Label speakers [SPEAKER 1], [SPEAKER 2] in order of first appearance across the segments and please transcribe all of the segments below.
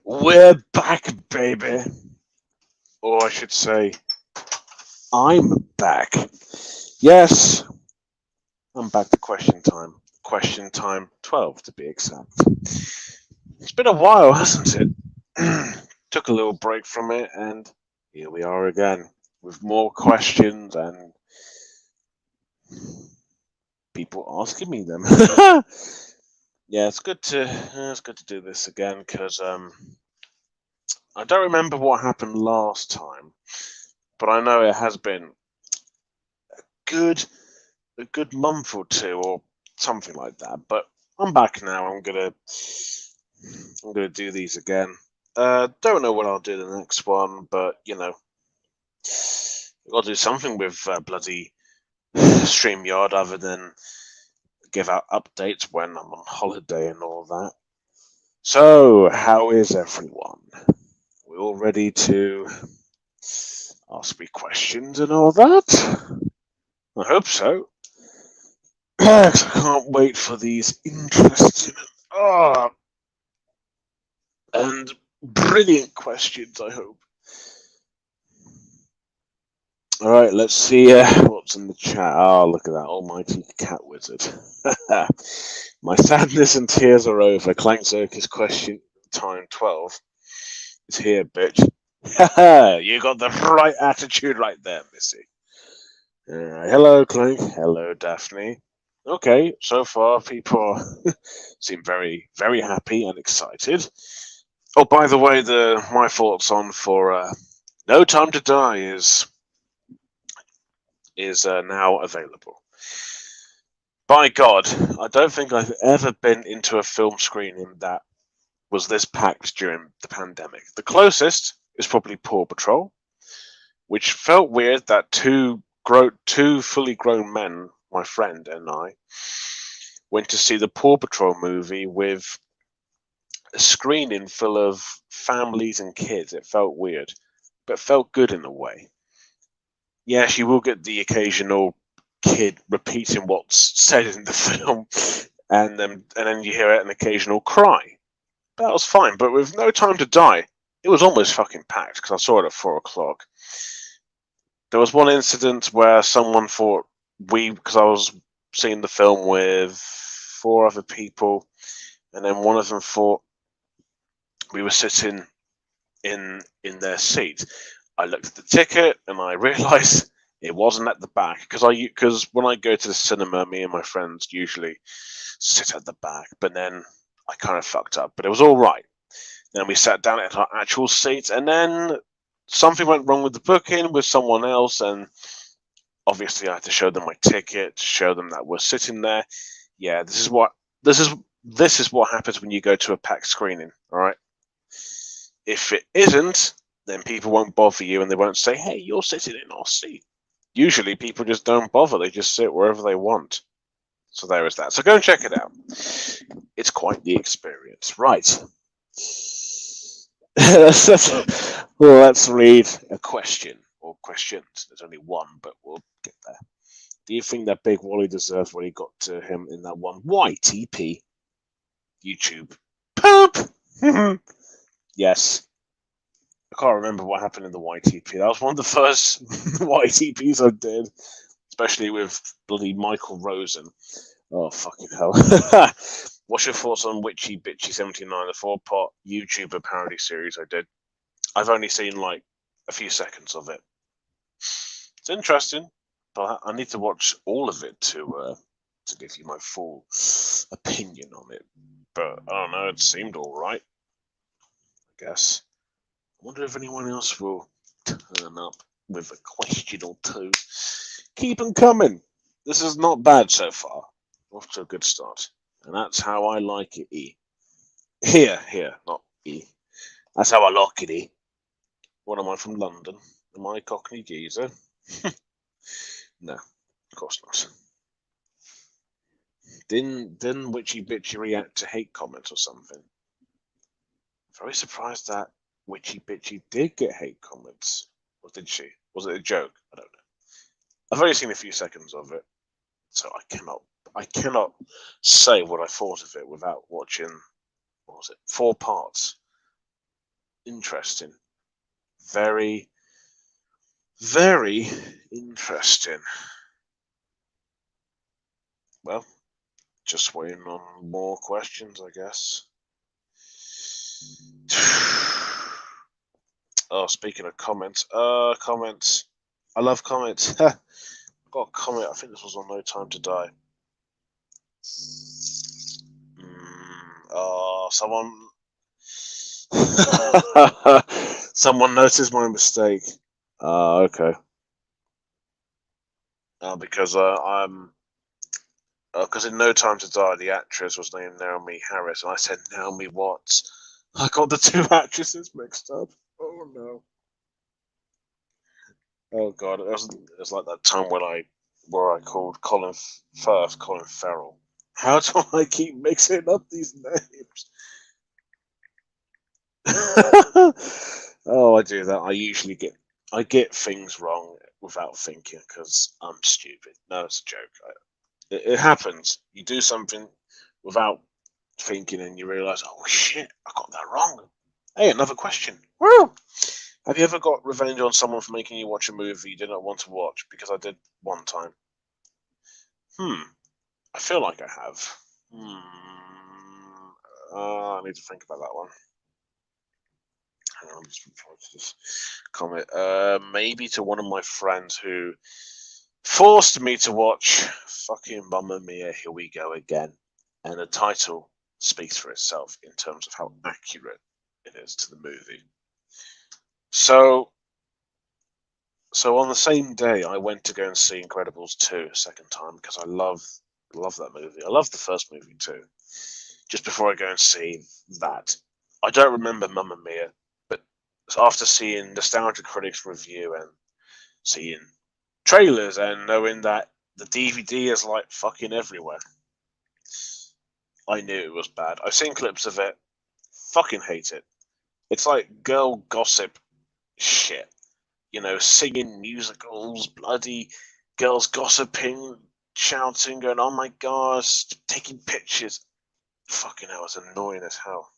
[SPEAKER 1] We're back, baby. Or I should say, I'm back. Yes, I'm back to question time. Question time 12 to be exact. It's been a while, hasn't it? Took a little break from it, and here we are again with more questions and people asking me them. Yeah, it's good to do this again because I don't remember what happened last time, but I know it has been good a good month or two or something like that. But I'm back now. I'm gonna do these again. Don't know what I'll do the next one, but I've got to do something with bloody StreamYard other than give out updates when I'm on holiday and all that. So, how is everyone? We all ready to ask me questions and all that? I hope so. 'Cause I can't wait for these interesting and brilliant questions, I hope. All right, let's see what's in the chat. Oh, look at that almighty cat wizard. My sadness and tears are over. Clank Circus question time 12 is here, bitch. You got the right attitude right there, Missy. Hello, Clank. Hello, Daphne. Okay, so far people seem very, very happy and excited. Oh, by the way, the my thoughts on for No Time to Die is now available. By God, I don't think I've ever been into a film screening that was this packed during the pandemic. The closest is probably Paw Patrol, which felt weird that two fully grown men, my friend and I, went to see the Paw Patrol movie with a screening full of families and kids. It felt weird, but felt good in a way. Yes, you will get the occasional kid repeating what's said in the film, and then you hear an occasional cry. That was fine, but with No Time to Die, it was almost fucking packed because I saw it at 4 o'clock. There was one incident where someone thought because I was seeing the film with four other people, and then one of them thought we were sitting in their seat. I looked at the ticket and I realised it wasn't at the back because when I go to the cinema, me and my friends usually sit at the back, but then I kind of fucked up, but it was all right. Then we sat down at our actual seats, and then something went wrong with the booking with someone else, and obviously I had to show them my ticket, to show them that we're sitting there. Yeah, this is what happens when you go to a packed screening. All right. If it isn't, then people won't bother you and they won't say, "Hey, you're sitting in our seat." Usually, people just don't bother; they just sit wherever they want. So there is that. So go and check it out. It's quite the experience, right? Well, let's read a question or questions. There's only one, but we'll get there. Do you think that Big Wally deserved what he got to him in that one? Why TP? YouTube. Poop. Yes. I can't remember what happened in the YTP. That was one of the first YTPs I did, especially with bloody Michael Rosen. Oh, fucking hell. What's your thoughts on Witchy Bitchy 79, the four-part YouTuber parody series I did? I've only seen like a few seconds of it. It's interesting, but I need to watch all of it to give you my full opinion on it. But I don't know, it seemed alright, I guess. I wonder if anyone else will turn up with a question or two. Keep them coming. This is not bad so far. Off to a good start. And that's how I like it, E. Here, not E. That's how I like it, E. What am I from London? Am I a Cockney geezer? No, of course not. Didn't Witchy Bitchy react to hate comments or something? Very surprised that Witchy Bitchy did get hate comments. Or did she? Was it a joke? I don't know. I've only seen a few seconds of it, so I cannot say what I thought of it without watching what was it? 4 parts. Interesting. Very, very interesting. Well, just waiting on more questions, I guess. Oh, speaking of comments, comments. I love comments. Got a comment. I think this was on No Time to Die. Oh, someone noticed my mistake. Okay. Because because in No Time to Die, the actress was named Naomi Harris, and I said Naomi Watts. I got the 2 actresses mixed up. Oh no. Oh god, it was like that time when I called Colin Firth Colin Farrell. How do I keep mixing up these names? Oh, I do that. I get things wrong without thinking because I'm stupid. No, it's a joke. It happens. You do something without thinking, and you realise, oh shit, I got that wrong. Hey, another question. Woo! Have you ever got revenge on someone for making you watch a movie you did not want to watch? Because I did one time. I feel like I have. I need to think about that one. Hang on, just reply to this comment. Maybe to one of my friends who forced me to watch fucking Mamma Mia, Here We Go Again. And the title speaks for itself in terms of how accurate it is to the movie. So on the same day, I went to go and see Incredibles 2 a second time because I love that movie. I love the first movie too. Just before I go and see that, I don't remember Mamma Mia, but after seeing Nostalgia Critics review and seeing trailers and knowing that the DVD is like fucking everywhere, I knew it was bad. I've seen clips of it. Fucking hate it. It's like girl gossip shit. Singing musicals, bloody girls gossiping, shouting, going, oh my gosh, taking pictures. Fucking hell, it's annoying as hell.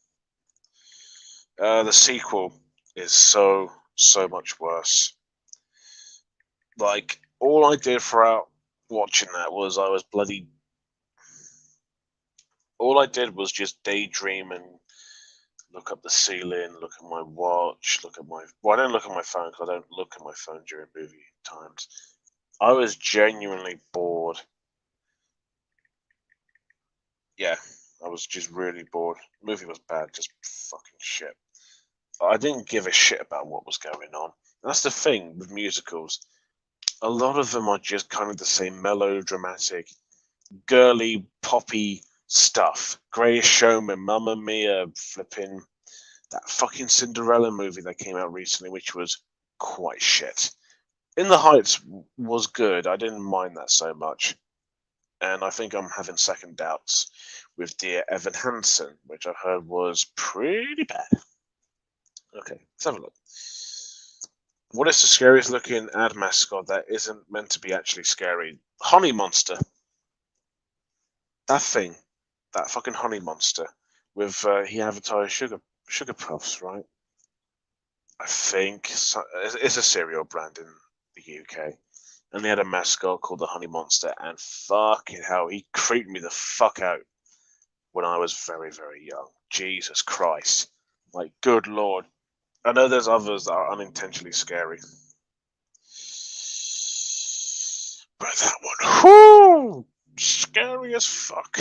[SPEAKER 1] The sequel is so much worse. Like, all I did throughout watching that was all I did was just daydream and look up the ceiling, look at my watch, well, I don't look at my phone because I don't look at my phone during movie times. I was genuinely bored. Yeah, I was just really bored. The movie was bad, just fucking shit. I didn't give a shit about what was going on. That's the thing with musicals. A lot of them are just kind of the same melodramatic, girly, poppy stuff. Greatest Showman, Mamma Mia, flipping that fucking Cinderella movie that came out recently, which was quite shit. In the Heights was good. I didn't mind that so much. And I think I'm having second doubts with Dear Evan Hansen, which I heard was pretty bad. Okay, let's have a look. What is the scariest looking ad mascot that isn't meant to be actually scary? Honey Monster. That thing. That fucking Honey Monster. With he advertised sugar puffs, right? I think it's a cereal brand in the UK. And they had a mascot called the Honey Monster, and fucking hell, he creeped me the fuck out when I was very, very young. Jesus Christ. Like, good lord. I know there's others that are unintentionally scary. But that one, whoo, scary as fuck.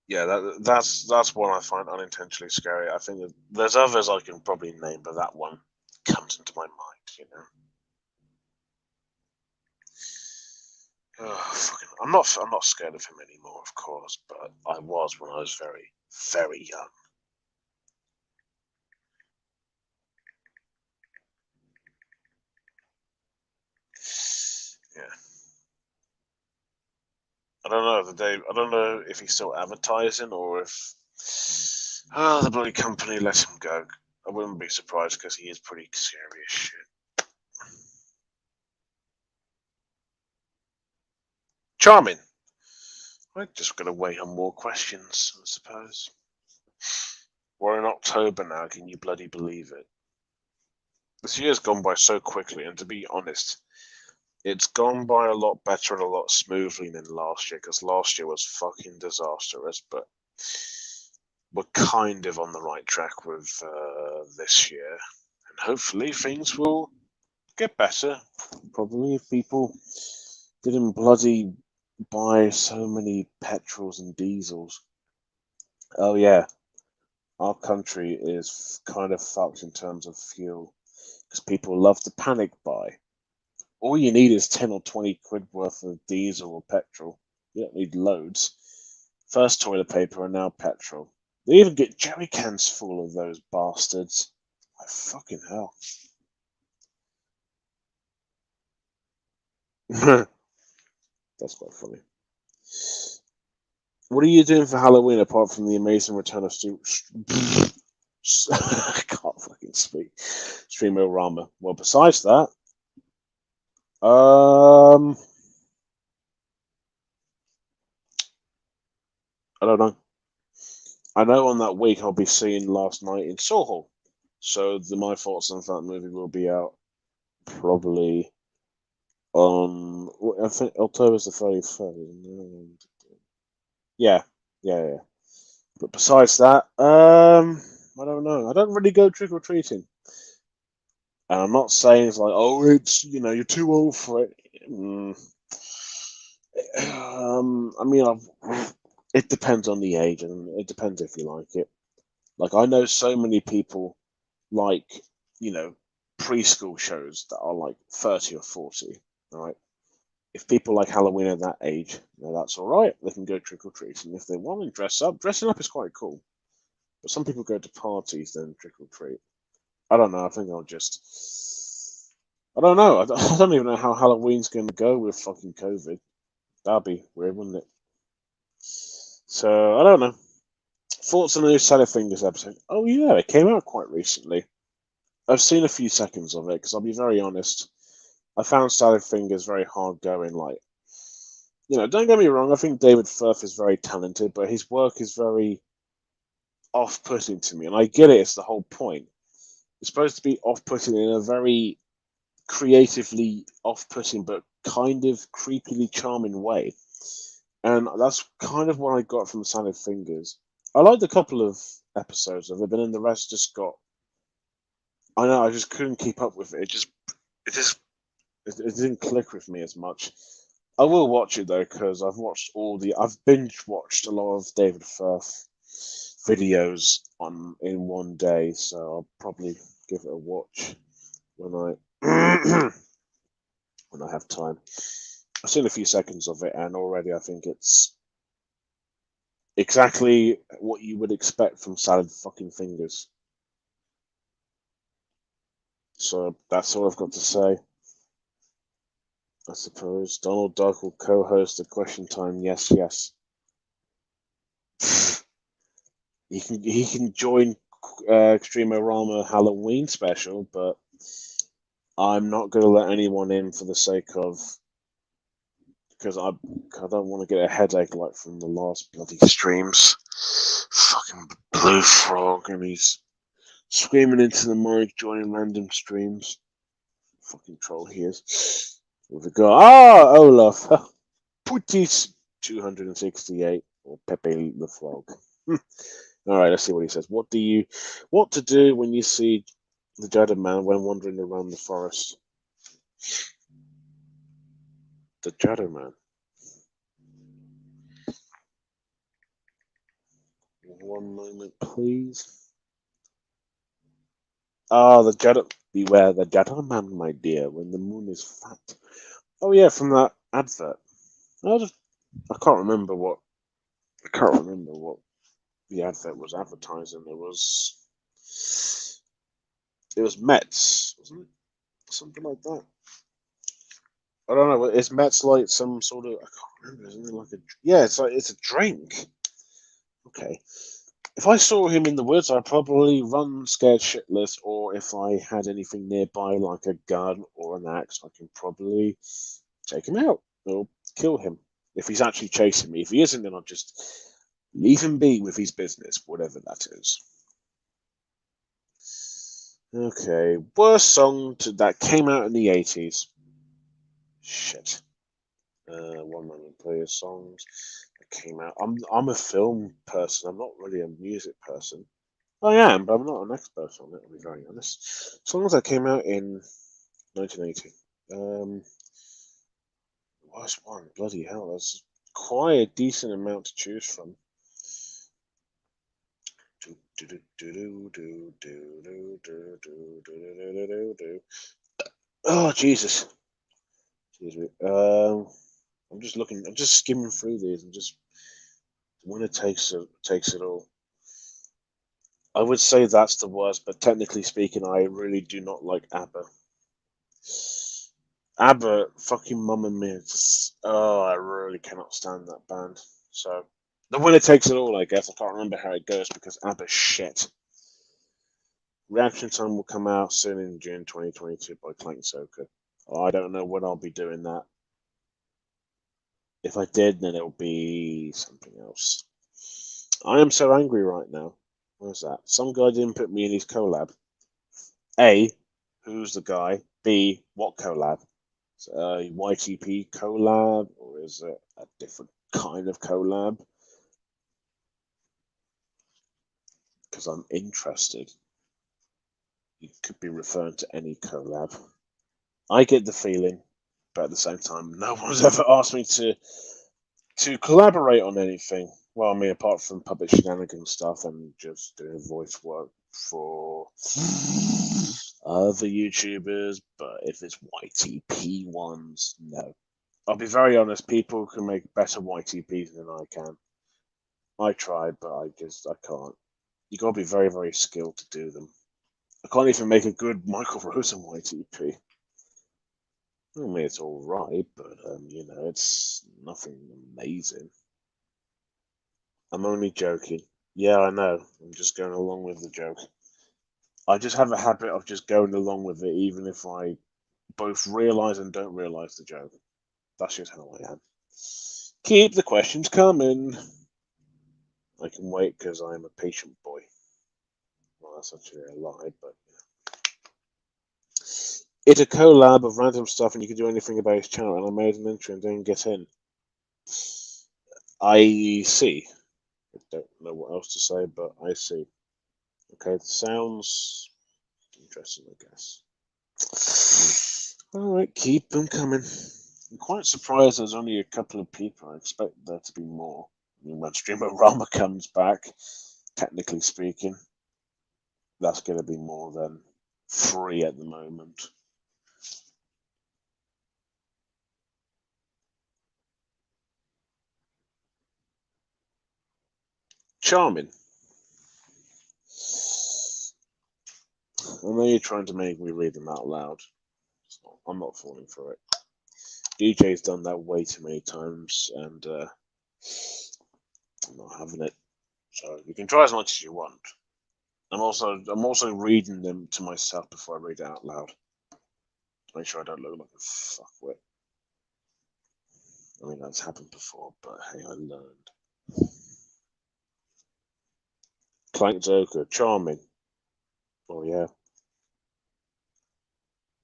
[SPEAKER 1] Yeah, that's one I find unintentionally scary. I think there's others I can probably name, but that one comes into my mind, Oh, I'm not scared of him anymore, of course, but I was when I was very, very young. Yeah. I don't know I don't know if he's still advertising or if the bloody company let him go. I wouldn't be surprised because he is pretty scary as shit. Charming. I just got to wait on more questions, I suppose. We're in October now, can you bloody believe it? This year's gone by so quickly, and to be honest, it's gone by a lot better and a lot smoothly than last year, because last year was fucking disastrous, but we're kind of on the right track with this year, and hopefully things will get better. Probably if people didn't bloody buy so many petrols and diesels. Oh yeah, our country is kind of fucked in terms of fuel because people love to panic buy. All you need is 10 or 20 quid worth of diesel or petrol. You don't need loads. First toilet paper and now petrol. They even get jerry cans full of those bastards. Like fucking hell. That's quite funny. What are you doing for Halloween apart from the amazing return of I can't fucking speak. Streamorama. Well, besides that, I don't know. I know on that week I'll be seeing Last Night in Soho, so my thoughts on that movie will be out probably on I think October's the 31st. Yeah, yeah. But besides that, I don't know. I don't really go trick or treating, and I'm not saying it's like, oh, it's you're too old for it. I mean, it depends on the age, and it depends if you like it. Like I know so many people like preschool shows that are like 30 or 40. All right, if people like Halloween at that age, that's all right. They can go trick or treating if they want and dress up. Dressing up is quite cool, but some people go to parties then trick or treat. I don't know. I think I'll just. I don't know. I don't even know how Halloween's going to go with fucking COVID. That'd be weird, wouldn't it? So I don't know. Thoughts on the new Sally Fingers episode? Oh yeah, it came out quite recently. I've seen a few seconds of it because I'll be very honest. I found Sally Fingers very hard going. Like, don't get me wrong. I think David Firth is very talented, but his work is very off-putting to me, and I get it. It's the whole point. It's supposed to be off-putting in a very creatively off-putting, but kind of creepily charming way. And that's kind of what I got from Sally Fingers. I liked a couple of episodes of it, but then the rest just got. I know I just couldn't keep up with it. It didn't click with me as much. I will watch it though because I've binge watched a lot of David Firth videos in one day, so I'll probably give it a watch when I when I have time. I've seen a few seconds of it, and already I think it's exactly what you would expect from Salad fucking Fingers. So that's all I've got to say. I suppose Donald Duck will co-host the Question Time. Yes, yes. He can join Extremorama Halloween special, but I'm not going to let anyone in for the sake of because I don't want to get a headache like from the last bloody streams. Fucking Blue Frog, and he's screaming into the mic, joining random streams. Fucking troll he is. With a guy, Olaf, Putis 268 or Pepe the Frog. All right, let's see what he says. What to do when you see the Jedi Man when wandering around the forest? The Jedi Man. One moment, please. The Jedi. Beware the Jedi Man, my dear, when the moon is fat. Oh yeah, from that advert. I can't remember what. I can't remember what the advert was advertising. It was Mets, wasn't it? Something like that. I don't know. Is Mets like some sort of? I can't remember. Isn't it like a? Yeah, it's a drink. Okay. If I saw him in the woods, I'd probably run scared shitless, or if I had anything nearby, like a gun or an axe, I can probably take him out or kill him. If he's actually chasing me. If he isn't, then I'll just leave him be with his business, whatever that is. Okay, worst song that came out in the 80s. Shit. 1 moment, player songs that came out. I'm a film person. I'm not really a music person. I am, but I'm not an expert on it. I'll be very honest. Songs that came out in 1980. Worst one, bloody hell! There's quite a decent amount to choose from. Oh Jesus! Excuse me. I'm just looking. I'm just skimming through these and just the winner takes it all. I would say that's the worst, but technically speaking, I really do not like ABBA. ABBA, fucking Mamma Mia. Oh, I really cannot stand that band. So the winner takes it all, I guess. I can't remember how it goes because ABBA's shit. Reaction Time will come out soon in June 2022 by Clank Soka. I don't know when I'll be doing that. If I did, then it'll be something else. I am so angry right now. Where's that? Some guy didn't put me in his collab. A, who's the guy? B, what collab? Is it a YTP collab or is it a different kind of collab? Because I'm interested. You could be referring to any collab. I get the feeling, but at the same time, no one's ever asked me to collaborate on anything. Well, I mean, apart from public shenanigans stuff and just doing voice work for other YouTubers, but if it's YTP ones, no. I'll be very honest, people can make better YTPs than I can. I tried, but I can't. You gotta be very, very skilled to do them. I can't even make a good Michael Rosen YTP. I mean, it's all right, but it's nothing amazing. I'm only joking. Yeah, I know. I'm just going along with the joke. I just have a habit of just going along with it, even if I both realise and don't realise the joke. That's just how I am. Keep the questions coming. I can wait because I'm a patient boy. Well, that's actually a lie, but it's a collab of random stuff, and you can do anything about his channel. And I made an entry and didn't get in. I see. I don't know what else to say, but I see. Okay, sounds interesting, I guess. All right, keep them coming. I'm quite surprised there's only a couple of people. I expect there to be more. I mean, when Streamer Rama comes back, technically speaking, that's going to be more than 3 at the moment. Charming. I know you're trying to make me read them out loud. I'm not falling for it. DJ's done that way too many times, and I'm not having it. So you can try as much as you want. I'm also reading them to myself before I read it out loud. To make sure I don't look like a fuckwit. I mean, that's happened before, but hey, I learned. Clank Joker, charming. Oh yeah.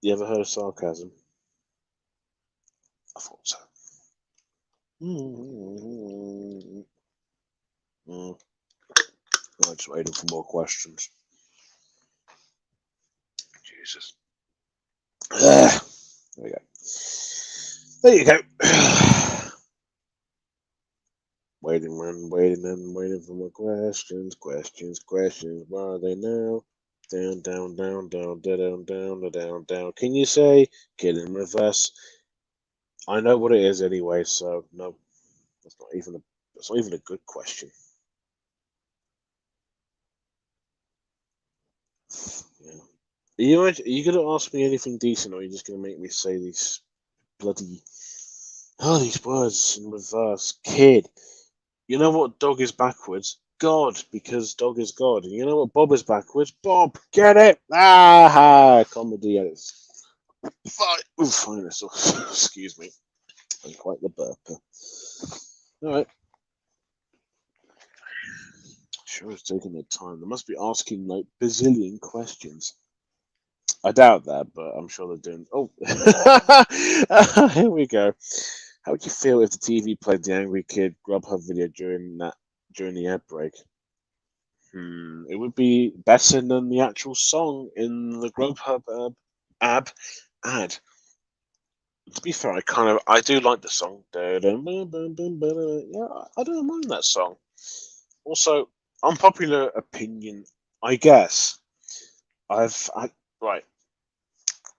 [SPEAKER 1] You ever heard of sarcasm? I thought so. I'm just waiting for more questions. Jesus. There we go. There you go. Waiting for more questions. Where are they now? Down. Can you say get in reverse? I know what it is anyway, so no, that's not even a good question. Yeah. Are you gonna ask me anything decent, or are you just gonna make me say these bloody these words in reverse? Kid. You know what dog is backwards? God, because dog is God. And you know what Bob is backwards? Bob, get it? Ah, comedy at its fine. Excuse me. I'm quite the burper. All right. Sure, it's taking their time. They must be asking like bazillion questions. I doubt that, but I'm sure they're doing. Oh, here we go. How would you feel if the TV played the Angry Kid Grubhub video during the ad break? It would be better than the actual song in the Grubhub ab ad. To be fair, I do like the song. Yeah, I don't mind that song. Also, unpopular opinion, I guess. Right.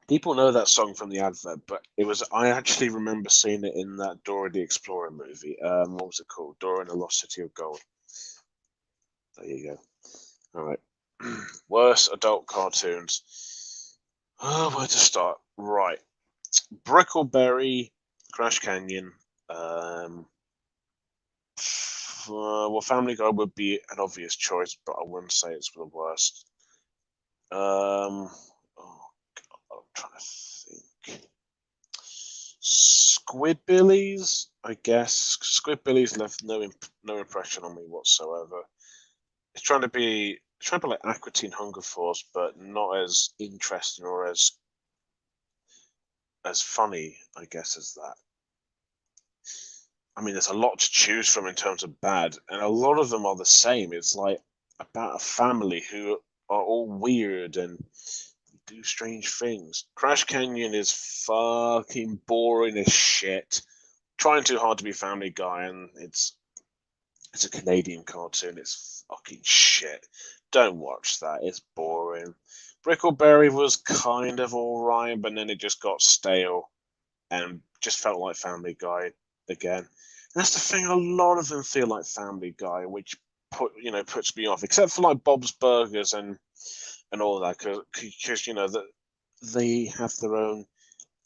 [SPEAKER 1] People know that song from the advert, but I actually remember seeing it in that Dora the Explorer movie. What was it called? Dora and the Lost City of Gold. There you go. All right. Worst adult cartoons. Oh, where to start? Right. Brickleberry, Crash Canyon. Well, Family Guy would be an obvious choice, but I wouldn't say it's the worst. Oh, God, I'm trying to think. Squidbillies, I guess. Squidbillies left no impression on me whatsoever. It's trying to be like Aqua Teen Hunger Force, but not as interesting or as funny, I guess, as that. I mean, there's a lot to choose from in terms of bad, and a lot of them are the same. It's like about a family who are all weird and do strange things. Crash Canyon is fucking boring as shit. Trying too hard to be Family Guy, and it's a Canadian cartoon. It's fucking shit. Don't watch that. It's boring. Brickleberry was kind of alright, but then it just got stale and just felt like Family Guy again. And that's the thing. A lot of them feel like Family Guy, which puts me off. Except for like Bob's Burgers and all that, because that they have their own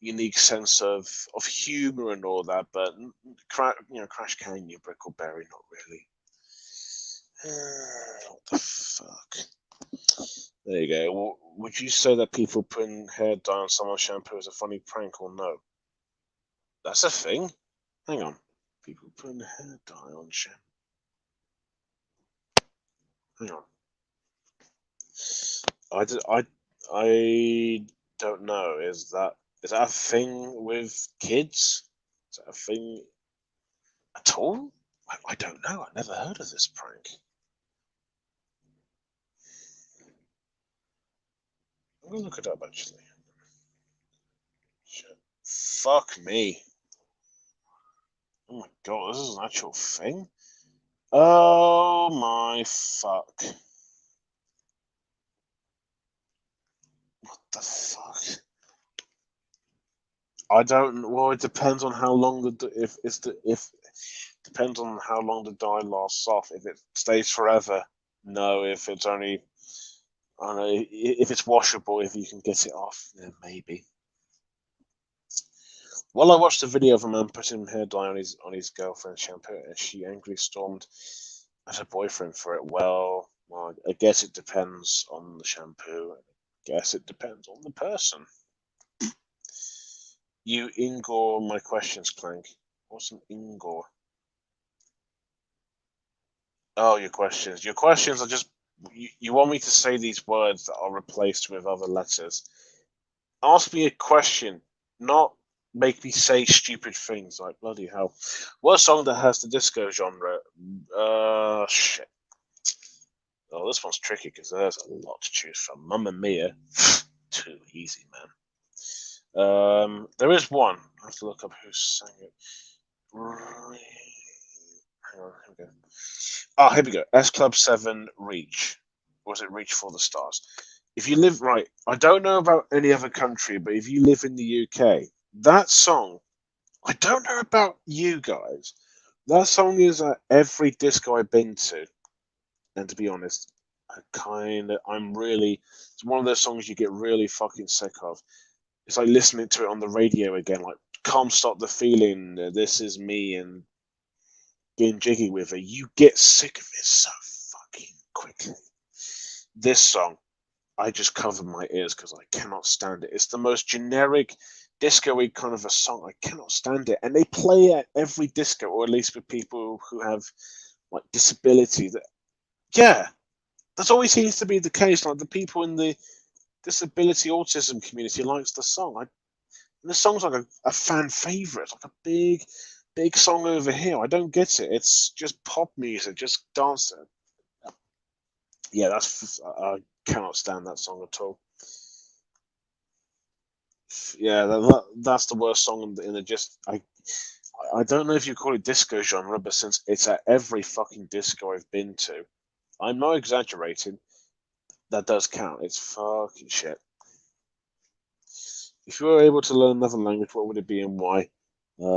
[SPEAKER 1] unique sense of humor and all that. But Crash Canyon, Brickleberry, not really. What the fuck? There you go. Well, would you say that people putting hair dye on someone's shampoo is a funny prank or no? That's a thing. Hang on. People putting hair dye on shampoo. Hang on. I don't know. Is that a thing with kids? Is that a thing at all? I don't know. I never heard of this prank. I'm gonna look it up actually. Shit. Fuck me. Oh my god, this is an actual thing? Oh my fuck. What the fuck? I don't. Well, it depends on how long if depends on how long the dye lasts off. If it stays forever, no. If it's only, I don't know. If it's washable, if you can get it off, then maybe. Well, I watched a video of a man putting hair dye on his girlfriend's shampoo, and she angrily stormed at her boyfriend for it. Well, I guess it depends on the shampoo. I guess it depends on the person. You Ingor my questions, Clank. What's an Ingor? Oh, your questions. Your questions are just you want me to say these words that are replaced with other letters. Ask me a question, not make me say stupid things like bloody hell. What song that has the disco genre? Shit. Oh, this one's tricky because there's a lot to choose from. Mamma Mia, too easy, man. There is one. I have to look up who sang it. Hang on, here we go. Ah, here we go. S Club 7 Reach. Or was it Reach for the Stars? If you live, right, I don't know about any other country, but if you live in the UK, that song, I don't know about you guys. That song is at every disco I've been to. And to be honest, it's one of those songs you get really fucking sick of. It's like listening to it on the radio again, like, Can't Stop the Feeling, This Is Me, and getting jiggy with it. You get sick of it so fucking quickly. This song, I just cover my ears because I cannot stand it. It's the most generic disco-y kind of a song. I cannot stand it, and they play at every disco, or at least with people who have like disability. That yeah, that's always seems to be the case. Like the people in the disability autism community likes the song. And the song's like a fan favorite. It's like a big song over here. I don't get it. It's just pop music, just dance to it. Yeah, I cannot stand that song at all. Yeah, that's the worst song in the just. I don't know if you call it disco genre, but since it's at every fucking disco I've been to, I'm not exaggerating. That does count. It's fucking shit. If you were able to learn another language, what would it be and why?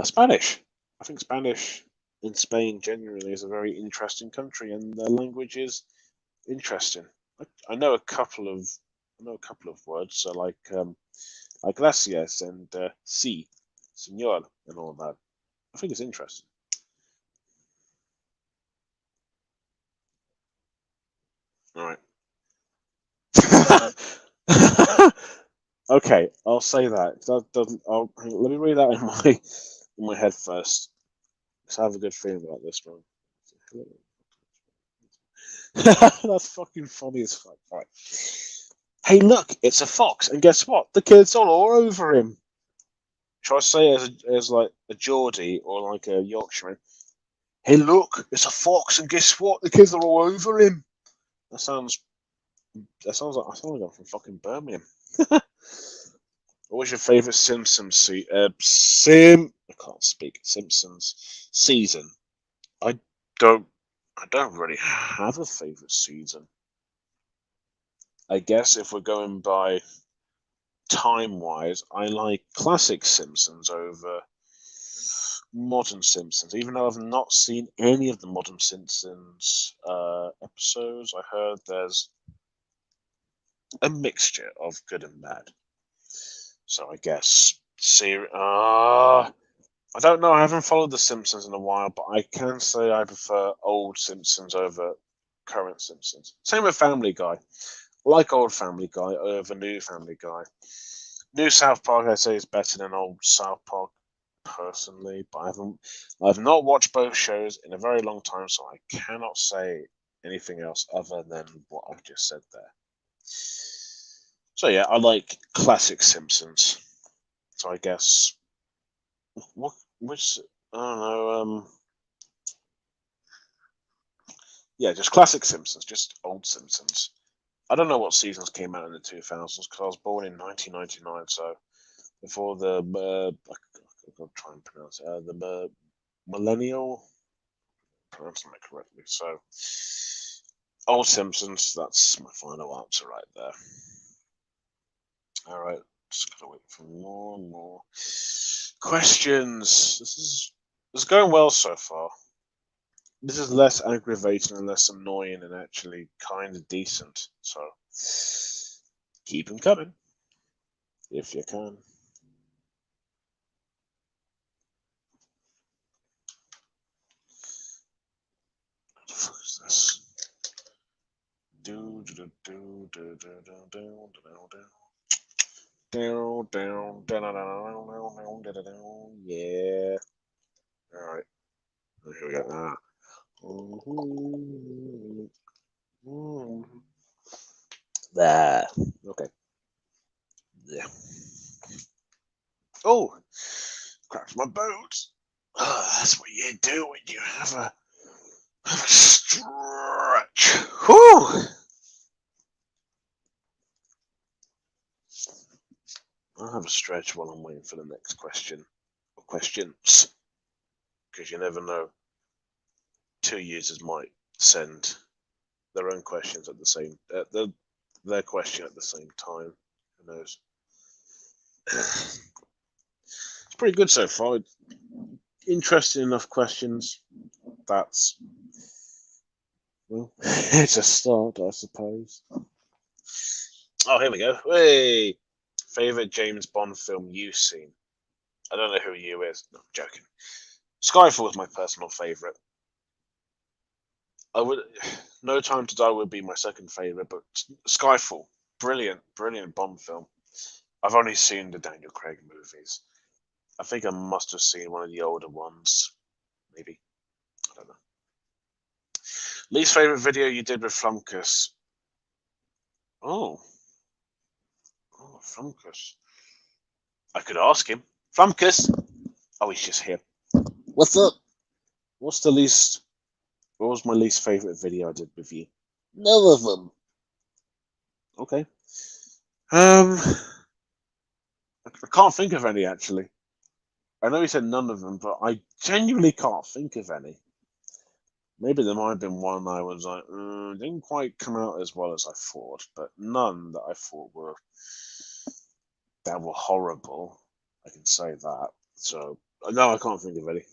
[SPEAKER 1] Spanish. I think Spanish in Spain genuinely is a very interesting country, and their language is interesting. I know a couple of words, so like gracias and sí, señor, and all that. I think it's interesting. All right. Okay, I'll say that. That doesn't. Let me read that in my head first, because I have a good feeling about this one. That's fucking funny as fuck. Right. Hey, look, it's a fox, and guess what? The kids are all over him. Shall I say as like a Geordie or like a Yorkshireman? Hey, look, it's a fox, and guess what? The kids are all over him. That sounds. I sound like I'm from fucking Birmingham. What was your favourite Simpsons I can't speak. Simpsons season. I don't. I don't really have a favourite season. I guess if we're going by time wise, I like classic Simpsons over modern Simpsons. Even though I've not seen any of the modern Simpsons episodes, I heard there's a mixture of good and bad. So I guess I don't know. I haven't followed The Simpsons in a while, but I can say I prefer old Simpsons over current Simpsons. Same with Family Guy. I like old Family Guy over new Family Guy. New South Park, I'd say, is better than old South Park personally, but I've not watched both shows in a very long time, so I cannot say anything else other than what I've just said there. So yeah, I like classic Simpsons. So I guess what which I don't know. Yeah, just classic Simpsons, just old Simpsons. I don't know what seasons came out in the 2000s because I was born in 1999, so before I'll try and pronounce it, the millennial, pronouncing it correctly. So, old Simpsons, that's my final answer right there. All right, just gotta wait for more and more questions. This is going well so far. This is less aggravating and less annoying and actually kind of decent. So, keep them coming if you can. What the fuck is this? Do do do do do do do do do do. Down, down, down, down, down, down, down, yeah. All right. Here we go. There. Okay. Yeah. Oh, cracked my bones. Oh, that's what you do when you have a stretch. Whew. I'll have a stretch while I'm waiting for the next question or questions, because you never know. 2 users might send their own questions at the same their question at the same time. Who knows? It's pretty good so far. Interesting enough questions. That's well, it's a start, I suppose. Oh, here we go. Hey, favorite James Bond film you've seen? I don't know who you is. No, I'm joking. Skyfall is my personal favorite. I would. No Time to Die would be my second favorite, but Skyfall, brilliant, brilliant Bond film. I've only seen the Daniel Craig movies. I think I must have seen one of the older ones. Maybe. I don't know. Least favorite video you did with Flumkus? Oh, Flumkus. I could ask him. Flumkus! Oh, he's just here. What's up? What's the least? What was my least favorite video I did with you? None of them. Okay. I can't think of any actually. I know he said none of them, but I genuinely can't think of any. Maybe there might have been one I was like, didn't quite come out as well as I thought, but none that I thought were horrible. I can say that. So no, I can't think of any.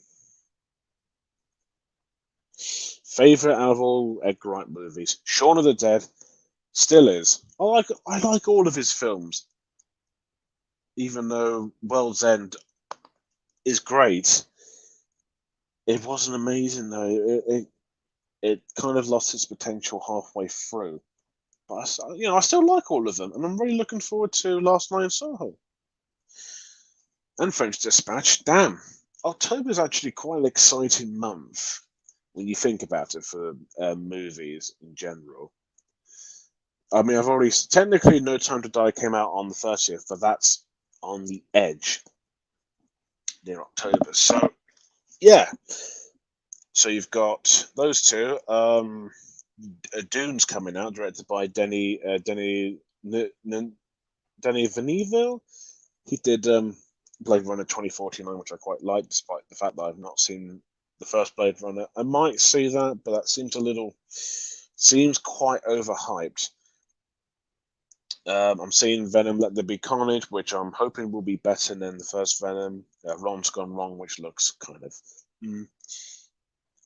[SPEAKER 1] Favorite out of all Edgar Wright movies, Shaun of the Dead, still is. I like all of his films, even though World's End is great. It wasn't amazing though. It kind of lost its potential halfway through. But I still like all of them, and I'm really looking forward to Last Night in Soho and French Dispatch. Damn, October's actually quite an exciting month when you think about it for movies in general. I mean, I've already technically No Time to Die came out on the 30th, but that's on the edge near October. So yeah, so you've got those two. Dune's coming out, directed by Denny Villeneuve. He did Blade Runner 2049, which I quite like, despite the fact that I've not seen the first Blade Runner. I might see that, but that seems quite overhyped. I'm seeing Venom Let There Be Carnage, which I'm hoping will be better than the first Venom. Ron's Gone Wrong, which looks kind of.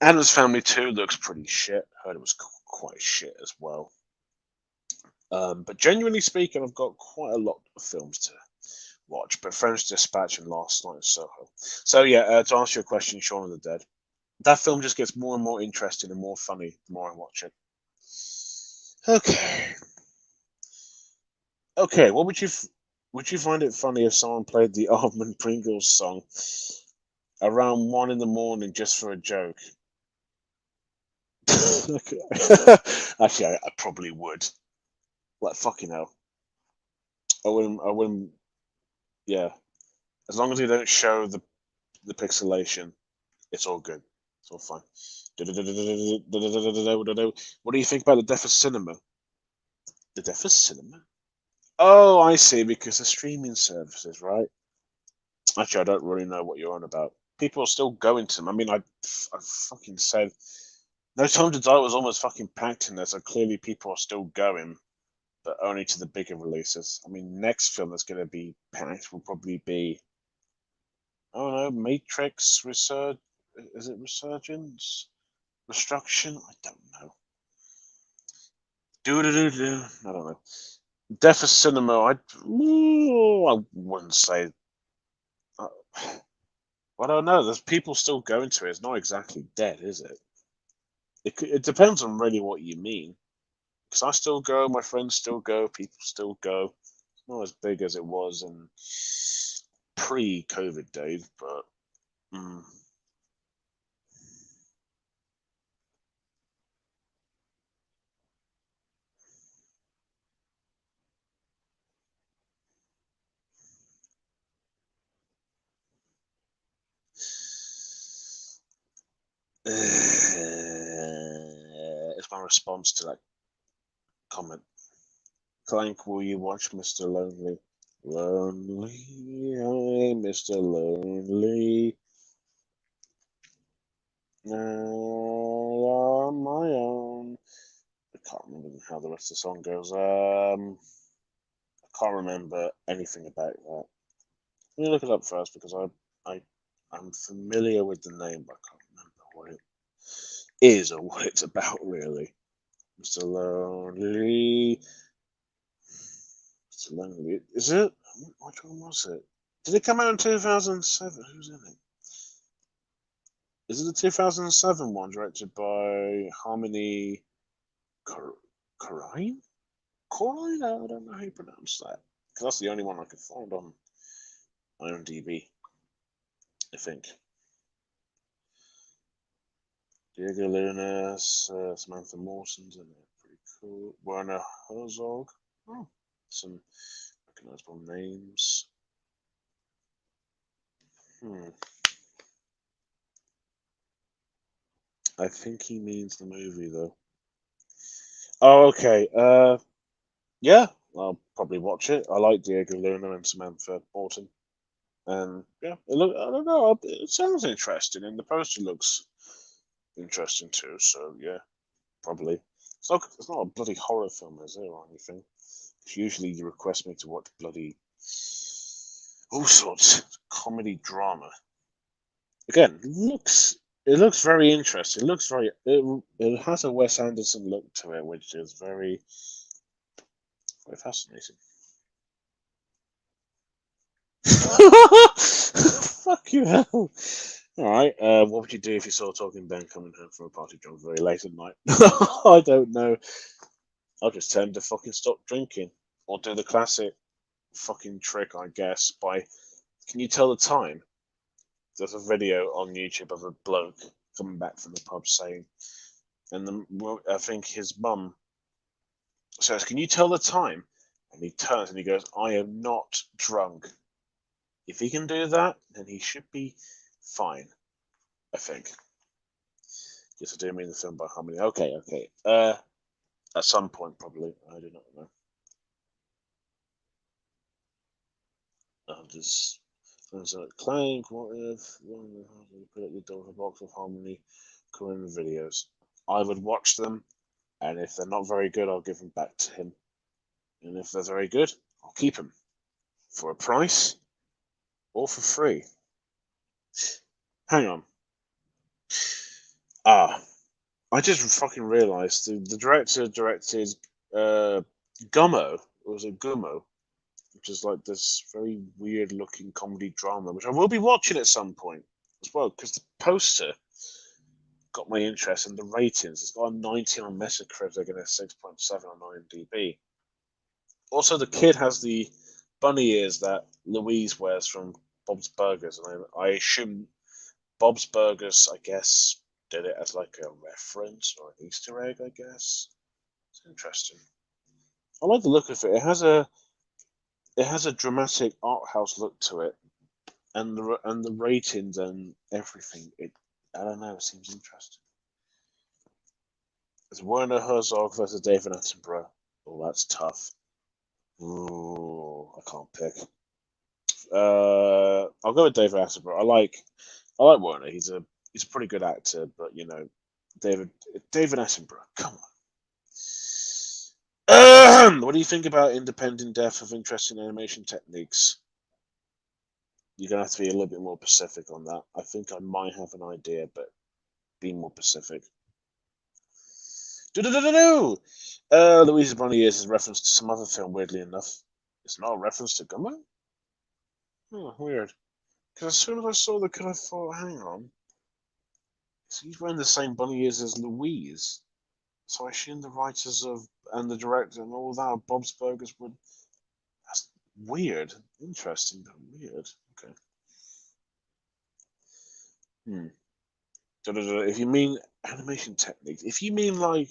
[SPEAKER 1] Addams Family 2 looks pretty shit. Heard it was quite shit as well. But genuinely speaking, I've got quite a lot of films to watch. But French Dispatch and Last Night in Soho. So yeah, to answer your question, Shaun of the Dead. That film just gets more and more interesting and more funny the more I watch it. Okay. Okay, what would you find it funny if someone played the Almond Pringles song around 1 in the morning just for a joke? Actually, I probably would. Like fucking hell. I wouldn't. Yeah, as long as you don't show the pixelation, it's all good. It's all fine. What do you think about the death of cinema? The death of cinema? Oh, I see. Because the streaming services, right? Actually, I don't really know what you're on about. People are still going to them. I mean, I fucking said No Time to Die was almost fucking packed in there, so clearly people are still going, but only to the bigger releases. I mean, next film that's going to be packed will probably be, I don't know, Matrix Resurg. Is it Resurgence? Destruction? I don't know. Do. I don't know. Death of Cinema. I wouldn't say. Uh, I don't know. There's people still going to it. It's not exactly dead, is it? It depends on really what you mean. Because I still go, my friends still go, people still go. It's not as big as it was in pre-COVID days, but it's my response to that comment. Clank, will you watch Mr. Lonely? Lonely, I'm Mr. Lonely. Now on my own. I can't remember how the rest of the song goes. I can't remember anything about that. Let me look it up first because I'm familiar with the name, but I can't remember what it is or what it's about really. Mr. Lonely. Mr. Lonely. Is it? Which one was it? Did it come out in 2007? Who's in it? Is it the 2007 one directed by Harmony Korine? Corine? I don't know how you pronounce that. because that's the only one I could find on IMDb, I think. Diego Luna, Samantha Morton's in it. Pretty cool. Werner Herzog. Oh, some recognizable names. I think he means the movie, though. Oh, okay. Yeah, I'll probably watch it. I like Diego Luna and Samantha Morton. And yeah, I don't know. It sounds interesting, and the poster looks interesting too. So yeah, probably. It's not a bloody horror film, is it, or anything? 'Cause usually you request me to watch bloody all sorts comedy drama. Again, it looks very interesting. It looks it has a Wes Anderson look to it, which is very fascinating. Fuck you, hell. All right. What would you do if you saw Talking Ben coming home from a party drunk very late at night? I don't know. I'll just tell him to fucking stop drinking, or do the classic fucking trick, I guess. By can you tell the time? There's a video on YouTube of a bloke coming back from the pub saying, I think his mum says, "Can you tell the time?" And he turns and he goes, "I am not drunk." If he can do that, then he should be fine, I think. Yes, I do mean the film by Harmony. Okay. At some point, probably. I do not know. Just there's a Clank. What if put at the door of a box of Harmony Korine videos? I would watch them, and if they're not very good, I'll give them back to him. And if they're very good, I'll keep them for a price or for free. Hang on. I just fucking realised the director directed Gummo. Or was it Gummo? Which is like this very weird looking comedy drama, which I will be watching at some point as well, because the poster got my interest and the ratings. It's got a 90 on Metacritic and a 6.7 on IMDb. Also, the kid has the bunny ears that Louise wears from Bob's Burgers, and I assume Bob's Burgers, I guess, did it as like a reference or an Easter egg, I guess. It's interesting. I like the look of it. It has a dramatic art house look to it, and the ratings and everything. I don't know. It seems interesting. It's Werner Herzog versus David Attenborough. Oh, that's tough. Ooh, I can't pick. I'll go with David Attenborough. I like Werner. He's a pretty good actor, but you know, David Attenborough. Come on. What do you think about independent depth of interesting animation techniques? You're gonna have to be a little bit more specific on that. I think I might have an idea, but be more specific. Louisa Bonny is a reference to some other film, weirdly enough. It's not a reference to Gummo? Oh, weird. Because as soon as I saw the kid, I thought, hang on. So he's wearing the same bunny ears as Louise. So I assume the writers of and the director and all that of Bob's Burgers would. That's weird. Interesting, but weird. Okay. If you mean animation techniques, if you mean like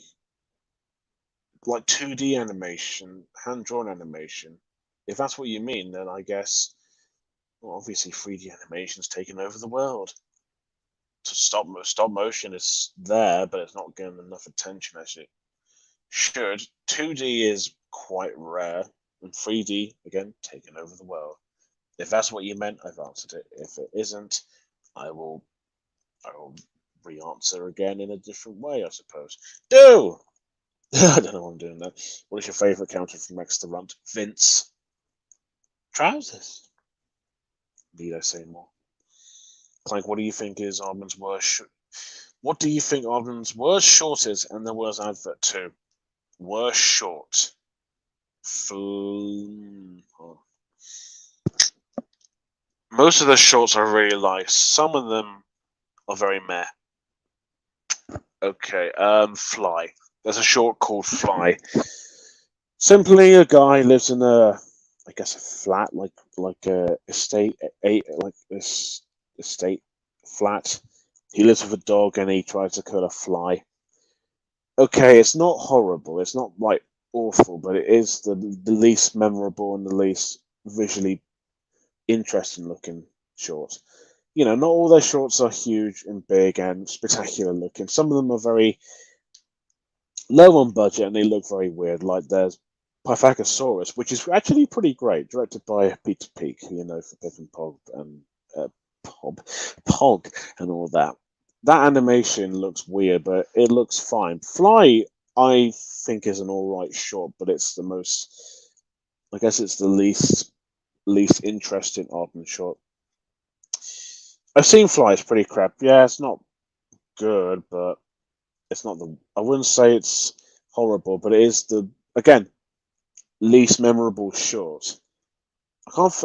[SPEAKER 1] 2D animation, hand drawn animation, if that's what you mean, then I guess well, obviously 3D animation's taken over the world. Stop motion is there, but it's not getting enough attention as it should. 2D is quite rare, and 3D again taking over the world. If that's what you meant, I've answered it. If it isn't, I will re-answer again in a different way, I suppose. Do! I don't know why I'm doing that. What is your favourite character from Max the Runt? Vince. Trousers. Need I say more? Clank, what do you think is Aardman's worst? What do you think Aardman's worst short is, and the worst advert too? Worst short. Most of the shorts I really like. Some of them are very meh. Okay, Fly. There's a short called Fly. Simply, a guy lives in a I guess a flat, like a estate flat. He lives with a dog and he tries to kill a fly. Okay, it's not horrible. It's not like awful, but it is the least memorable and the least visually interesting looking short. You know, not all their shorts are huge and big and spectacular looking. Some of them are very low on budget and they look very weird. Like there's Pythagosaurus, which is actually pretty great, directed by Peter Peak, you know, for Pip and Pog and Pog and all that. That animation looks weird, but it looks fine. Fly, I think, is an all right short, but it's the most. I guess it's the least interesting Aardman short. I've seen Fly. It's pretty crap. Yeah, it's not good, but it's not the. I wouldn't say it's horrible, but it is the again least memorable short. I can't.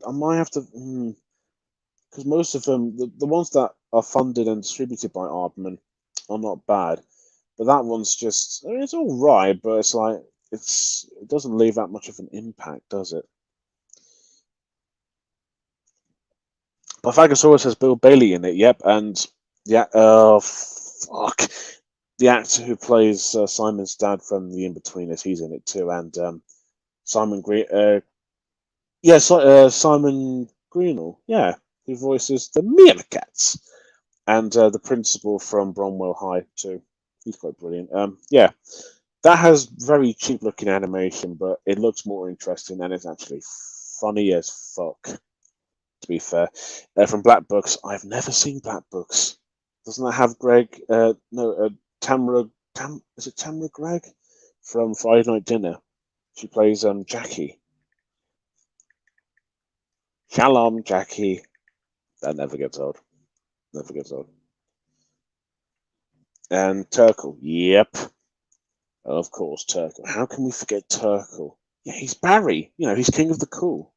[SPEAKER 1] I might have to. Because most of them, the ones that are funded and distributed by Aardman are not bad, but that one's just I mean, it's all right, but it's like it doesn't leave that much of an impact, does it? Pythagosaurus has Bill Bailey in it, yep, and yeah, fuck, the actor who plays Simon's dad from The Inbetweeners, he's in it too, and Simon Green, Simon Greenall, yeah, who voices the Meerkats. And the principal from Bromwell High too. He's quite brilliant. Yeah, that has very cheap looking animation, but it looks more interesting and it's actually funny as fuck. To be fair, from Black Books, I've never seen Black Books. Doesn't that have Greg? No, Tamra. Is it Tamra Gregg from Friday Night Dinner? She plays Jackie. Shalom, Jackie. That never gets old. Never gets old. And Turkle. Yep. Of course, Turkle. How can we forget Turkle? Yeah, he's Barry. You know, he's king of the cool.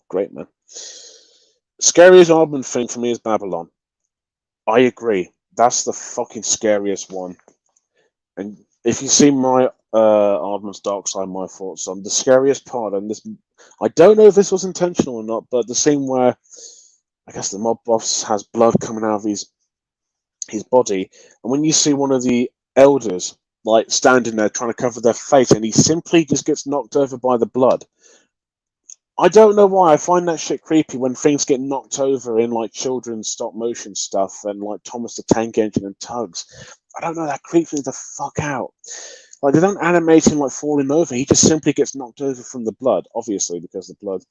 [SPEAKER 1] Great, man. Scariest Aardman thing for me is Babylon. I agree. That's the fucking scariest one. And if you see my Aardman's Dark Side, my thoughts on the scariest part, and this, I don't know if this was intentional or not, but the scene where I guess the mob boss has blood coming out of his body, and when you see one of the elders like standing there trying to cover their face, and he simply just gets knocked over by the blood. I don't know why I find that shit creepy when things get knocked over in like children's stop motion stuff and like Thomas the Tank Engine and Tugs. I don't know, that creeps me the fuck out. Like they don't animate him like falling over. He just simply gets knocked over from the blood, obviously because the blood,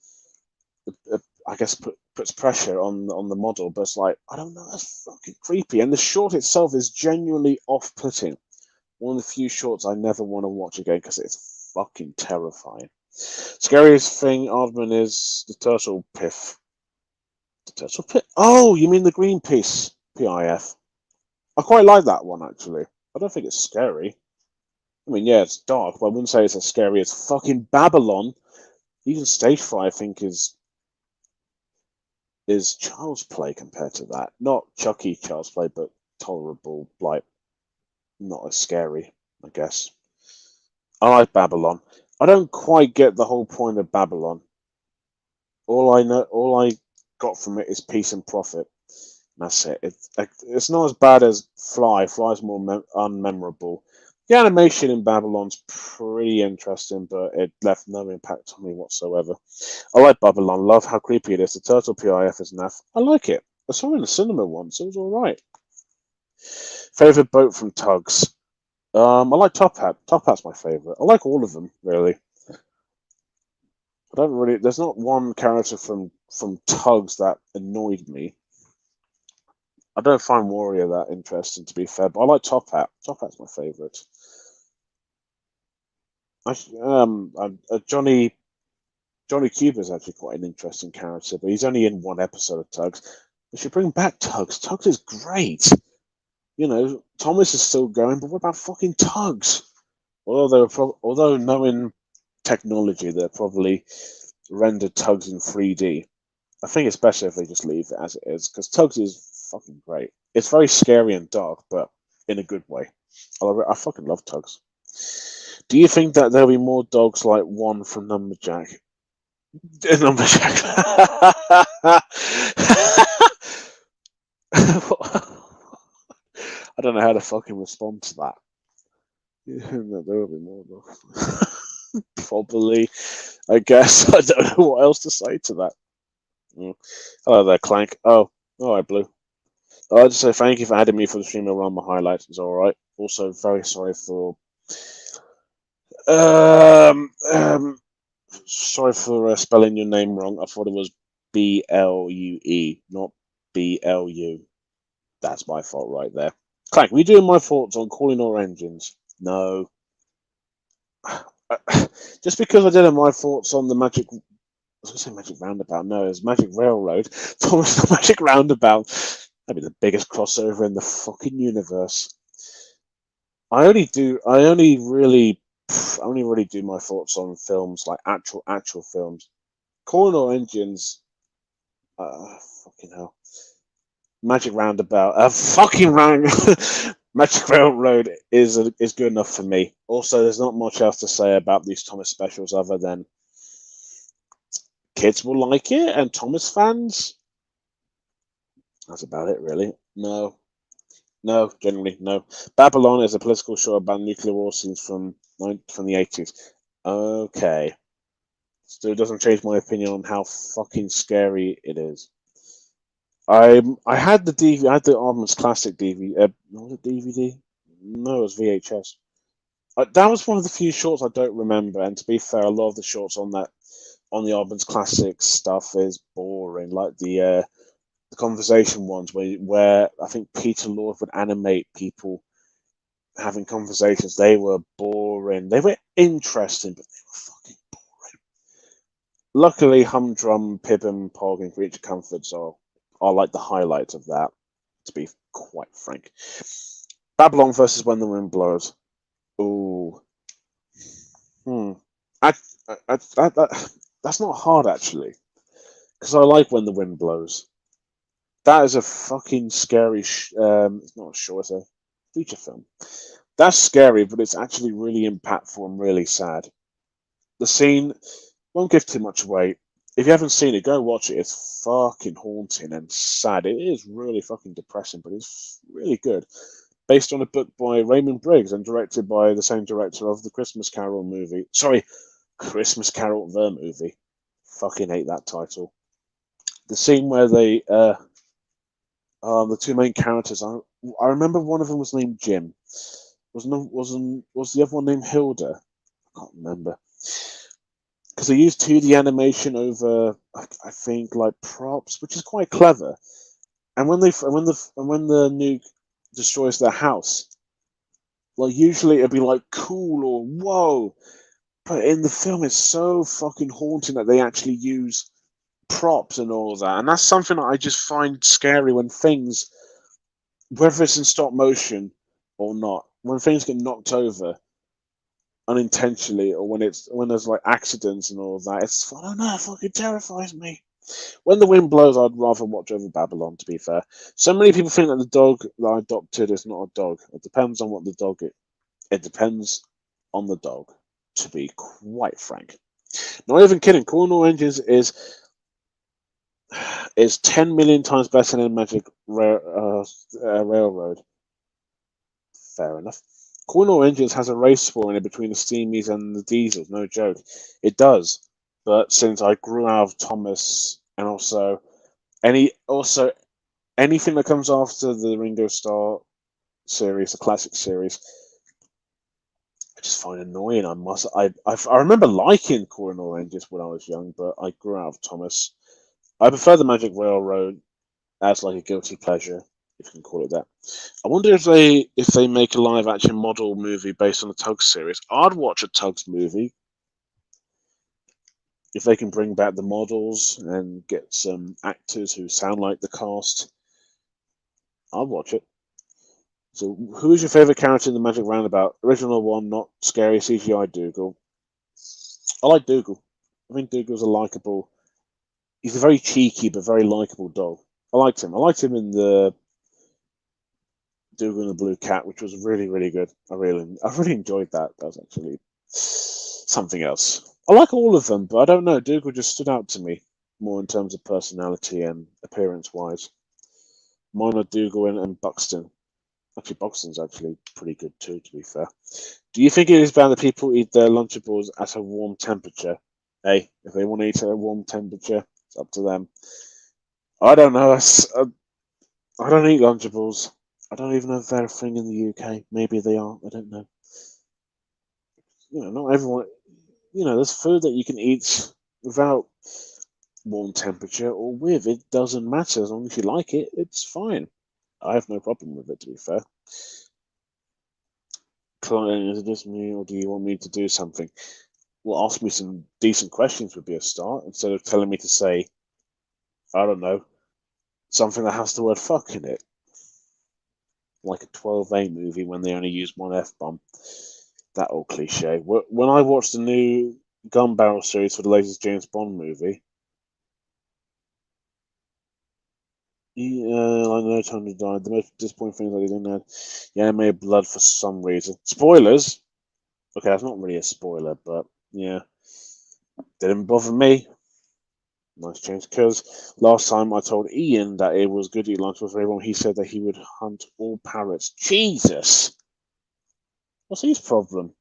[SPEAKER 1] I guess, puts pressure on the model. But it's like I don't know, that's fucking creepy. And the short itself is genuinely off-putting. One of the few shorts I never want to watch again because it's fucking terrifying. Scariest thing, Aardman, is the turtle piff. The turtle piff? Oh, you mean the Greenpeace PIF? I quite like that one, actually. I don't think it's scary. I mean, yeah, it's dark, but I wouldn't say it's as scary as fucking Babylon. Even Stage Fright, I think, is child's play compared to that. Not Chucky child's play, but tolerable, like, not as scary, I guess. I like Babylon. I don't quite get the whole point of Babylon. All I got from it is peace and profit. That's it. It's not as bad as Fly. Fly's more unmemorable. The animation in Babylon's pretty interesting, but it left no impact on me whatsoever. I like Babylon. Love how creepy it is. The turtle PIF is naff. I like it. I saw it in the cinema once. It was all right. Favorite boat from Tugs. I like Top Hat. Top Hat's my favorite. I like all of them really. I don't really. There's not one character from Tugs that annoyed me. I don't find Warrior that interesting, to be fair, but I like Top Hat. Top Hat's my favourite. Johnny Cuba is actually quite an interesting character, but he's only in one episode of Tugs. We should bring back Tugs. Tugs is great. You know, Thomas is still going, but what about fucking Tugs? Although knowing technology, they're probably rendered Tugs in 3D. I think it's better if they just leave it as it is, because Tugs is fucking great. It's very scary and dark, but in a good way. I fucking love Tugs. Do you think that there'll be more dogs like one from Numberjack? Numberjack. I don't know how to fucking respond to that. No, there will be more dogs. Probably. I guess. I don't know what else to say to that. Hello there, Clank. Oh, all right, Blue. I'd just say thank you for adding me for the stream around my highlights. It's all right. Also, very sorry for sorry for spelling your name wrong. I thought it was BLUE, not BLU. That's my fault right there. Clank, were you doing my thoughts on calling all engines? No. Just because I did my thoughts on the Magic. I was going to say Magic Roundabout. No, it's Magic Railroad. Thomas the Magic Roundabout. That'd be the biggest crossover in the fucking universe. I only really do my thoughts on films, like actual films. Calling all engines, fucking hell. Magic Roundabout, fucking round. Magic Railroad is good enough for me. Also, there's not much else to say about these Thomas specials other than kids will like it and Thomas fans. That's about it, really. No, generally no. Babylon is a political show about nuclear war scenes from the 80s. Okay. Still doesn't change my opinion on how fucking scary it is. I had the DVD. I had the Armand's Classic DVD. Was it DVD? No, it was VHS. That was one of the few shorts I don't remember. And to be fair, a lot of the shorts on the Armand's Classic stuff is boring. Like the conversation ones where I think Peter Lord would animate people having conversations. They were boring. They were interesting, but they were fucking boring. Luckily, Humdrum, Pib, and Pog and Creature Comforts are like the highlights of that, to be quite frank. Babylon versus When the Wind Blows. Ooh. That's not hard, actually. Because I like When the Wind Blows. That is a fucking scary... it's not a show, it's a feature film. That's scary, but it's actually really impactful and really sad. The scene... Won't give too much away. If you haven't seen it, go watch it. It's fucking haunting and sad. It is really fucking depressing, but it's really good. Based on a book by Raymond Briggs and directed by the same director of the Christmas Carol movie. Sorry, Christmas Carol the movie. Fucking hate that title. The scene where they, the two main characters. I remember one of them was named Jim. Was the other one named Hilda? I can't remember. Because they used 2D animation over, I think, like props, which is quite clever. And when the nuke destroys their house, like usually it'd be like cool or whoa, but in the film it's so fucking haunting that they actually use props and all of that, and that's something that I just find scary when things, whether it's in stop motion or not, when things get knocked over unintentionally, or when there's like accidents and all of that. It's, I don't know, it fucking terrifies me. When the Wind Blows, I'd rather watch over Babylon, to be fair. So many people think that the dog that I adopted is not a dog. It depends on what the dog is. It depends on the dog, to be quite frank. Not even kidding. Calling all engines is 10 million times better than Magic Railroad. Fair enough. Calling all engines has a race war in it between the Steamies and the Diesels, no joke. It does. But since I grew out of Thomas, and also anything that comes after the Ringo Starr series, the classic series, I just find annoying. I remember liking Calling all engines when I was young, but I grew out of Thomas. I prefer the Magic Railroad as like a guilty pleasure, if you can call it that. I wonder if they make a live action model movie based on the Tugs series. I'd watch a Tugs movie if they can bring back the models and get some actors who sound like the cast. I'll watch it. So, who is your favorite character in the Magic Roundabout? Original one, not scary CGI Dougal. I like Dougal. I think Dougal's a likable. He's a very cheeky but very likable dog. I liked him. I liked him in the Dougal and the Blue Cat, which was really, really good. I really enjoyed that. That was actually something else. I like all of them, but I don't know. Dougal just stood out to me more in terms of personality and appearance-wise. Mine are Dougal and Buxton. Actually, Buxton's actually pretty good too, to be fair. Do you think it is bad that people eat their Lunchables at a warm temperature? Hey, if they want to eat at a warm temperature, it's up to them. I don't know. I don't eat Lunchables. I don't even know if they're a thing in the UK. Maybe they are. I don't know. Not everyone. There's food that you can eat without warm temperature or with. It doesn't matter as long as you like it. It's fine. I have no problem with it, to be fair. Is it just me, or do you want me to do something? Well, ask me some decent questions would be a start instead of telling me to say, I don't know, something that has the word fuck in it. Like a 12A movie when they only use one F bomb. That old cliche. When I watched the new Gun Barrel series for the latest James Bond movie, like No Time to Die, the most disappointing thing is that they didn't add made blood for some reason. Spoilers! Okay, that's not really a spoiler, but yeah. Didn't bother me. Nice change, because last time I told Ian that it was good to eat lunch with everyone, he said that he would hunt all parrots. Jesus! What's his problem?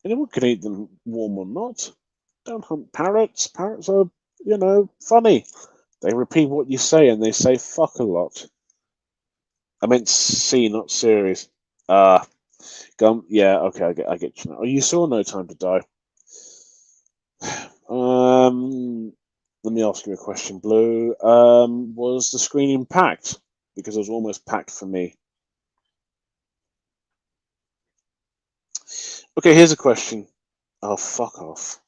[SPEAKER 1] Anyone can eat them warm or not. Don't hunt parrots. Parrots are, funny. They repeat what you say and they say fuck a lot. I meant C, not serious. Gum. Yeah, okay, I get you now. Oh, you saw No Time to Die. Let me ask you a question, Blue. Was the screening packed? Because it was almost packed for me. Okay, here's a question. Oh, fuck off.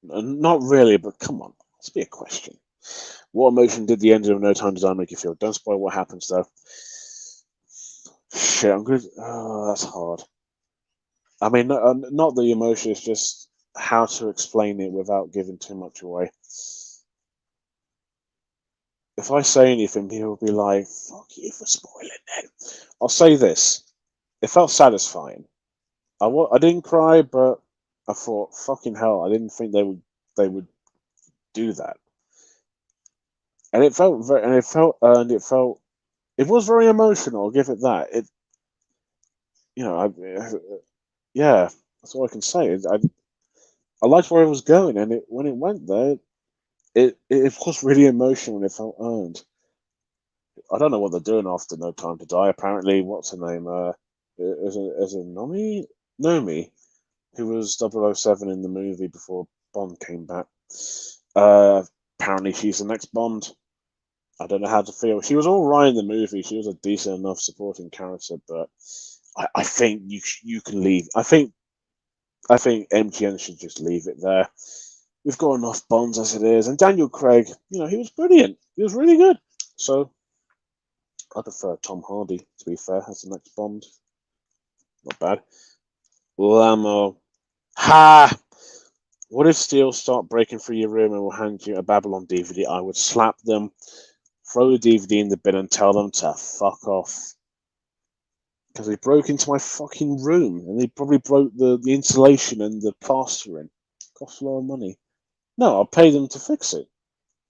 [SPEAKER 1] Not really, but come on. Let's be a question. What emotion did the ending of No Time to Die make you feel? Don't spoil what happens, though. Shit, I'm good. Oh, that's hard. I mean, not the emotion, it's just how to explain it without giving too much away. If I say anything, people will be like, fuck you for spoiling it. I'll say this. It felt satisfying. I didn't cry, but I thought, fucking hell, I didn't think they would do that. And it felt very, and it felt earned. It was very emotional. I'll give it that. Yeah, that's all I can say. I liked where it was going, and when it went there, it was really emotional and it felt earned. I don't know what they're doing after No Time to Die. Apparently, what's her name? Is it Nomi, who was 007 in the movie before Bond came back. Apparently, she's the next Bond. I don't know how to feel. She was all right in the movie. She was a decent enough supporting character, but I think you can leave. I think MGM should just leave it there. We've got enough Bonds as it is, and Daniel Craig, he was brilliant. He was really good. So I prefer Tom Hardy, to be fair, as the next Bond. Not bad. Lamo. Ha! What if Steel start breaking through your room and will hand you a Babylon DVD? I would slap them, throw the DVD in the bin, and tell them to fuck off. Because they broke into my fucking room and they probably broke the insulation and the plastering. Cost a lot of money. No, I'll pay them to fix it.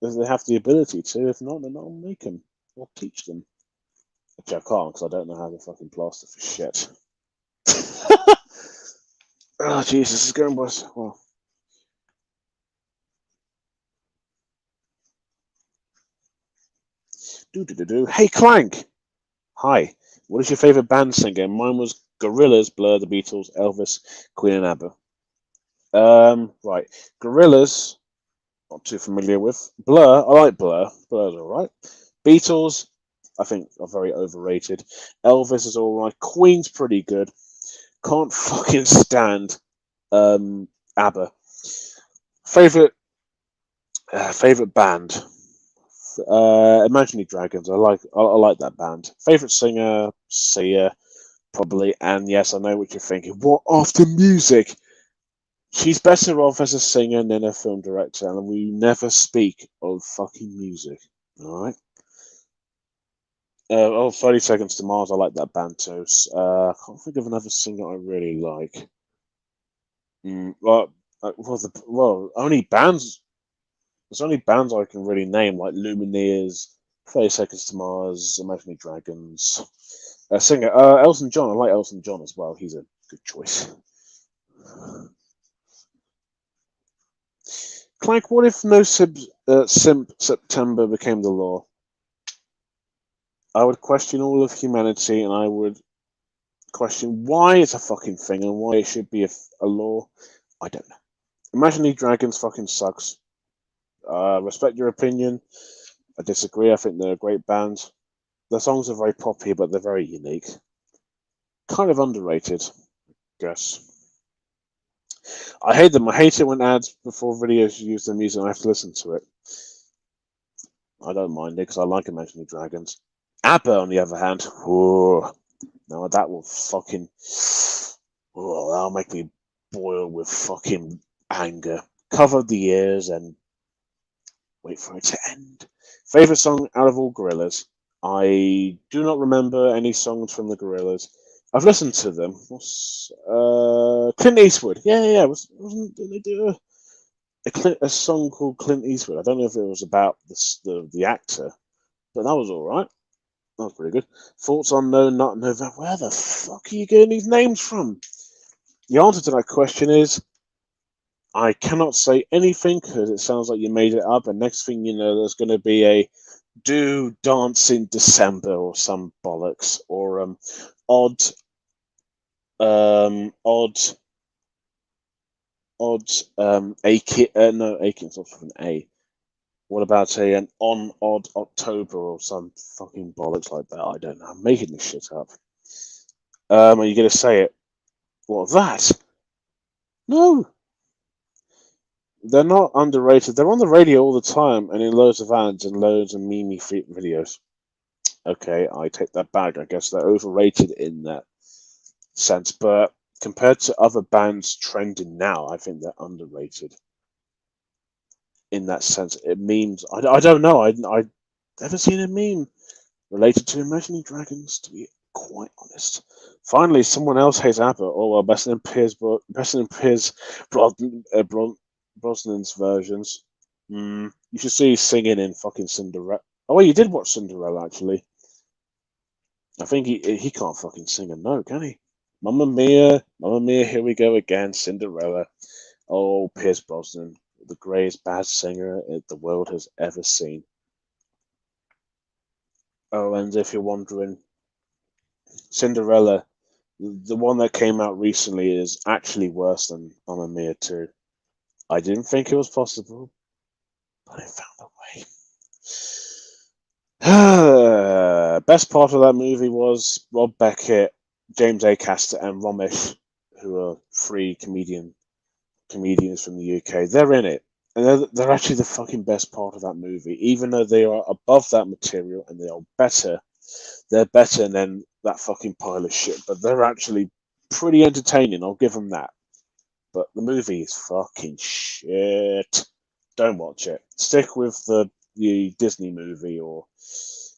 [SPEAKER 1] If they have the ability to. If not, then I'll make them. I'll teach them. Which I can't because I don't know how to fucking plaster for shit. Oh, Jesus, this is going worse. Well. Hey, Clank! Hi. What is your favourite band singer? Mine was Gorillaz, Blur, The Beatles, Elvis, Queen and ABBA. Right. Gorillaz, not too familiar with. Blur, I like Blur. Blur's alright. Beatles, I think are very overrated. Elvis is alright. Queen's pretty good. Can't fucking stand ABBA. Favorite band. Imaginary Dragons. I like that band. Favorite singer, Sia, probably. And yes, I know what you're thinking. What after music? She's better off as a singer than a film director, and we never speak of fucking music. All right. 30 Seconds to Mars. I like that band too. I can't think of another singer I really like. Only bands. There's only bands I can really name, like Lumineers, 30 Seconds to Mars, Imaginary Dragons. Singer Elton John. I like Elton John as well. He's a good choice. Clank, what if no simp September became the law? I would question all of humanity, and I would question why it's a fucking thing and why it should be a law. I don't know. Imaginary Dragons fucking sucks. Respect your opinion. I disagree. I think they're a great band. Their songs are very poppy, but they're very unique. Kind of underrated, I guess. I hate them. I hate it when ads before videos use their music and I have to listen to it. I don't mind it because I like Imaginary Dragons. ABBA, on the other hand, now that will fucking, that'll make me boil with fucking anger. Cover the ears and wait for it to end. Favorite song out of all Gorillaz? I do not remember any songs from the Gorillaz. I've listened to them. Clint Eastwood. Yeah. Wasn't did they do a song called Clint Eastwood? I don't know if it was about the actor, but that was all right. That was pretty good. Thoughts on No Nut November. Where the fuck are you getting these names from? The answer to that question is I cannot say anything because it sounds like you made it up, and next thing you know, there's going to be a Do Dance in December or some bollocks or odd Aiken starts with an A. What about an on odd October or some fucking bollocks like that? I don't know. I'm making this shit up. Are you gonna say it? What, that? No. They're not underrated. They're on the radio all the time and in loads of ads and loads of meme videos. Okay, I take that back. I guess they're overrated in that sense, but compared to other bands trending now, I think they're underrated in that sense. It memes. I don't know. I never seen a meme related to Imaginary Dragons, to be quite honest. Finally, someone else hates ABBA. Oh well, best in Piers Brosnan's versions. You should see singing in fucking Cinderella. Oh, well, you did watch Cinderella, actually. I think he can't fucking sing a note, can he? Mamma Mia, here we go again, Cinderella. Oh, Pierce Brosnan, the greatest bad singer the world has ever seen. Oh, and if you're wondering, Cinderella, the one that came out recently, is actually worse than Mamma Mia 2. I didn't think it was possible, but I found a way. Best part of that movie was Rob Beckett, James Acaster, and Romesh, who are three comedians from the UK. They're in it, and they're actually the fucking best part of that movie. Even though they are above that material and they are better, they're better than that fucking pile of shit. But they're actually pretty entertaining. I'll give them that. But the movie is fucking shit. Don't watch it. Stick with the Disney movie or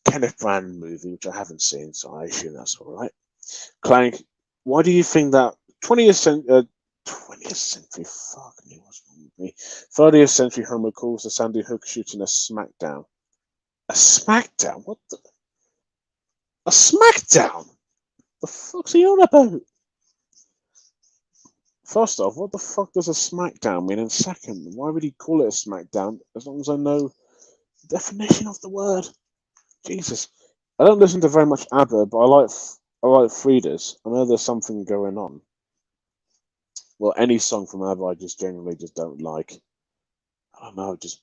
[SPEAKER 1] Kenneth Branagh movie, which I haven't seen, so I assume that's all right. Clank, why do you think that 20th century, fuck me, what's wrong with me? 30th century Homer calls the Sandy Hook shooting a smackdown? A smackdown? What the? A smackdown? The fuck's he on about? First off, what the fuck does a smackdown mean? And second, why would he call it a smackdown as long as I know the definition of the word? Jesus. I don't listen to very much ABBA, but I like Frida's. I know there's something going on. Well, any song from ABBA I just generally just don't like. I don't know, just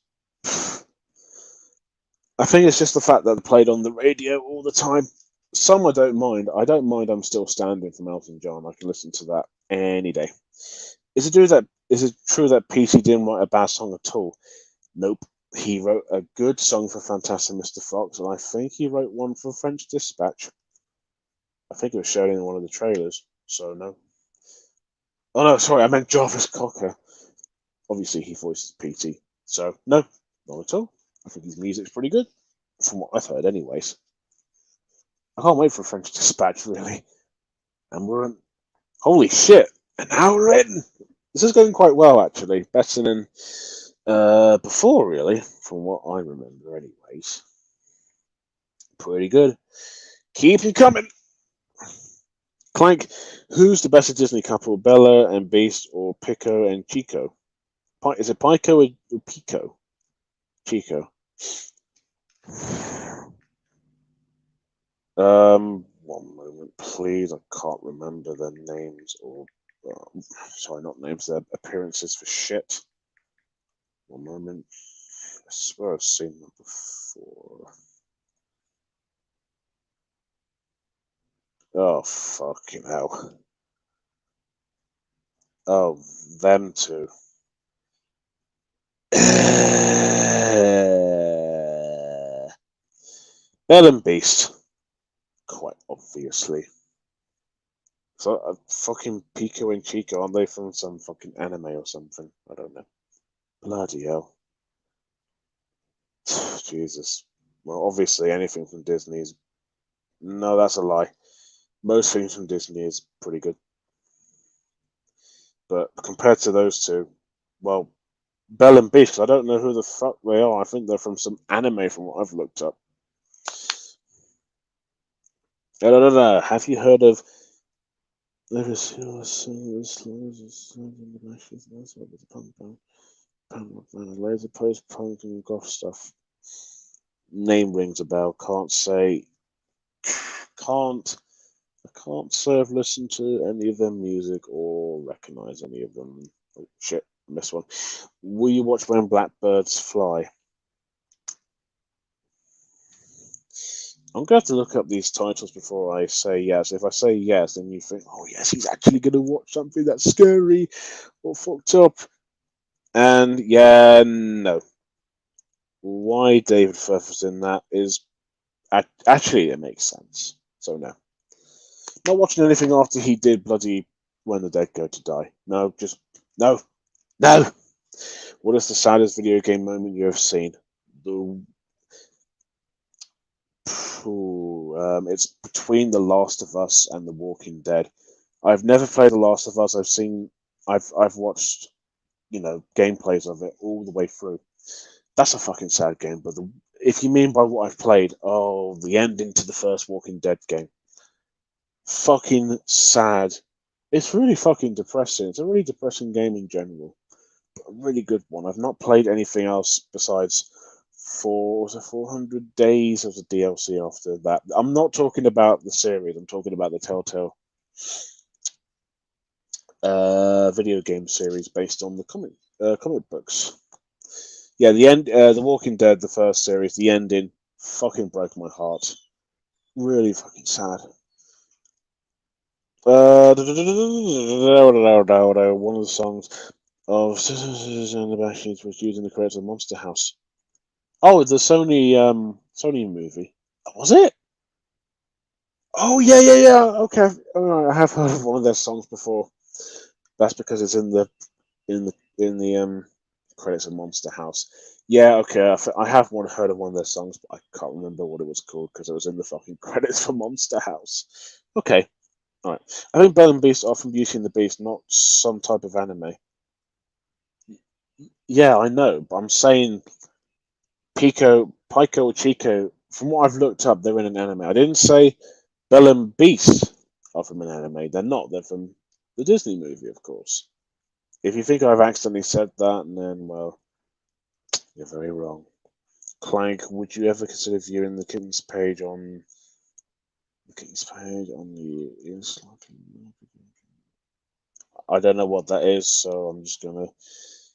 [SPEAKER 1] I think it's just the fact that they played on the radio all the time. Some I don't mind. I don't mind I'm Still Standing from Elton John. I can listen to that any day. Is it true that P.T. didn't write a bad song at all? Nope. He wrote a good song for Fantastic Mr. Fox, and I think he wrote one for French Dispatch. I think it was shown in one of the trailers, so no. Oh no, sorry, I meant Jarvis Cocker. Obviously, he voices P.T. So no, not at all. I think his music's pretty good, from what I've heard, anyways. I can't wait for French Dispatch, really. And we're on. Holy shit! An hour in. This is going quite well, actually. Better than before, really, from what I remember, anyways. Pretty good. Keep them coming. Clank, who's the better Disney couple, Bella and Beast or Pico and Chico? Is it Pico or Pico? Chico. One moment, please. I can't remember their names or sorry, not names. Their appearances for shit. One moment. I swear I've seen them before. Oh fucking hell! Oh, them two. Belle and Beast, quite obviously. So, fucking Pico and Chico, aren't they from some fucking anime or something? I don't know. Bloody hell. Jesus. Well, obviously, anything from Disney is. No, that's a lie. Most things from Disney is pretty good. But compared to those two, well, Belle and Beast, I don't know who the fuck they are. I think they're from some anime from what I've looked up. I don't know. Have you heard of. Laser post punk and goth stuff. Name rings a bell. Can't say. Can't. I can't say I've listened to any of their music or recognize any of them. Oh, shit, I missed one. Will you watch When Blackbirds Fly? I'm going to have to look up these titles before I say yes. If I say yes, then you think, oh, yes, he's actually going to watch something that's scary or fucked up. And yeah, no. Why David Firth's in that is actually, it makes sense. So, no. Not watching anything after he did bloody When the Dead Go to Die. No, just no. No! What is the saddest video game moment you have seen? It's between The Last of Us and The Walking Dead. I've never played The Last of Us. I've watched, gameplays of it all the way through. That's a fucking sad game. But if you mean by what I've played, oh, the ending to the first Walking Dead game, fucking sad. It's really fucking depressing. It's a really depressing game in general, but a really good one. I've not played anything else besides 400 days of the DLC after that. I'm not talking about the series. I'm talking about the Telltale video game series based on the comic books. Yeah, the end, The Walking Dead, the first series, the ending fucking broke my heart. Really fucking sad. One of the songs of and the Bashes was used in the credits of Monster House. Oh, the Sony movie. Was it? Oh yeah. Okay, I have heard of one of their songs before. That's because it's in the credits of Monster House. Yeah, okay. I have heard of one of their songs, but I can't remember what it was called because it was in the fucking credits for Monster House. Okay, all right. I think Belle and Beast are from Beauty and the Beast, not some type of anime. Yeah, I know, but I'm saying Pico, or Chico. From what I've looked up, they're in an anime. I didn't say Belle and Beast are from an anime. They're not. They're from the Disney movie, of course. If you think I've accidentally said that, then, well, you're very wrong. Clank, would you ever consider viewing the Kitten's page on the I don't know what that is, so I'm just gonna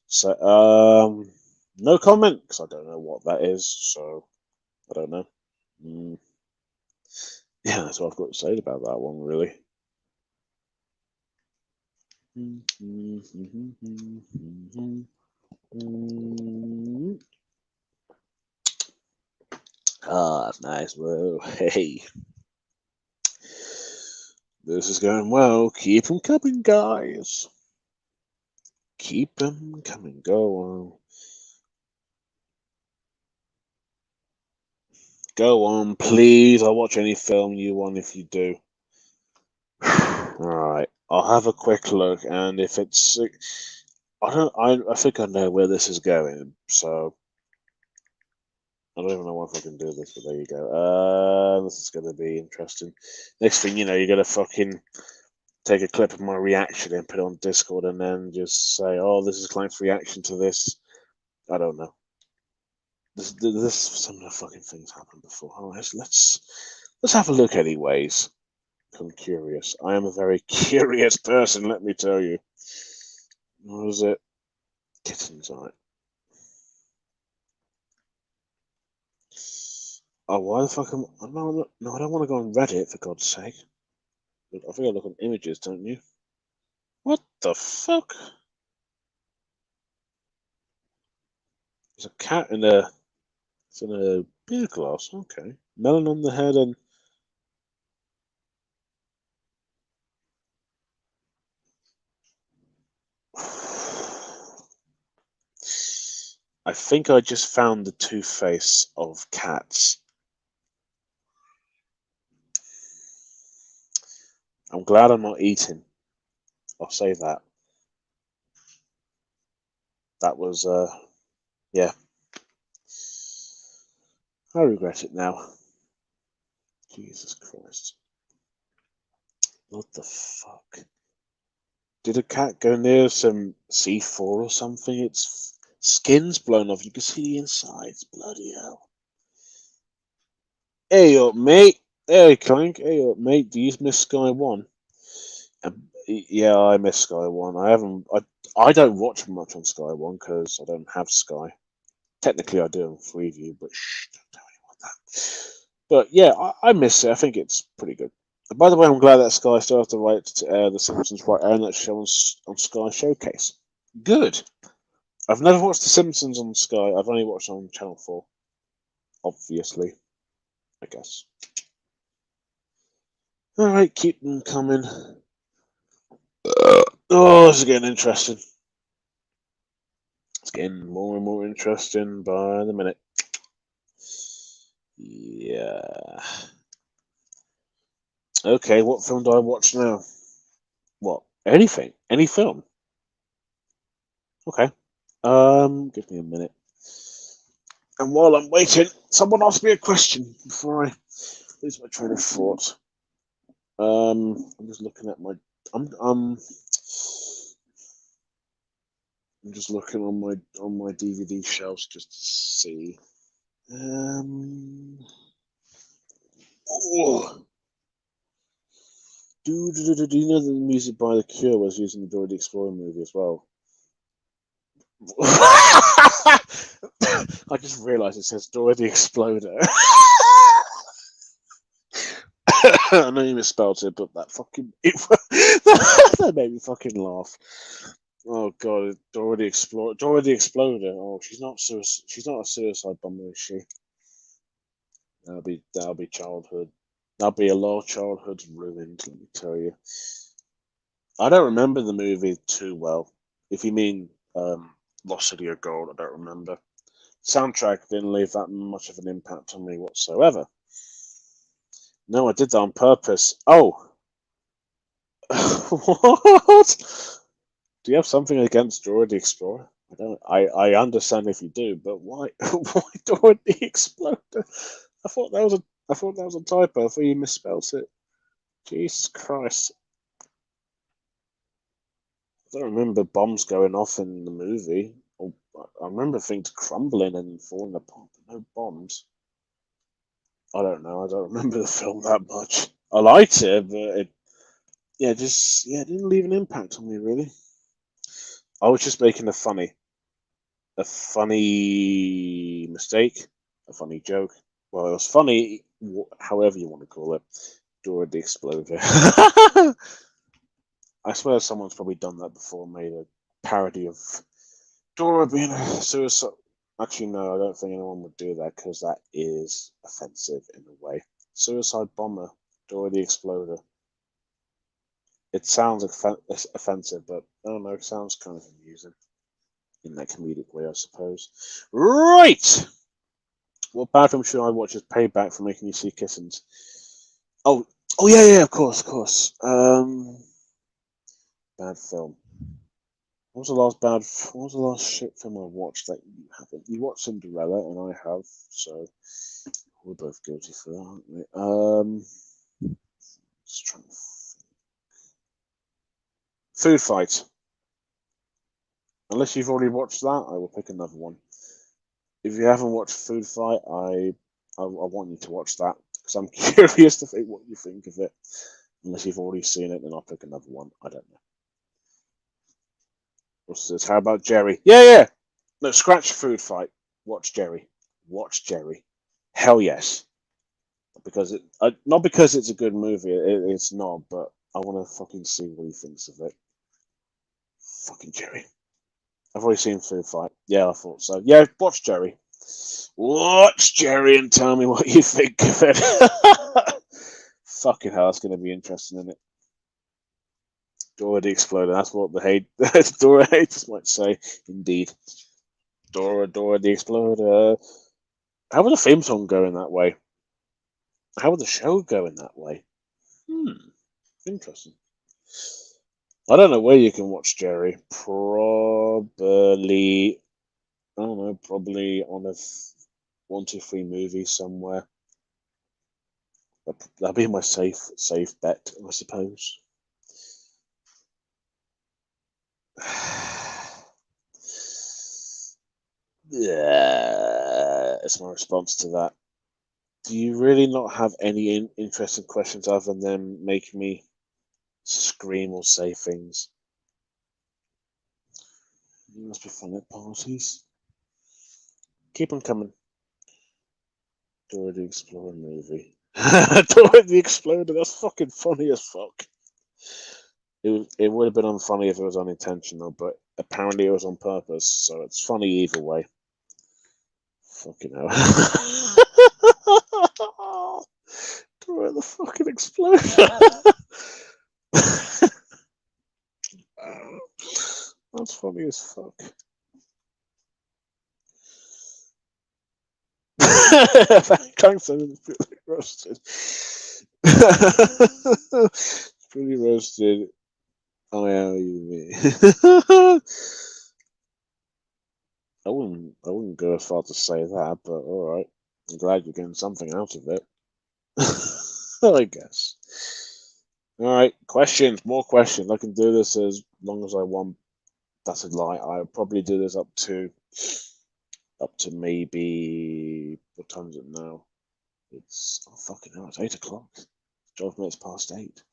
[SPEAKER 1] say no comment because I don't know what that is, so I don't know. Yeah, that's what I've got to say about that one, really. Ah, nice. Whoa, hey. This is going well. Keep them coming, guys. Keep them coming. Go on. Go on, please. I'll watch any film you want if you do. Alright. I'll have a quick look, and if it's I think I know where this is going, so I don't even know if I can do this, but there you go. This is going to be interesting. Next thing you know, you're going to fucking take a clip of my reaction and put it on Discord, and then just say, "Oh, this is Clank's reaction to this." I don't know. This some of the fucking things happened before. Oh, let's have a look, anyways. I'm curious. I am a very curious person, let me tell you. What is it? Kittens, right? Oh, why the fuck am I? No, I don't want to go on Reddit, for God's sake. I think I look on images, don't you? What the fuck? There's a cat in a. It's in a beer glass. Okay. Melon on the head and. I think I just found the toothpaste of cats. I'm glad I'm not eating. I'll say that. That was, yeah. I regret it now. Jesus Christ. What the fuck? Did a cat go near some C4 or something? Its skin's blown off. You can see the insides. Bloody hell. Hey up, mate. Hey, Clank. Hey up, mate. Do you miss Sky One? Yeah, I miss Sky One. I haven't. I don't watch much on Sky One because I don't have Sky. Technically, I do on Freeview, but shh, don't tell anyone that. But yeah, I miss it. I think it's pretty good. And by the way, I'm glad that Sky still has the right to air The Simpsons right airing that show on Sky Showcase. Good. I've never watched The Simpsons on Sky. I've only watched on Channel 4. Obviously, I guess. Alright, keep them coming. Oh, this is getting interesting. It's getting more and more interesting by the minute. Yeah. Okay, what film do I watch now? What? Anything? Any film? Okay. Give me a minute. And while I'm waiting, someone asked me a question before I lose my train of thought. I'm just looking at my. I'm I'm I'm just looking on my DVD shelves just to see. Oh, do you know that the music by The Cure was used in the Dora the Explorer movie as well? I just realised it says Dora the Exploder. I know you misspelled it, but that made me fucking laugh. Oh god, Dora the Exploder. Oh, she's not a suicide bomber, is she? That'll be childhood. That'll be a lot of childhood ruined. Let me tell you. I don't remember the movie too well. If you mean Lost City of Gold, I don't remember. Soundtrack didn't leave that much of an impact on me whatsoever. No, I did that on purpose. Oh, what? Do you have something against Dora the Explorer? I don't. I understand if you do, but why? Why Dora the Exploder? I thought that was a. I thought that was a typo. I thought you misspelled it. Jesus Christ! I don't remember bombs going off in the movie. I remember things crumbling and falling apart, but no bombs. I don't know. I don't remember the film that much. I liked it, but it didn't leave an impact on me really. I was just making a funny mistake, a funny joke. Well, it was funny, however you want to call it. Dora the Exploder. I swear someone's probably done that before, made a parody of Dora being a suicide. Actually, no, I don't think anyone would do that because that is offensive in a way. Suicide bomber, Dora the Exploder. It sounds offensive, but I don't know, it sounds kind of amusing in that comedic way, I suppose. Right! What bad film should I watch as payback for making you see kissings? Oh, yeah, of course. Bad film. What was the last shit film I watched that you haven't? You watched Cinderella, and I have, so we're both guilty for that, aren't we? Just trying to Food Fight. Unless you've already watched that, I will pick another one. If you haven't watched Food Fight, I want you to watch that because I'm curious to think what you think of it. Unless you've already seen it, then I'll pick another one. I don't know. What's this? How about Jerry? Yeah. No, scratch Food Fight. Watch Jerry. Watch Jerry. Hell yes. Not because it's a good movie. It's not, but I want to fucking see what he thinks of it. Fucking Jerry. I've already seen Food Fight. Yeah, I thought so. Yeah, watch Jerry. Watch Jerry and tell me what you think of it. Fucking hell, it's going to be interesting, isn't it? Dora the Exploder. That's what the Dora haters might say. Indeed. Dora the Exploder. How would the theme song go in that way? How would the show go in that way? Interesting. I don't know where you can watch Jerry. Probably, I don't know, probably on a 1, 2, 3 movie somewhere. That'd be my safe bet, I suppose. Yeah, it's my response to that. Do you really not have any interesting questions other than making me scream or say things? You must be fun at parties. Keep them coming. Dora the Explorer movie. Dora the Explorer, that's fucking funny as fuck. It would have been unfunny if it was unintentional, but apparently it was on purpose, so it's funny either way. Fucking hell. Dora the fucking Explorer. That's funny as fuck. Thanks, pretty roasted. Pretty roasted. Oh yeah, you mean. I wouldn't go as far to say that, but all right. I'm glad you're getting something out of it. I guess. All right, questions, more questions. I can do this as long as I want. That's a lie. I'll probably do this up to maybe what time is it now? It's fucking hell. It's 8 o'clock. 12 minutes past 8.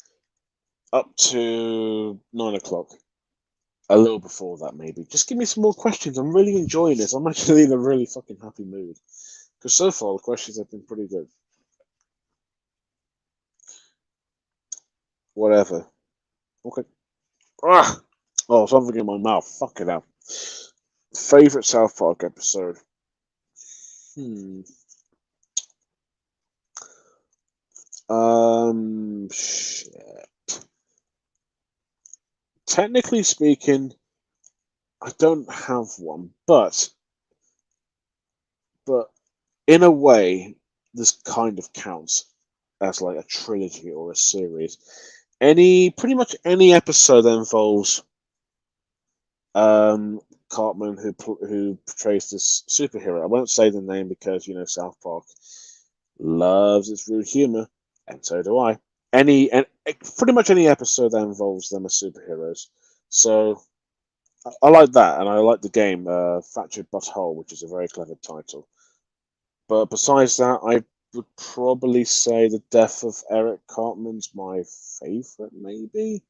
[SPEAKER 1] Up to 9 o'clock. A little before that, maybe. Just give me some more questions. I'm really enjoying this. I'm actually in a really fucking happy mood because so far the questions have been pretty good. Whatever. Okay. Oh, something in my mouth. Fuck it out. Favorite South Park episode. Shit. Technically speaking, I don't have one, but in a way, this kind of counts as like a trilogy or a series. Pretty much any episode that involves Cartman who portrays this superhero. I won't say the name because South Park loves its rude humor, and so do I. Pretty much any episode that involves them as superheroes. So I like that, and I like the game Fractured But Whole, which is a very clever title. But besides that, I would probably say the death of Eric Cartman's my favorite, maybe.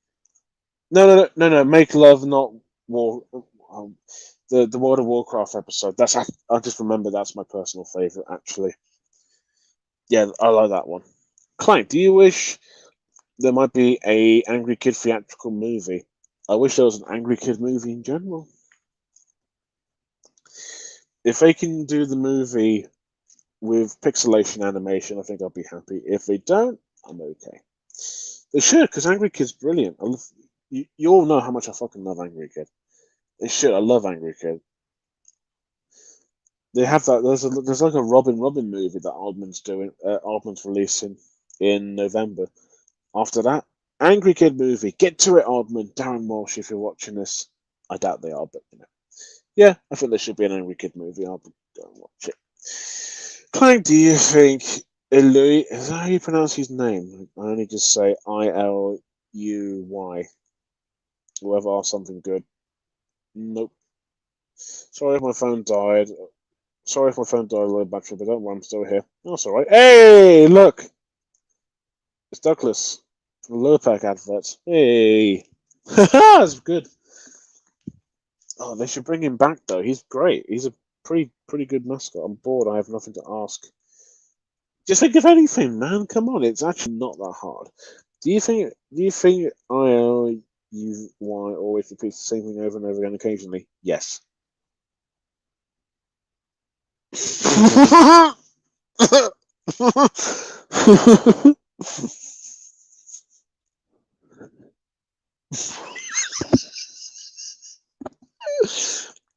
[SPEAKER 1] No. Make Love, not War. The World of Warcraft episode. I just remember that's my personal favorite, actually. Yeah, I like that one. Clank, do you wish there might be a Angry Kid theatrical movie? I wish there was an Angry Kid movie in general. If they can do the movie with pixelation animation, I think I'll be happy. If they don't, I'm okay. They should, because Angry Kid's brilliant. You all know how much I fucking love Angry Kid. They should. I love Angry Kid. They have that. There's like a Robin movie that Aardman's releasing in November. After that, Angry Kid movie. Get to it, Aardman. Darren Walsh, if you're watching this, I doubt they are, but yeah, I think there should be an Angry Kid movie. I'll go and watch it. Clank, do you think Louis, is that how you pronounce his name? I only just say Iluy. Whoever asked something good. Nope. Sorry if my phone died. Sorry if my phone died low battery, but don't worry, I'm still here. That's alright. Hey, look! It's Douglas from the Lurpak advert. Hey! That's good. Oh, they should bring him back though. He's great. He's a pretty good mascot. I'm bored. I have nothing to ask. Just think of anything, man. Come on, it's actually not that hard. Do you think ILUY always repeats the same thing over and over again occasionally? Yes.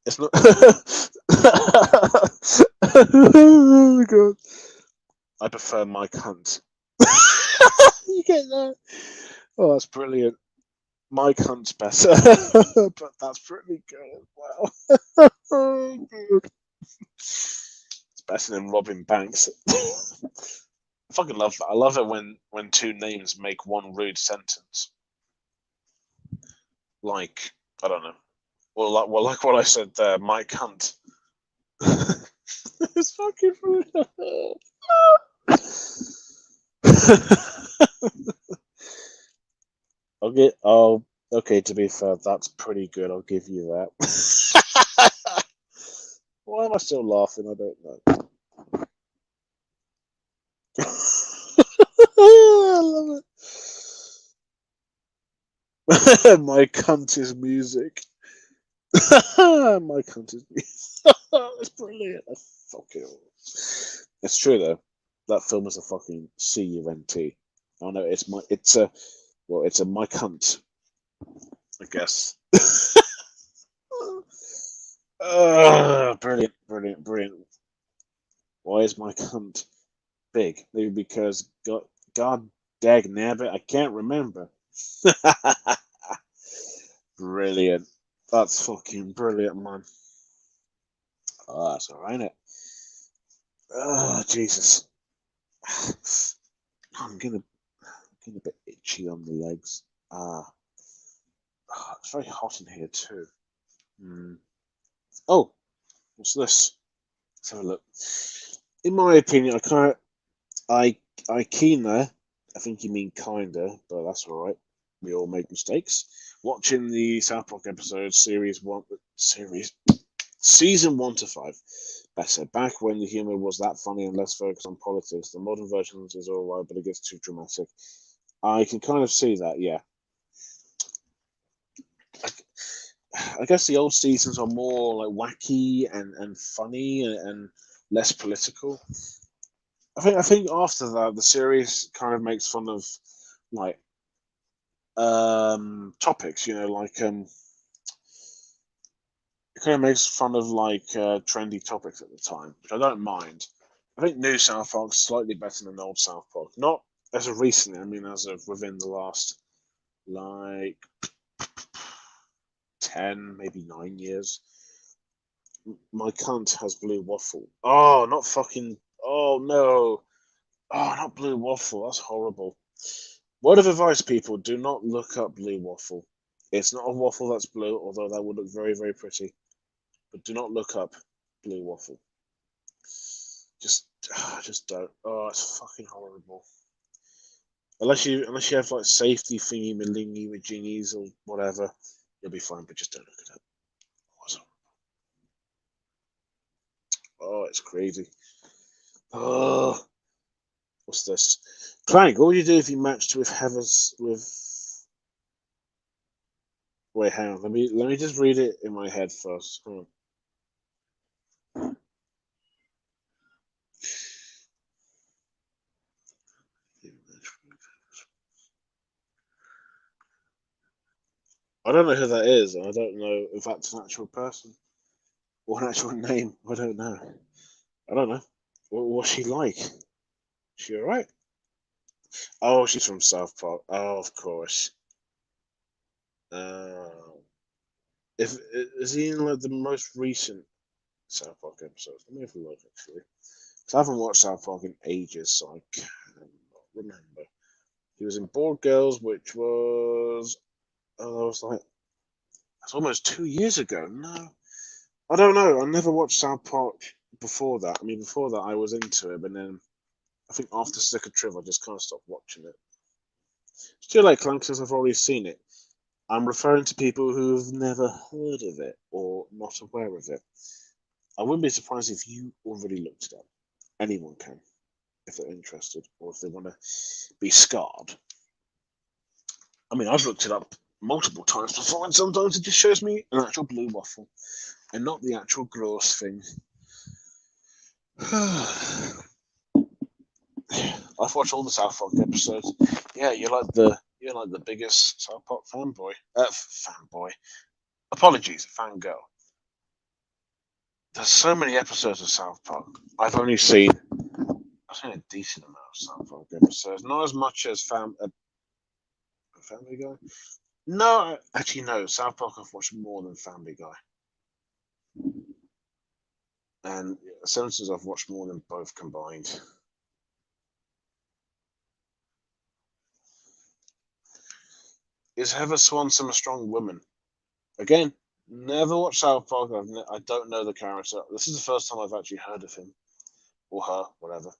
[SPEAKER 1] It's not. Oh god. I prefer my cunt. You get that? Oh, that's brilliant. My cunt's better, but that's pretty good as well. Oh, good. It's better than Robin Banks. I fucking love that. I love it when two names make one rude sentence. Like, I don't know. Well, like what I said there, my cunt. It's fucking rude. Okay, to be fair, that's pretty good. I'll give you that. Why am I still laughing? I don't know. I love it. My cunt is music. My cunt is music. It's brilliant. It's true though. That film is a fucking CUNT. Oh no, it's a my cunt, I guess. Brilliant, brilliant, brilliant. Why is my cunt big? Maybe because God dag nabbit, I can't remember. Brilliant. That's fucking brilliant, man. Oh, that's alright, it. Oh, Jesus. I'm getting a bit itchy on the legs. It's very hot in here too. Hmm. Oh, what's this? Let's have a look. In my opinion, I kinda, I think you mean kinda, but that's all right. We all make mistakes. Watching the South Park episode season 1 to 5. Better back when the humor was that funny and less focused on politics. The modern version is all right, but it gets too dramatic. I can kind of see that, yeah. I guess the old seasons are more like wacky and funny and less political. I think after that the series kind of makes fun of like topics, like it kind of makes fun of like trendy topics at the time, which I don't mind. I think new South Park's slightly better than old South Park. Not as of recently, I mean as of within the last like 10, maybe 9 years. My cunt has blue waffle. Oh, not fucking. Oh no. Oh, not blue waffle. That's horrible. Word of advice, people: do not look up blue waffle. It's not a waffle that's blue, although that would look very, very pretty. But do not look up blue waffle. Just, just don't. Oh, it's fucking horrible. Unless you have like safety thingy, malingy, with genies or whatever, you'll be fine. But just don't look it up. Oh, it's crazy. Oh, what's this? Clank, what would you do if you matched with Heather's with? Wait, hang on. Let me just read it in my head first. I don't know who that is. I don't know if that's an actual person or an actual name. I don't know. I don't know. What's she like? She alright? Oh, she's from South Park. Oh, of course. Oh. If is he in like the most recent South Park episodes? Let me have a look actually. 'Cause I haven't watched South Park in ages, so I cannot remember. He was in Bored Girls, which was I was like it's almost 2 years ago. No, I don't know. I never watched South Park before that. I mean, before that I was into it, but then I think after Stick of Truth, I just kind of stopped watching it. Still like Clank says I've already seen it. I'm referring to people who've never heard of it or not aware of it. I wouldn't be surprised if you already looked it up. Anyone can, if they're interested or if they want to be scarred. I mean, I've looked it up multiple times before, and sometimes it just shows me an actual blue waffle and not the actual gross thing. I've watched all the South Park episodes. Yeah, you're like the biggest South Park fanboy. Fanboy. Apologies, fangirl. There's so many episodes of South Park. I've seen a decent amount of South Park episodes. Not as much as Family Guy. No, actually no. South Park I've watched more than Family Guy, and Simpsons I've watched more than both combined. Is Heather Swanson a strong woman? Again, never watched South Park. I don't know the character. This is the first time I've actually heard of him or her, whatever.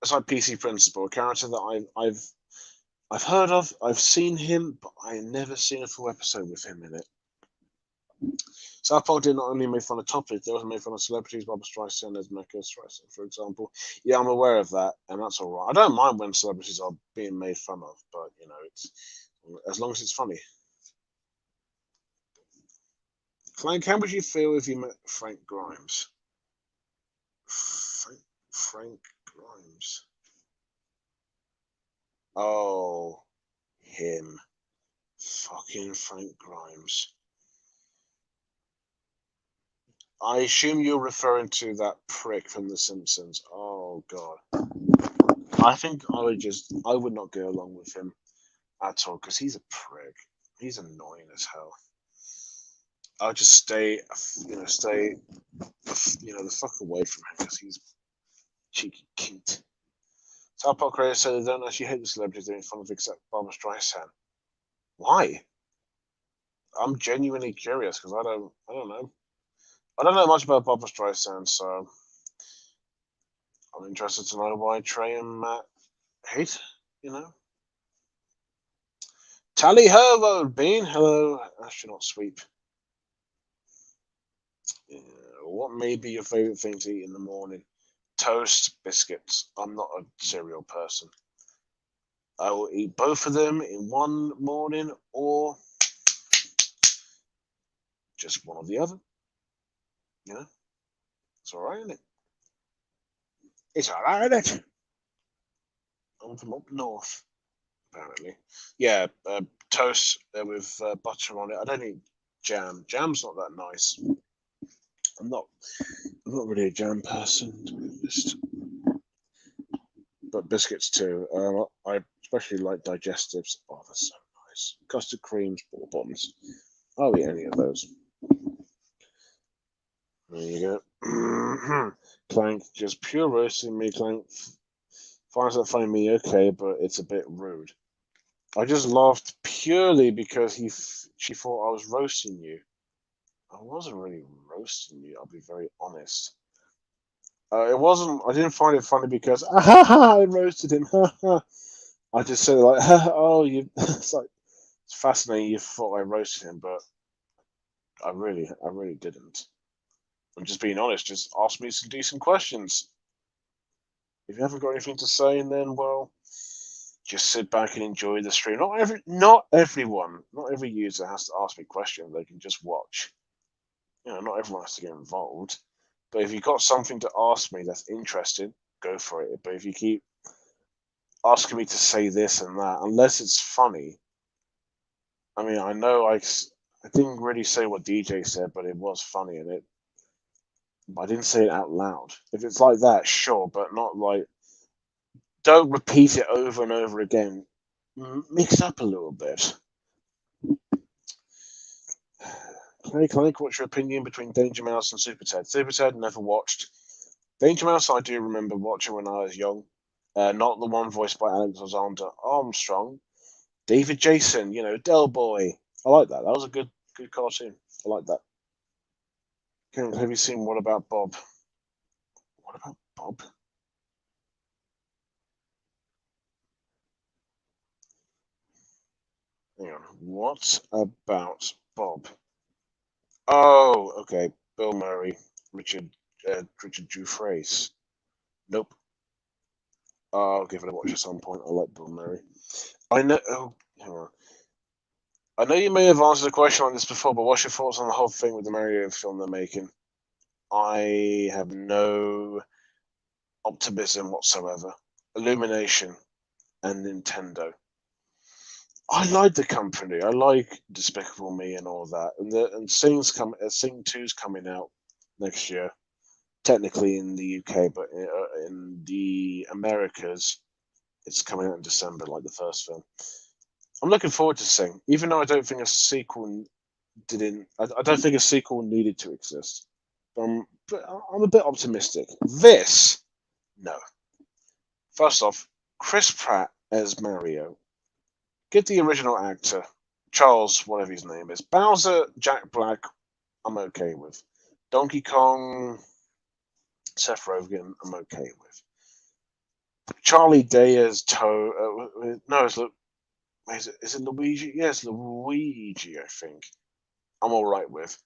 [SPEAKER 1] It's like PC Principal, a character that I've heard of. I've seen him, but I've never seen a full episode with him in it. South Park did not only make fun of topics, they also made fun of celebrities, Barbara Streisand, as Mecca Streisand, for example. Yeah, I'm aware of that, and that's all right. I don't mind when celebrities are being made fun of, but it's as long as it's funny. Clank, how would you feel if you met Frank Grimes? Frank Grimes. Oh, him. Fucking Frank Grimes. I assume you're referring to that prick from The Simpsons. Oh god. I think I would not go along with him at all because he's a prick. He's annoying as hell. I'll just stay, the fuck away from him because he's cheeky cute. South Park creators say they don't actually hate the celebrities they're in front of except Barbara Streisand. Why? I'm genuinely curious because I don't know. I don't know much about Barbara Streisand, so I'm interested to know why Trey and Matt hate. You know, Tally ho, Bean. Hello, astronaut sweep. Yeah, what may be your favorite thing to eat in the morning? Toast, biscuits. I'm not a cereal person. I will eat both of them in one morning or just one or the other. You know, it's all right, isn't it? It's all right, isn't it? I'm from up north, apparently. Yeah, toast with butter on it. I don't eat jam. Jam's not that nice. I'm not. I'm not really a jam person, to be honest. But biscuits too. I especially like digestives. Oh, they're so nice. Custard creams, bourbons. I'll eat any of those. There you go. Clank, just pure roasting me. Clank finds that funny me, okay, but it's a bit rude. I just laughed purely because she thought I was roasting you. I wasn't really roasting you. I'll be very honest. It wasn't. I didn't find it funny because I roasted him. I just said like, oh, you. It's like it's fascinating. You thought I roasted him, but I really didn't. I'm just being honest. Just ask me some decent questions. If you haven't got anything to say, then well, just sit back and enjoy the stream. Not every user has to ask me questions. They can just watch. Not everyone has to get involved. But if you've got something to ask me that's interesting, go for it. But if you keep asking me to say this and that, unless it's funny, I mean, I didn't really say what DJ said, but it was funny and it. But I didn't say it out loud. If it's like that, sure, but not like. Don't repeat it over and over again. Mix up a little bit. Hey Clank, what's your opinion between Danger Mouse and Super Ted? Super Ted, never watched. Danger Mouse, I do remember watching when I was young. Not the one voiced by Alexander Armstrong. David Jason, Del Boy. I like that. That was a good cartoon. I like that. Okay, have you seen What About Bob? What about Bob? Hang on. What about Bob? Oh, okay. Bill Murray, Richard Jewfrace. Nope. I'll give it a watch at some point. I like Bill Murray. I know. Oh, hang on. I know you may have answered a question like this before, but what's your thoughts on the whole thing with the Mario film they're making? I have no optimism whatsoever. Illumination and Nintendo. I like the company. I like Despicable Me and all that. And Sing 2's coming out next year. Technically in the UK, but in the Americas, it's coming out in December, like the first film. I'm looking forward to Sing, even though I don't think a sequel didn't. I don't think a sequel needed to exist. But I'm a bit optimistic. This, no. First off, Chris Pratt as Mario. Get the original actor, Charles, whatever his name is. Bowser, Jack Black, I'm okay with. Donkey Kong, Seth Rogen, I'm okay with. Charlie Day as no, is it Luigi? Yes, Luigi, I think. I'm all right with.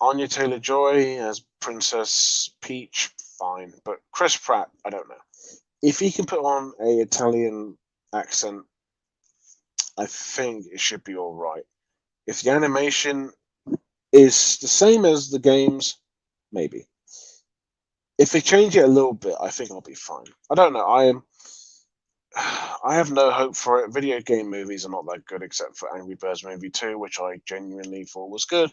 [SPEAKER 1] Anya Taylor Joy as Princess Peach, fine. But Chris Pratt, I don't know. If he can put on a Italian accent, I think it should be all right. If the animation is the same as the games, maybe. If they change it a little bit, I think I'll be fine. I don't know. I have no hope for it. Video game movies are not that good, except for Angry Birds Movie 2, which I genuinely thought was good.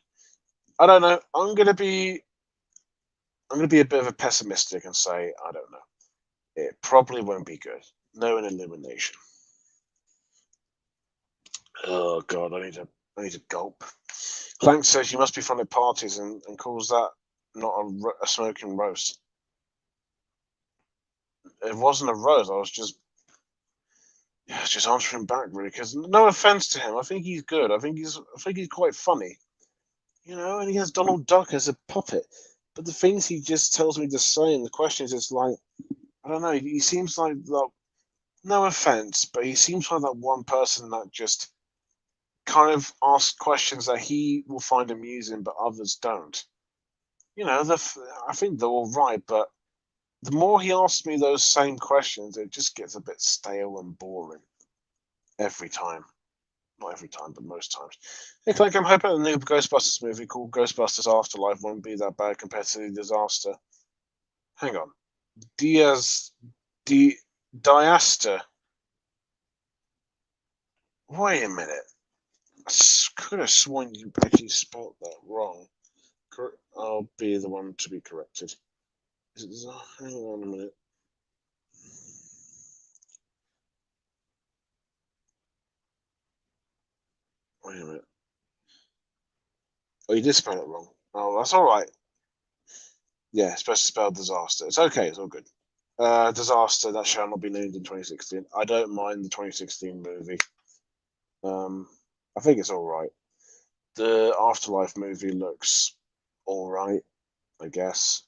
[SPEAKER 1] I don't know. I'm gonna be a bit of a pessimistic and say I don't know. It probably won't be good. No an elimination. Oh god, I need a gulp. Clank says you must be fun at parties and calls that not a smoking roast. It wasn't a roast. I was just answering back really because no offense to him. I think he's good. I think he's quite funny. And he has Donald Duck as a puppet. But the things he just tells me to say and the questions, it's like I don't know. He seems like no offense, but he seems like that one person that just kind of asks questions that he will find amusing, but others don't. I think they're all right, but the more he asks me those same questions, it just gets a bit stale and boring every time. Not every time, but most times. Hey, Clank, I'm hoping the new Ghostbusters movie called Ghostbusters Afterlife won't be that bad compared to the disaster. Hang on. Diaz. Diaster. Wait a minute. Could have sworn you actually spelled that wrong. I'll be the one to be corrected. Hang on a minute. Wait a minute. Oh, you did spell it wrong. Oh, that's all right. Yeah, it's supposed to spell disaster. It's okay. It's all good. Disaster that shall not be named in 2016. I don't mind the 2016 movie. I think it's all right. The Afterlife movie looks all right, I guess.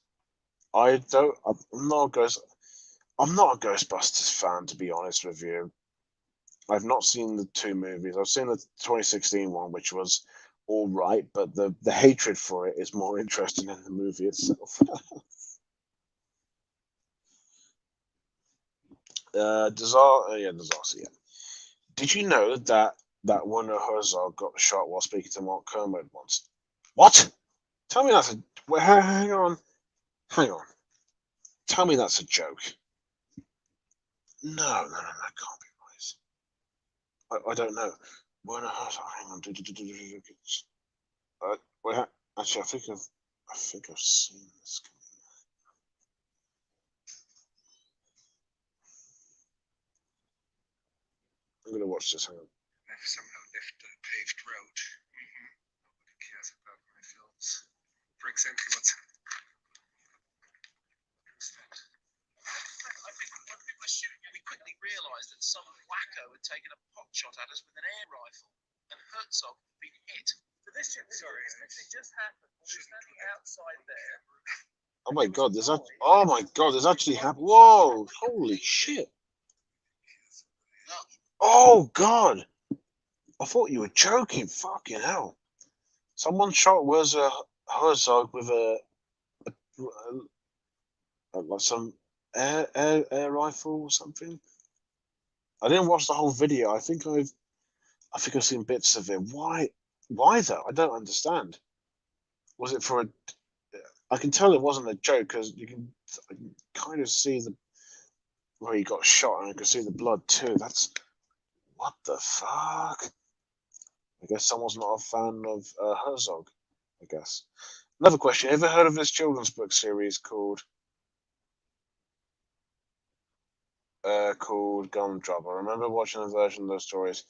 [SPEAKER 1] I don't. I'm not a Ghostbusters fan, to be honest with you. I've not seen the two movies. I've seen the 2016 one, which was all right, but the hatred for it is more interesting than the movie itself. Disaster. Yeah. Did you know that Werner Herzog got shot while speaking to Mark Kermode once? What? Tell me that's a. Hang on. Tell me that's a joke. No, no, no, that can't be right. I don't know. Werner Herzog. Hang on. Actually, I think I've seen this. I'm gonna watch this. Hang on.
[SPEAKER 2] for example, what's... I think when we were shooting it, we quickly realised that some wacko had taken a pot shot at us with an air rifle, and Herzog had been hit. So this shit, sorry, it's literally just happened. We're standing outside there.
[SPEAKER 1] Oh my god, there's actually happened. Whoa, holy shit. Oh god. I thought you were joking. Fucking hell. Someone shot Herzog with like some air rifle or something. I didn't watch the whole video. I think I've seen bits of it. Why though? I don't understand. Was it for a? I can tell it wasn't a joke because I can kind of see where he got shot, and I can see the blood too. That's what the fuck. I guess someone's not a fan of Herzog. I guess. Another question: ever heard of this children's book series called Gumdrop? I remember watching a version of those stories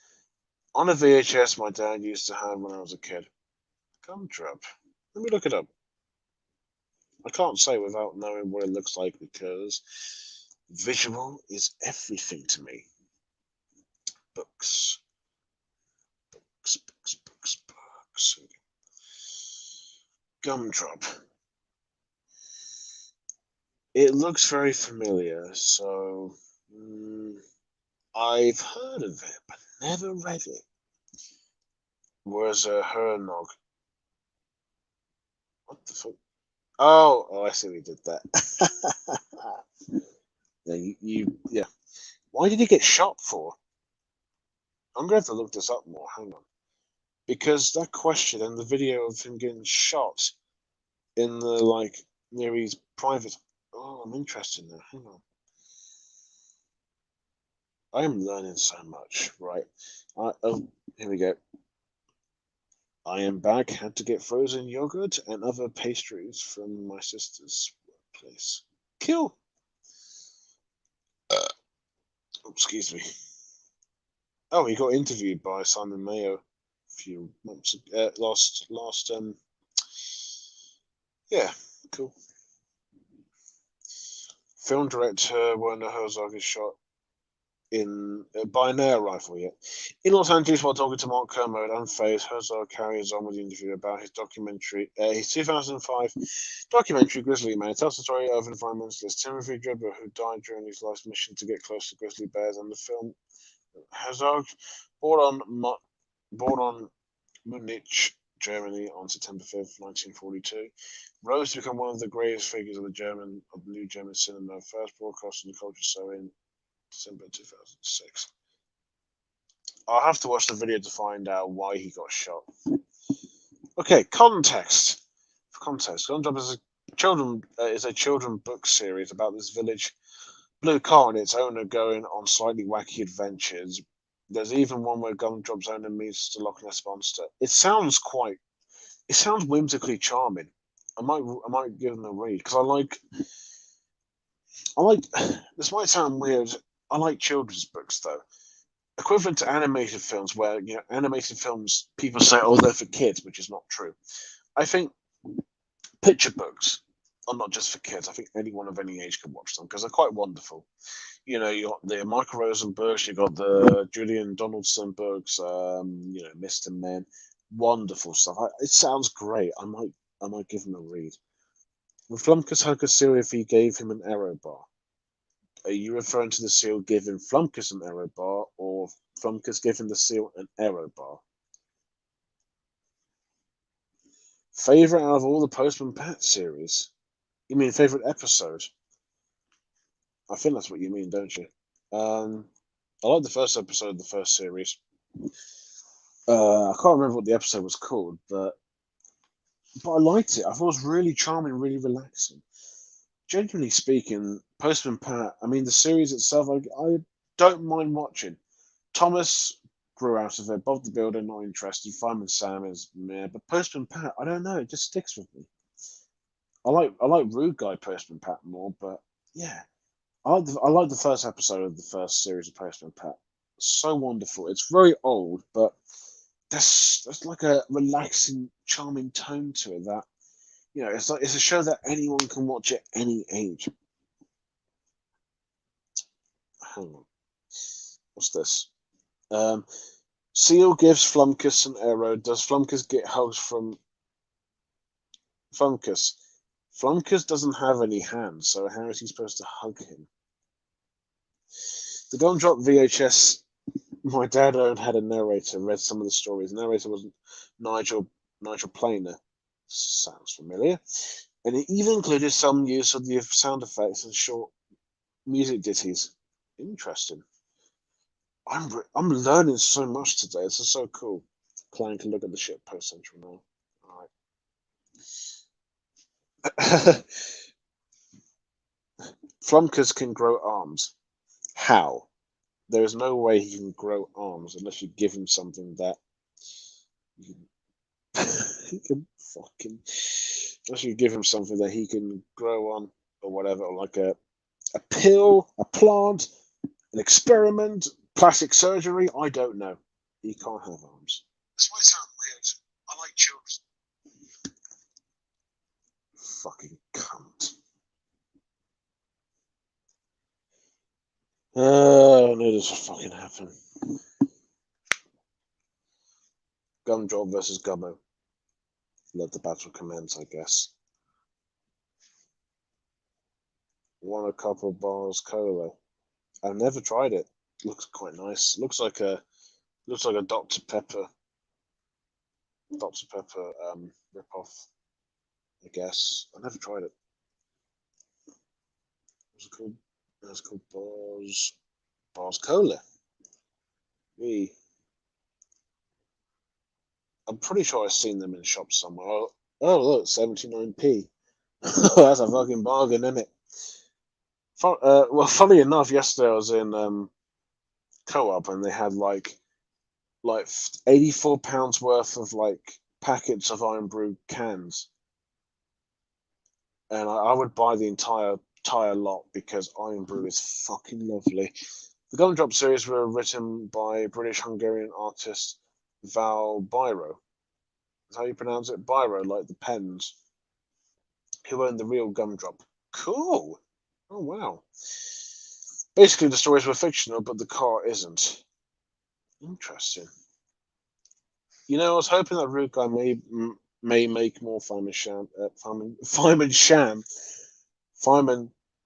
[SPEAKER 1] on a VHS my dad used to have when I was a kid. Gumdrop. Let me look it up. I can't say without knowing what it looks like because visual is everything to me. Books. Books. Gumdrop. It looks very familiar, so I've heard of it, but never read it. Where's Hernog? What the fuck? Oh, I see we did that. Yeah. Why did he get shot for? I'm gonna have to look this up more. Hang on, because that question and the video of him getting shot in the near his private. Oh, I'm interested now. Hang on. I am learning so much. Right. Oh, here we go. I am back. Had to get frozen yogurt and other pastries from my sister's workplace. Kill. Excuse me. Oh, he got interviewed by Simon Mayo a few months last yeah, cool. Film director Werner Herzog is shot by an air rifle. Yeah, in Los Angeles while talking to Mark Kermode at Unfazed, Herzog carries on with the interview about his documentary, his 2005 documentary Grizzly Man. It tells the story of environmentalist Timothy Drebber, who died during his life's mission to get close to grizzly bears. And the film Herzog, born on Munich, Germany, on September 5th, 1942, rose to become one of the greatest figures of new German cinema, first broadcast in the culture show in December 2006. I'll have to watch the video to find out why he got shot. Okay, context. For context, Gumdrop is a children book series about this village blue car and its owner going on slightly wacky adventures. There's even one where Gumdrop's owner meets the Loch Ness monster. It sounds whimsically charming. I might give them a read because I like. This might sound weird. I like children's books though. Equivalent to animated films, where animated films people say, "Oh, they're for kids," which is not true. I think picture books are not just for kids. I think anyone of any age can watch them because they're quite wonderful. You got the Michael Rosen books, you got the Julian Donaldson books, Mr. Men, wonderful stuff. It sounds great. I might give him a read. Would Flumpkus hug a seal if he gave him an arrow bar? Are you referring to the seal giving Flumpkus an arrow bar, or Flumpkus giving the seal an arrow bar? Favorite out of all the Postman Pat series? You mean favorite episode? I think that's what you mean, don't you? I like the first episode of the first series. I can't remember what the episode was called, but I liked it. I thought it was really charming, really relaxing. Genuinely speaking, Postman Pat, I mean, the series itself, I don't mind watching. Thomas grew out of it. Bob the Builder, not interested. Fireman Sam is meh. But Postman Pat, I don't know. It just sticks with me. I like Rude Guy Postman Pat more, but yeah. I like the first episode of the first series of Postman Pat. So wonderful. It's very old, but there's like a relaxing, charming tone to it that You know, it's like it's a show that anyone can watch at any age. Hang on, what's this? Seal gives Flumkus an arrow. Does Flumkus get hugs from Flumkus? Flumkus doesn't have any hands, so how is he supposed to hug him? The Gumdrop VHS my dad owned had a narrator, read some of the stories. The narrator was Nigel Planer. Sounds familiar. And it even included some use of the sound effects and short music ditties. Interesting. I'm learning so much today. This is so cool. Klein can look at the shit post central now. All right. Flumkus can grow arms. How? There is no way he can grow arms unless you give him something that you he can fucking unless you give him something that he can grow on or whatever, or like a pill, a plant, an experiment, plastic surgery. I don't know. He can't have arms.
[SPEAKER 2] This might sound weird. I like children.
[SPEAKER 1] Fucking cunt. I knew this would fucking happen. Gumdrop versus Gummo. Let the battle commence, I guess. Want a couple bars cola? I've never tried it. Looks quite nice. Looks like a Dr. Pepper rip-off, I guess. I never tried it. What's it called? It's called Bars Cola. I'm pretty sure I've seen them in shops somewhere. Oh look, 79p. That's a fucking bargain, isn't it? Well, funny enough, yesterday I was in Co-op and they had like £84 worth of like packets of Irn-Bru cans, and I would buy the entire lot because Irn-Bru is fucking lovely. The Gumdrop series were written by British-Hungarian artist Val Biro. That's how you pronounce it? Biro, like the pens. Who owned the real Gumdrop. Cool. Oh, wow. Basically, the stories were fictional, but the car isn't. Interesting. You know, I was hoping that Root Guy may make more Fireman Sham. Fireman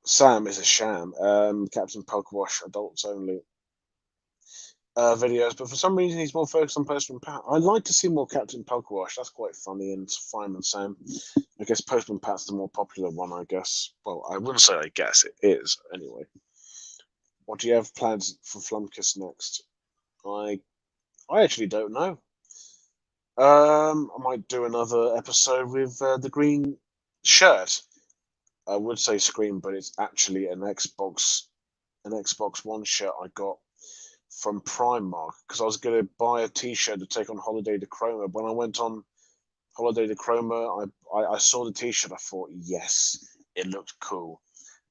[SPEAKER 1] Sam is a sham. Captain Pugwash, adults only videos, but for some reason he's more focused on Postman Pat. I'd like to see more Captain Pugwash. That's quite funny, and Fireman Sam. I guess Postman Pat's the more popular one. I guess. Well, I wouldn't say I guess it is anyway. What do you have plans for Flumkus next? I actually don't know. I might do another episode with the green shirt. I would say Scream, but it's actually an Xbox One shirt I got from Primark because I was going to buy a T-shirt to take on Holiday to Chroma. When I went on Holiday to Chroma, I saw the T-shirt. I thought, yes, it looked cool,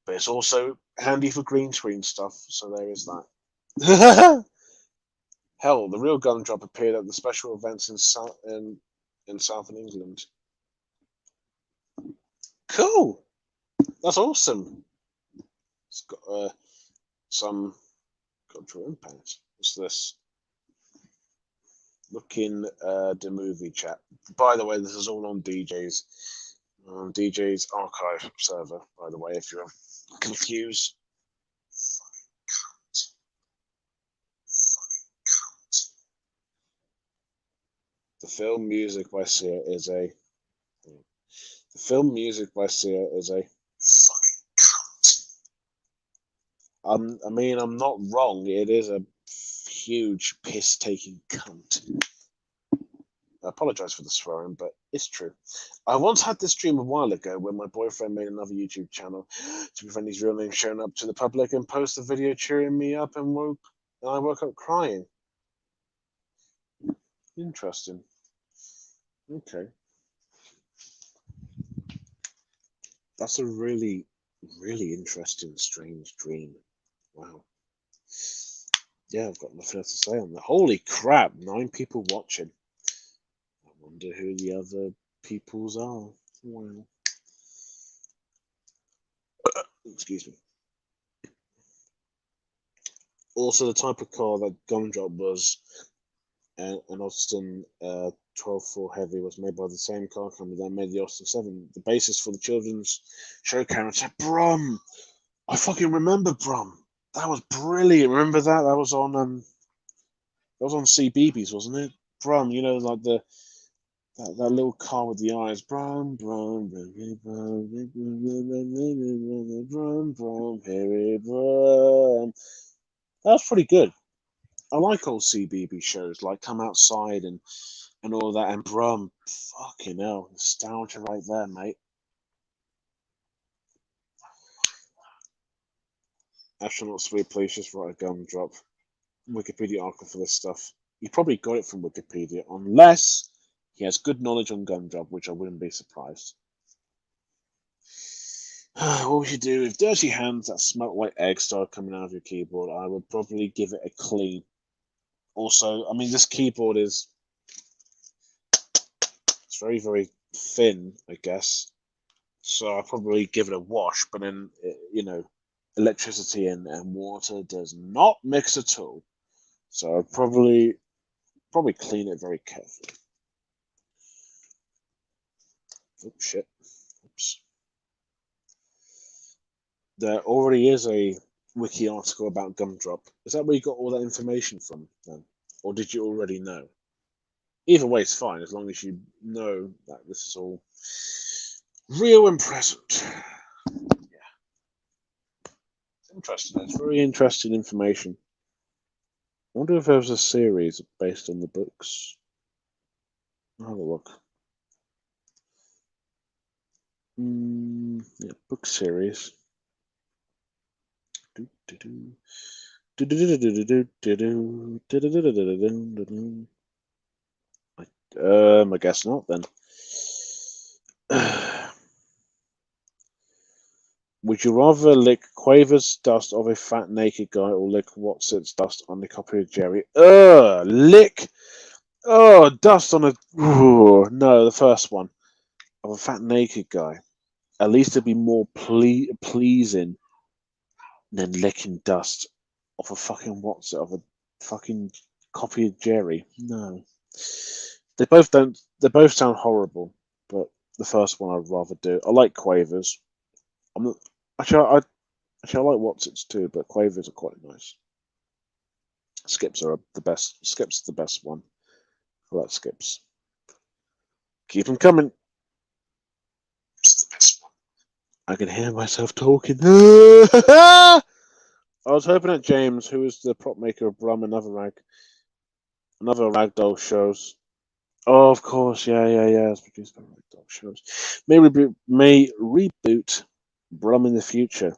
[SPEAKER 1] but it's also handy for green screen stuff. So there is that. Hell, the real Gumdrop appeared at the special events in Southern England. Cool. That's awesome. It's got some cultural impact. What's this? Looking the movie chat. By the way, this is all on DJ's archive server. By the way, if you're confused. The film music by Sia is a. The film music by Sia is a. I mean, I'm not wrong. It is a huge piss-taking cunt. I apologize for the swearing, but it's true. I once had this dream a while ago when my boyfriend made another YouTube channel to prevent his real name showing up to the public and post a video cheering me up, and I woke up crying. Interesting. Okay. That's a really, really interesting, strange dream. Wow. Yeah, I've got nothing else to say on that. Holy crap, 9 people watching. I wonder who the other peoples are. Wow. Excuse me. Also, the type of car that Gumdrop was, an Austin 12.4 Heavy, was made by the same car company that made the Austin 7. The basis for the children's show character, Brum. I fucking remember Brum. That was brilliant. Remember that? That was on CBeebies, wasn't it? Brum, you know, like that little car with the eyes. Brum, Brum, Brum, Brum, Brum, Brum, Harry, Brum. That was pretty good. I like old CBeebies shows, like Come Outside and all that. And Brum, fucking hell, nostalgia right there, mate. Astronaut 3, please just write a Gumdrop Wikipedia article for this stuff. You probably got it from Wikipedia, unless he has good knowledge on Gumdrop, which I wouldn't be surprised. What would you do if dirty hands that smelt like eggs started coming out of your keyboard? I would probably give it a clean. Also, I mean, this keyboard it's very, very thin, I guess. So I'll probably give it a wash, but then, you know, electricity and water does not mix at all. So I'll probably clean it very carefully. Oh, shit. Oops. There already is a wiki article about Gumdrop. Is that where you got all that information from, then? Or did you already know? Either way, it's fine, as long as you know that this is all real and present. Yeah. It's interesting. It's very interesting information. I wonder if there was a series based on the books. I'll have a look. Yeah, book series. I guess not then. Would you rather lick Quaver's dust of a fat naked guy or lick Watsit's dust on the copy of Jerry? Lick. Dust on a. No, the first one of a fat naked guy. At least it'd be more pleasing than licking dust off a fucking Watsit of a fucking copy of Jerry. No, they both don't. They both sound horrible, but the first one I'd rather do. I like Quavers. I'm not, actually I like Watsits too, but Quavers are quite nice. Skips are the best. Skips are the best one. I like Skips. Keep them coming. It's the best one. I can hear myself talking. I was hoping that James, who is the prop maker of Brum and another Ragdoll shows. Oh, of course, yeah. It's produced by Ragdoll shows. May reboot Brum in the future.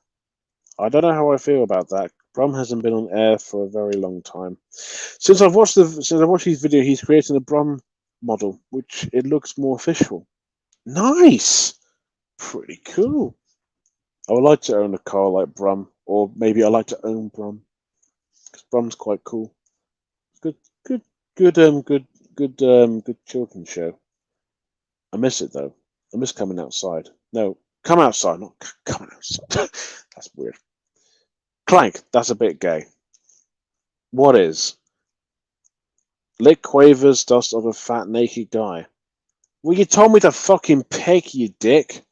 [SPEAKER 1] I don't know how I feel about that. Brum hasn't been on air for a very long time. Since I've watched his video, he's creating a Brum model, which it looks more official. Nice, pretty cool. I would like to own a car like Brum, or maybe I like to own Brum because Brum's quite cool. Good children's show. I miss it though. I miss coming outside. No, come outside, not coming outside. That's weird. Clank, that's a bit gay. What is? Lick Quaver's dust of a fat naked guy. Well, you told me to fucking pick, you dick.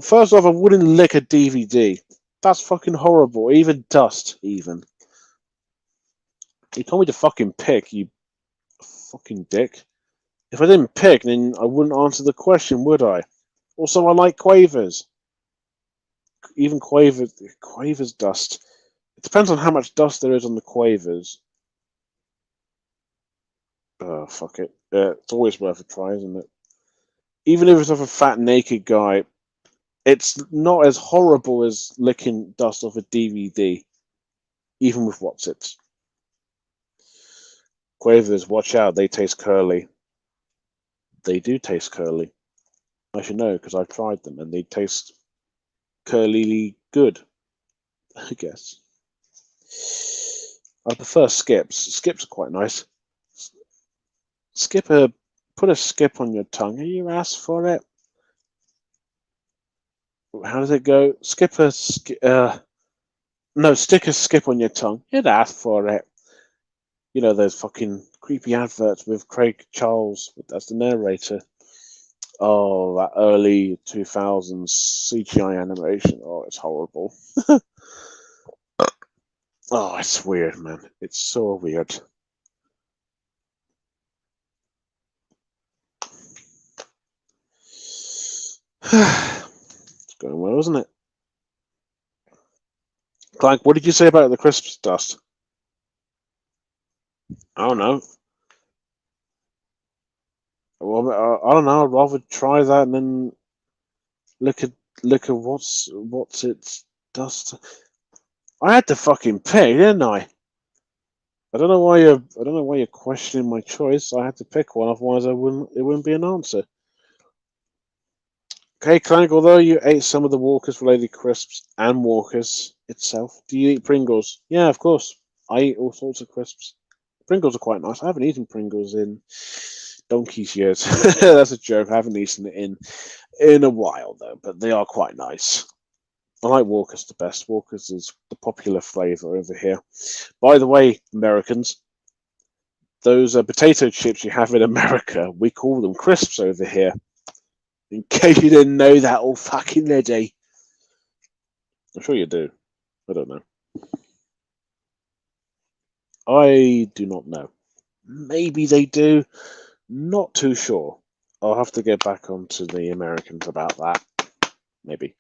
[SPEAKER 1] First off, I wouldn't lick a DVD. That's fucking horrible. Even dust, even. You told me to fucking pick, you fucking dick. If I didn't pick, then I wouldn't answer the question, would I? Also, I like Quavers. Even Quavers dust. It depends on how much dust there is on the Quavers. Oh, fuck it. It's always worth a try, isn't it? Even if it's off a fat naked guy, it's not as horrible as licking dust off a DVD. Even with Watsits. Quavers, watch out, they taste curly. They do taste curly. I should know because I've tried them and they taste curly good, I guess. I prefer Skips. Skips are quite nice. Put a skip on your tongue. Are you asked for it? how does it go? No, stick a skip on your tongue. You'd ask for it. You know those fucking creepy adverts with Craig Charles as the narrator. Oh, that early 2000s CGI animation. Oh, it's horrible. Oh, it's weird, man. It's so weird. It's going well, isn't it? Clank, what did you say about the crisps dust? I don't know. Well, I don't know. I'd rather try that and then look at what's its dust. I had to fucking pick, didn't I? I don't know why you're questioning my choice. I had to pick one, otherwise it wouldn't be an answer. Okay, Clank, although you ate some of the Walkers related crisps and Walkers itself, do you eat Pringles? Yeah, of course. I eat all sorts of crisps. Pringles are quite nice. I haven't eaten Pringles in donkey's years. That's a joke. I haven't eaten it in a while though, but they are quite nice. I like Walkers the best. Walkers is the popular flavour over here. By the way, Americans, those potato chips you have in America, we call them crisps over here. In case you didn't know that all fucking day. I'm sure you do. I don't know. I do not know. Maybe they do. Not too sure. I'll have to get back onto the Americans about that. Maybe.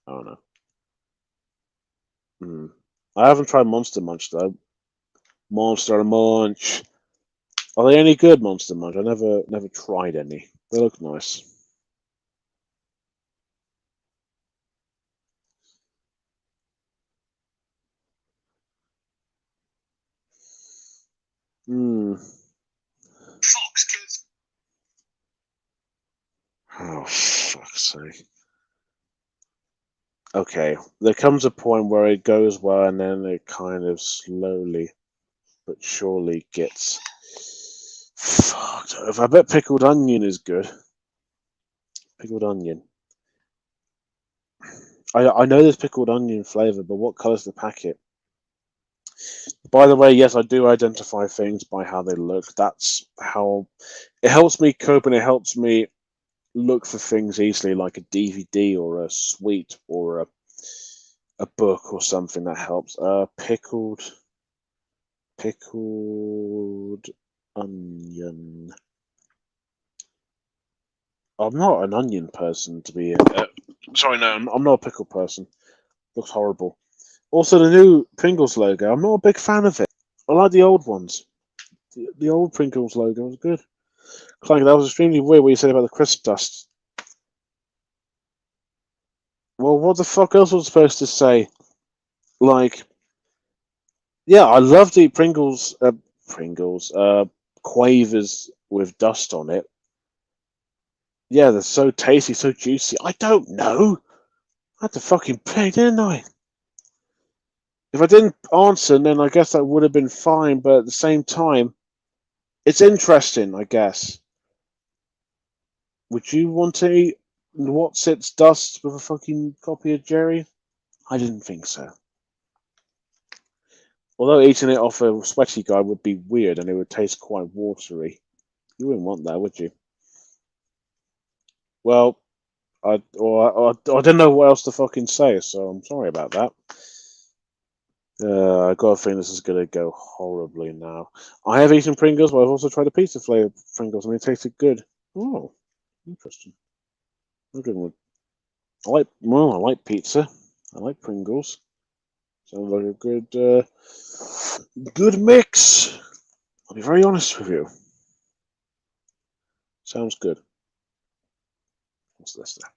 [SPEAKER 1] I don't know. I haven't tried Monster Munch though. Monster Munch. Are they any good, Monster Munch? I never tried any. They look nice.
[SPEAKER 2] Fox Kids.
[SPEAKER 1] Oh, fuck's sake. Okay, there comes a point where it goes well and then it kind of slowly but surely gets fucked over. I bet pickled onion is good. Pickled onion. I know there's pickled onion flavour, but what colour's the packet? By the way, yes, I do identify things by how they look. That's how it helps me cope and it helps me look for things easily, like a DVD or a sweet or a book or something that helps. Pickled onion. I'm not an onion person, to be. Sorry, no, I'm not a pickle person. Looks horrible. Also, the new Pringles logo. I'm not a big fan of it. I like the old ones. The old Pringles logo was good. Clank, that was extremely weird what you said about the crisp dust. Well, what the fuck else was I supposed to say? Like, yeah, I love to eat Quavers with dust on it. Yeah, they're so tasty, so juicy. I don't know. I had to fucking pick, didn't I? If I didn't answer, then I guess that would have been fine, but at the same time, it's interesting, I guess. Would you want to eat What's Its Dust with a fucking copy of Jerry? I didn't think so. Although eating it off a sweaty guy would be weird and it would taste quite watery. You wouldn't want that, would you? Well, I don't know what else to fucking say, so I'm sorry about that. I got a feeling this is going to go horribly now. I have eaten Pringles, but I've also tried a pizza flavored Pringles, and they tasted good. Oh, interesting. I like pizza. I like Pringles. Sounds like a good mix. I'll be very honest with you. Sounds good. What's this now?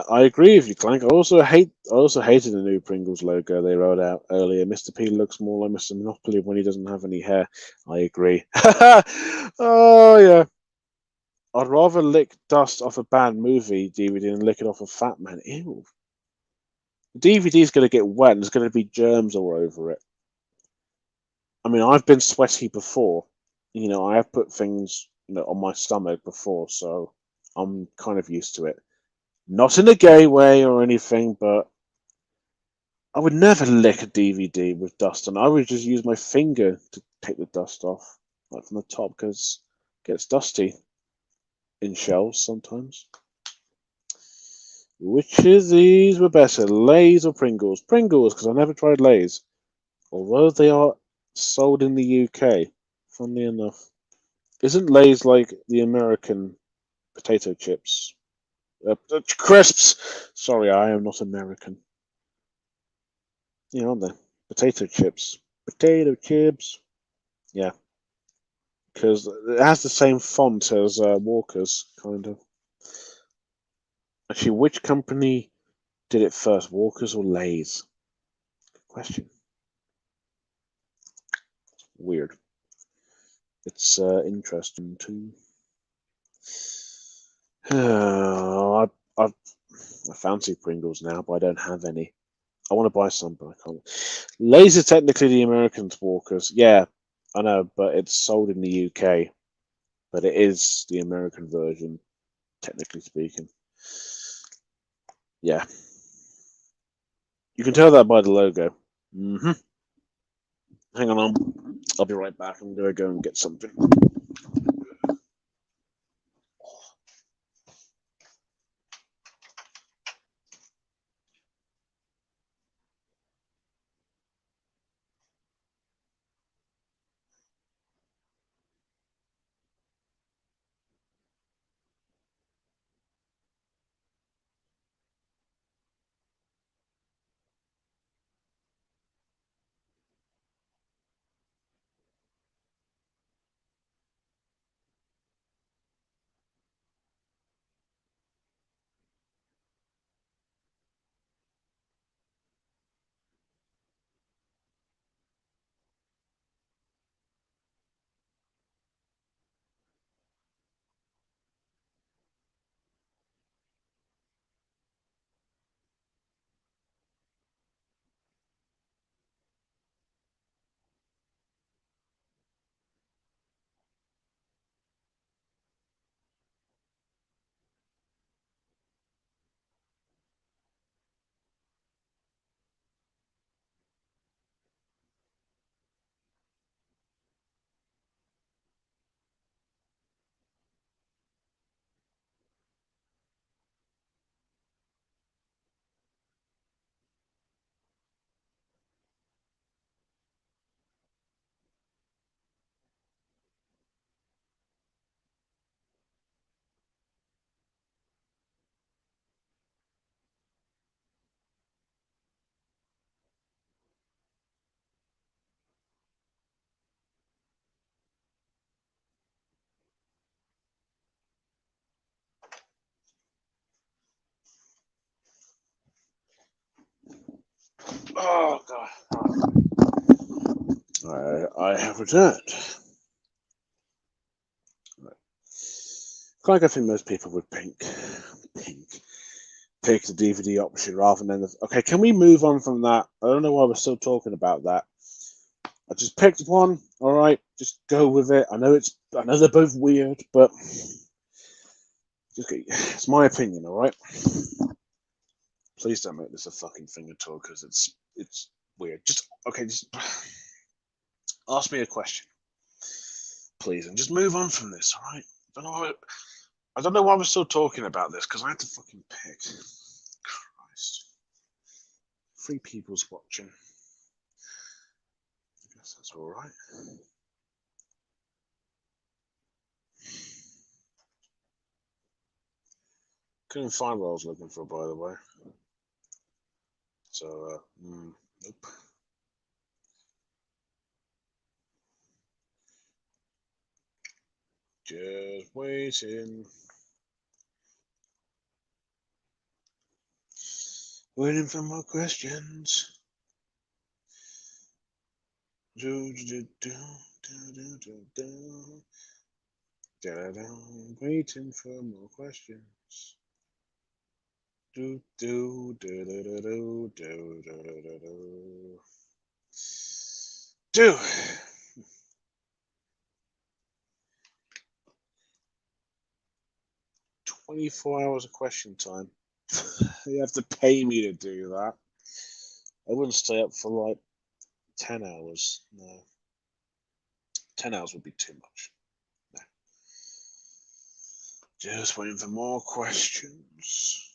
[SPEAKER 1] I agree with you, Clank. I also hated the new Pringles logo they rolled out earlier. Mr. P looks more like Mr. Monopoly when he doesn't have any hair. I agree. Oh yeah. I'd rather lick dust off a bad movie DVD than lick it off a Fat Man. Ew. The DVD's gonna get wet and there's gonna be germs all over it. I mean, I've been sweaty before. You know, I have put things, on my stomach before, so I'm kind of used to it. Not in a gay way or anything, but I would never lick a DVD with dust on. I would just use my finger to take the dust off, like from the top, because it gets dusty in shells sometimes. Which of these were better, Lay's or Pringles? Pringles, because I never tried Lay's, although they are sold in the UK. Funnily enough, isn't Lay's like the American potato chips? Crisps. Sorry, I am not American. Yeah, aren't they? Potato chips. Potato chips. Yeah, because it has the same font as Walker's, kind of. Actually, which company did it first, Walker's or Lay's? Good question. Weird. It's interesting too. I fancy Pringles now, but I don't have any. I want to buy some, but I can't. Lay's is technically the American's Walker's. Yeah, I know, but it's sold in the UK. But it is the American version, technically speaking. Yeah. You can tell that by the logo. Mm-hmm. Hang on, I'll be right back. I'm gonna go and get something. Oh god. I have returned. Right. Like I think most people would pick the DVD option rather than the. Okay, can we move on from that? I don't know why we're still talking about that. I just picked one. All right, just go with it. I know they're both weird, but it's my opinion. All right. Please don't make this a fucking finger talk because it's weird. Just okay. Just ask me a question, please, and just move on from this. All right. I don't know why we're still talking about this because I had to fucking pick. Christ. 3 people's watching. I guess that's all right. Couldn't find what I was looking for, by the way. So, nope. Just waiting. Waiting for more questions. Do, do, do, do, do, do, do. Waiting for more questions. Do, do, do, do, do, do, do, do, do, do. Do. 24 hours of question time. You have to pay me to do that. I wouldn't stay up for like 10 hours. No. 10 hours would be too much. No. Just waiting for more questions.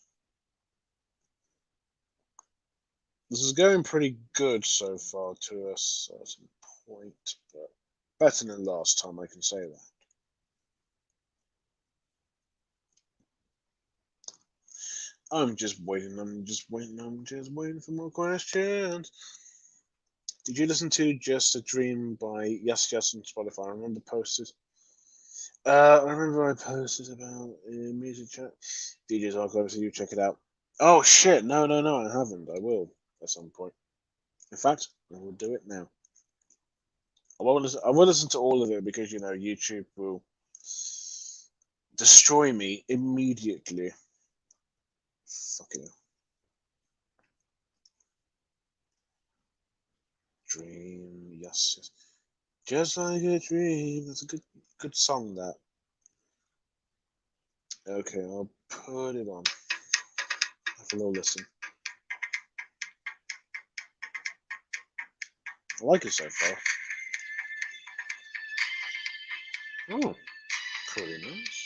[SPEAKER 1] This is going pretty good so far to a certain point, but better than last time, I can say that. I'm just waiting for more questions. Did you listen to Just a Dream by Yes Yes on Spotify? I remember posted. I remember I posted about music chat. DJ's Archive, so you check it out. Oh shit! No, I haven't. I will at some point. In fact, I will do it now. I will listen to all of it because YouTube will destroy me immediately. Fucking hell. Dream, yes. Just like a dream. That's a good song. That. Okay, I'll put it on. Have a little listen. I like it so far. Oh, pretty nice.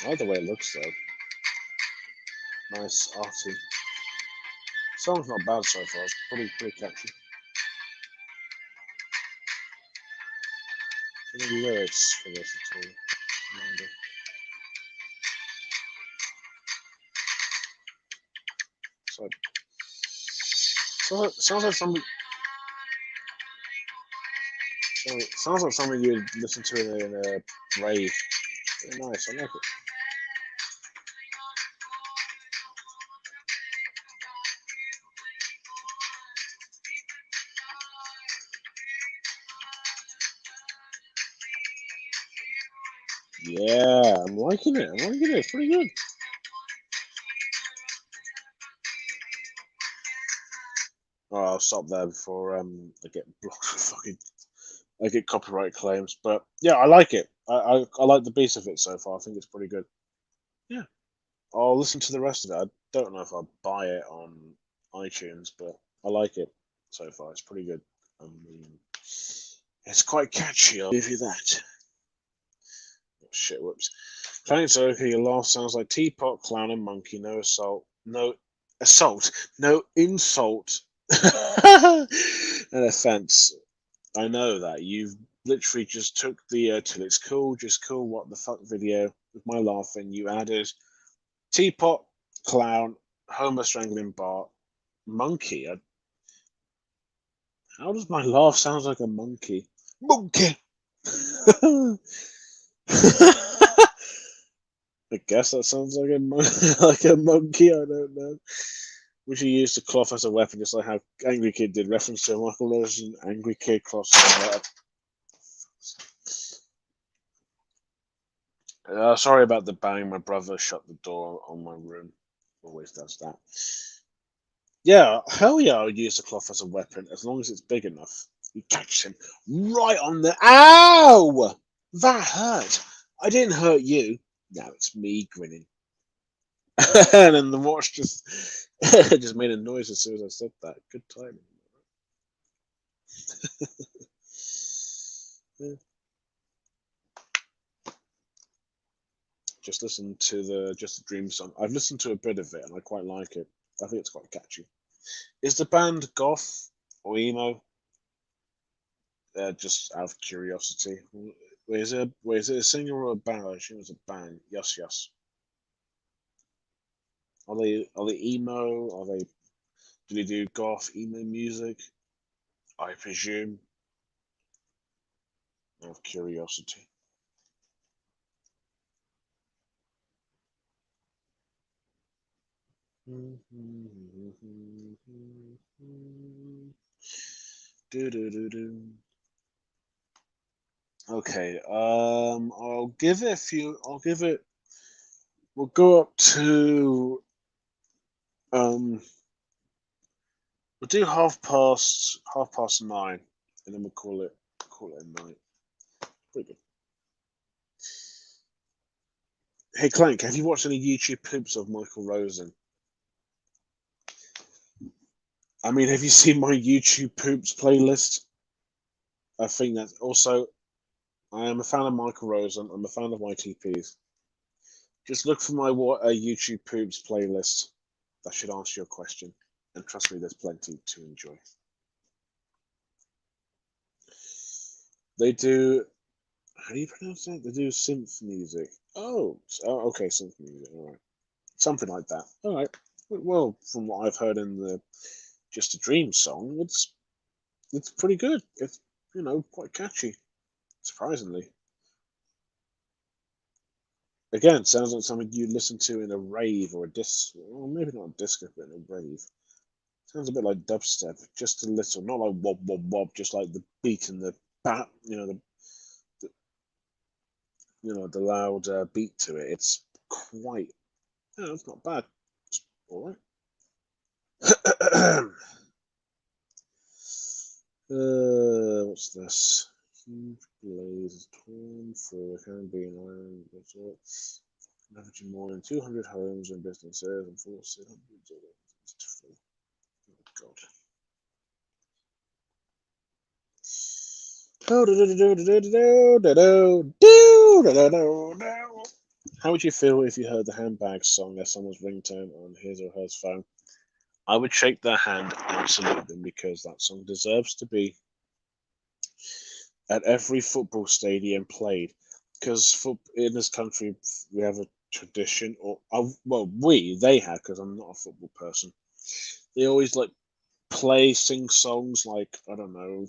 [SPEAKER 1] I like the way it looks though. Nice, arty. Song's not bad so far. It's pretty catchy. Any lyrics for this at all? Sounds like something. Sounds like something you'd listen to in a rave. Very nice. I like it. Yeah, I'm liking it. It's pretty good. Oh, I'll stop there before I get blocked for fucking. I get copyright claims, but yeah, I like it. I like the beat of it so far. I think it's pretty good. Yeah, I'll listen to the rest of it. I don't know if I'll buy it on iTunes, but I like it so far. It's pretty good. I mean, it's quite catchy. I'll give you that. Oh, shit, whoops. Thanks, okay. Your laugh sounds like teapot, clown, and monkey. No assault. No assault. No insult. An offense. I know that you've literally just took the till it's cool, just cool, what the fuck video with my laughing. You added teapot, clown, Homer strangling Bart, monkey. How does my laugh sound like a monkey? Monkey. I guess that sounds like like a monkey. I don't know. Would you use the cloth as a weapon, just like how Angry Kid did? Reference to Michael Lewis and Angry Kid cloth. Sorry about the bang. My brother shut the door on my room. Always does that. Yeah, hell yeah, I would use the cloth as a weapon as long as it's big enough. You catch him right on the. Ow! That hurt. I didn't hurt you. Now it's me grinning. And then the watch just just made a noise as soon as I said that. Good timing. Yeah. Just listen to the Just a Dream song. I've listened to a bit of it and I quite like it. I think it's quite catchy. Is the band goth or emo? Just out of curiosity. Is it a singer or a band? I assume it's a band. Yes. Are they emo? Do they do goth emo music? I presume. Out of curiosity. Do do do do. Okay. I'll give it a few. I'll give it. We'll go up to. We'll do half past 9, and then we'll call it call it a night. Pretty good. Hey Clank, have you watched any YouTube poops of Michael Rosen? I mean, have you seen my YouTube poops playlist? I think that's also. I am a fan of Michael Rosen. I'm a fan of YTPs. Just look for my YouTube poops playlist. That should answer your question. And trust me, there's plenty to enjoy. They do. How do you pronounce that? They do synth music. Oh, okay, synth music. All right, something like that. All right. Well, from what I've heard in the Just a Dream song, it's pretty good. It's quite catchy, surprisingly. Again, sounds like something you listen to in a rave or a disc, or maybe not a disco, but in a rave. Sounds a bit like dubstep, just a little, not like wob wob wob, just like the beat and the bat, the loud beat to it. It's quite, it's not bad. It's all right. What's this? Huge blaze torn through a Caribbean island resort, ravaging more than 200 homes and businesses and forcing hundreds of residents to flee. Oh God. How would you feel if you heard the handbag song as someone's ringtone on his or her phone? I would shake their hand and salute them because that song deserves to be at every football stadium played. Because in this country, we have a tradition, or they have, because I'm not a football person. They always sing songs like, I don't know,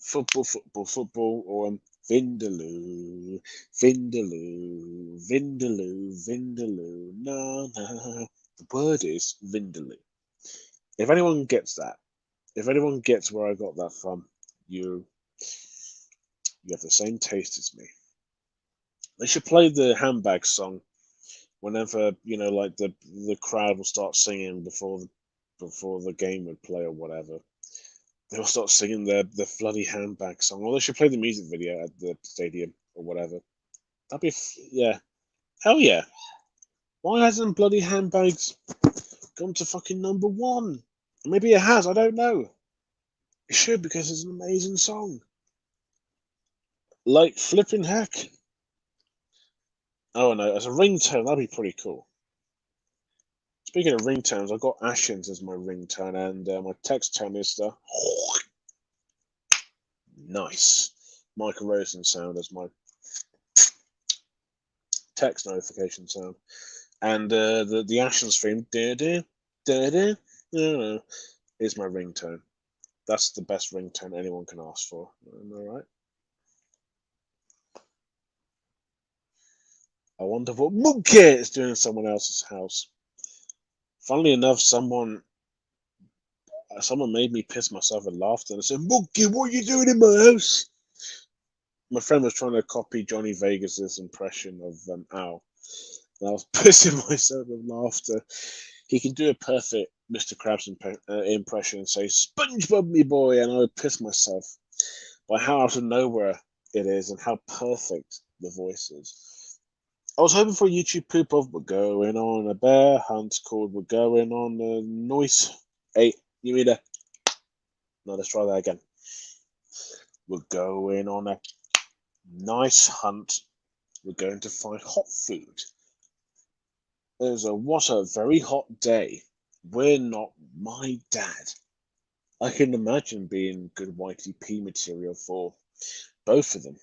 [SPEAKER 1] football, football, football, or Vindaloo, Vindaloo, Vindaloo, Vindaloo, na na. The word is Vindaloo. If anyone gets that, if anyone gets where I got that from, you have the same taste as me. They should play the handbag song whenever like the crowd will start singing before the game would play or whatever. They'll start singing the bloody handbag song, or they should play the music video at the stadium or whatever. That'd be yeah, hell yeah. Why hasn't bloody handbags gone to fucking number one? Maybe it has. I don't know. It should because it's an amazing song. Like flipping heck. Oh no, as a ringtone, that'd be pretty cool. Speaking of ringtones, I've got Ashens as my ringtone, and my text tone is the nice Michael Rosen sound as my text notification sound, and the Ashens theme is my ringtone. That's the best ringtone anyone can ask for. Am I right? I wonder what Monkey is doing in someone else's house. Funnily enough, someone made me piss myself with laughter and said, "Monkey, what are you doing in my house?" My friend was trying to copy Johnny Vegas's impression of Al, and I was pissing myself with laughter. He can do a perfect Mr. Krabs impression and say, "SpongeBob, me boy," and I would piss myself by how out of nowhere it is and how perfect the voice is. I was hoping for a YouTube poop of "We're going on a bear hunt" called "We're going on a noise." Hey, you need a. No, let's try that again. We're going on a nice hunt. We're going to find hot food. What a very hot day. We're not my dad. I can imagine being good YTP material for both of them.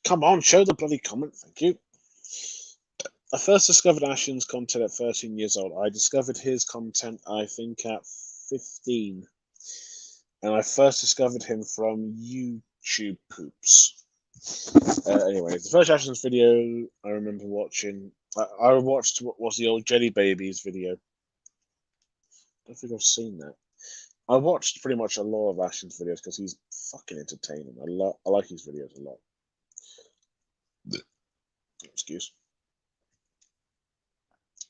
[SPEAKER 1] Come on, show the bloody comment, thank you. I first discovered Ashen's content at 13 years old. I discovered his content, I think, at 15. And I first discovered him from YouTube poops. Anyway, the first Ashen's video I remember watching, I watched what was the old Jelly Babies video. I don't think I've seen that. I watched pretty much a lot of Ashen's videos because he's fucking entertaining. I like his videos a lot. Excuse.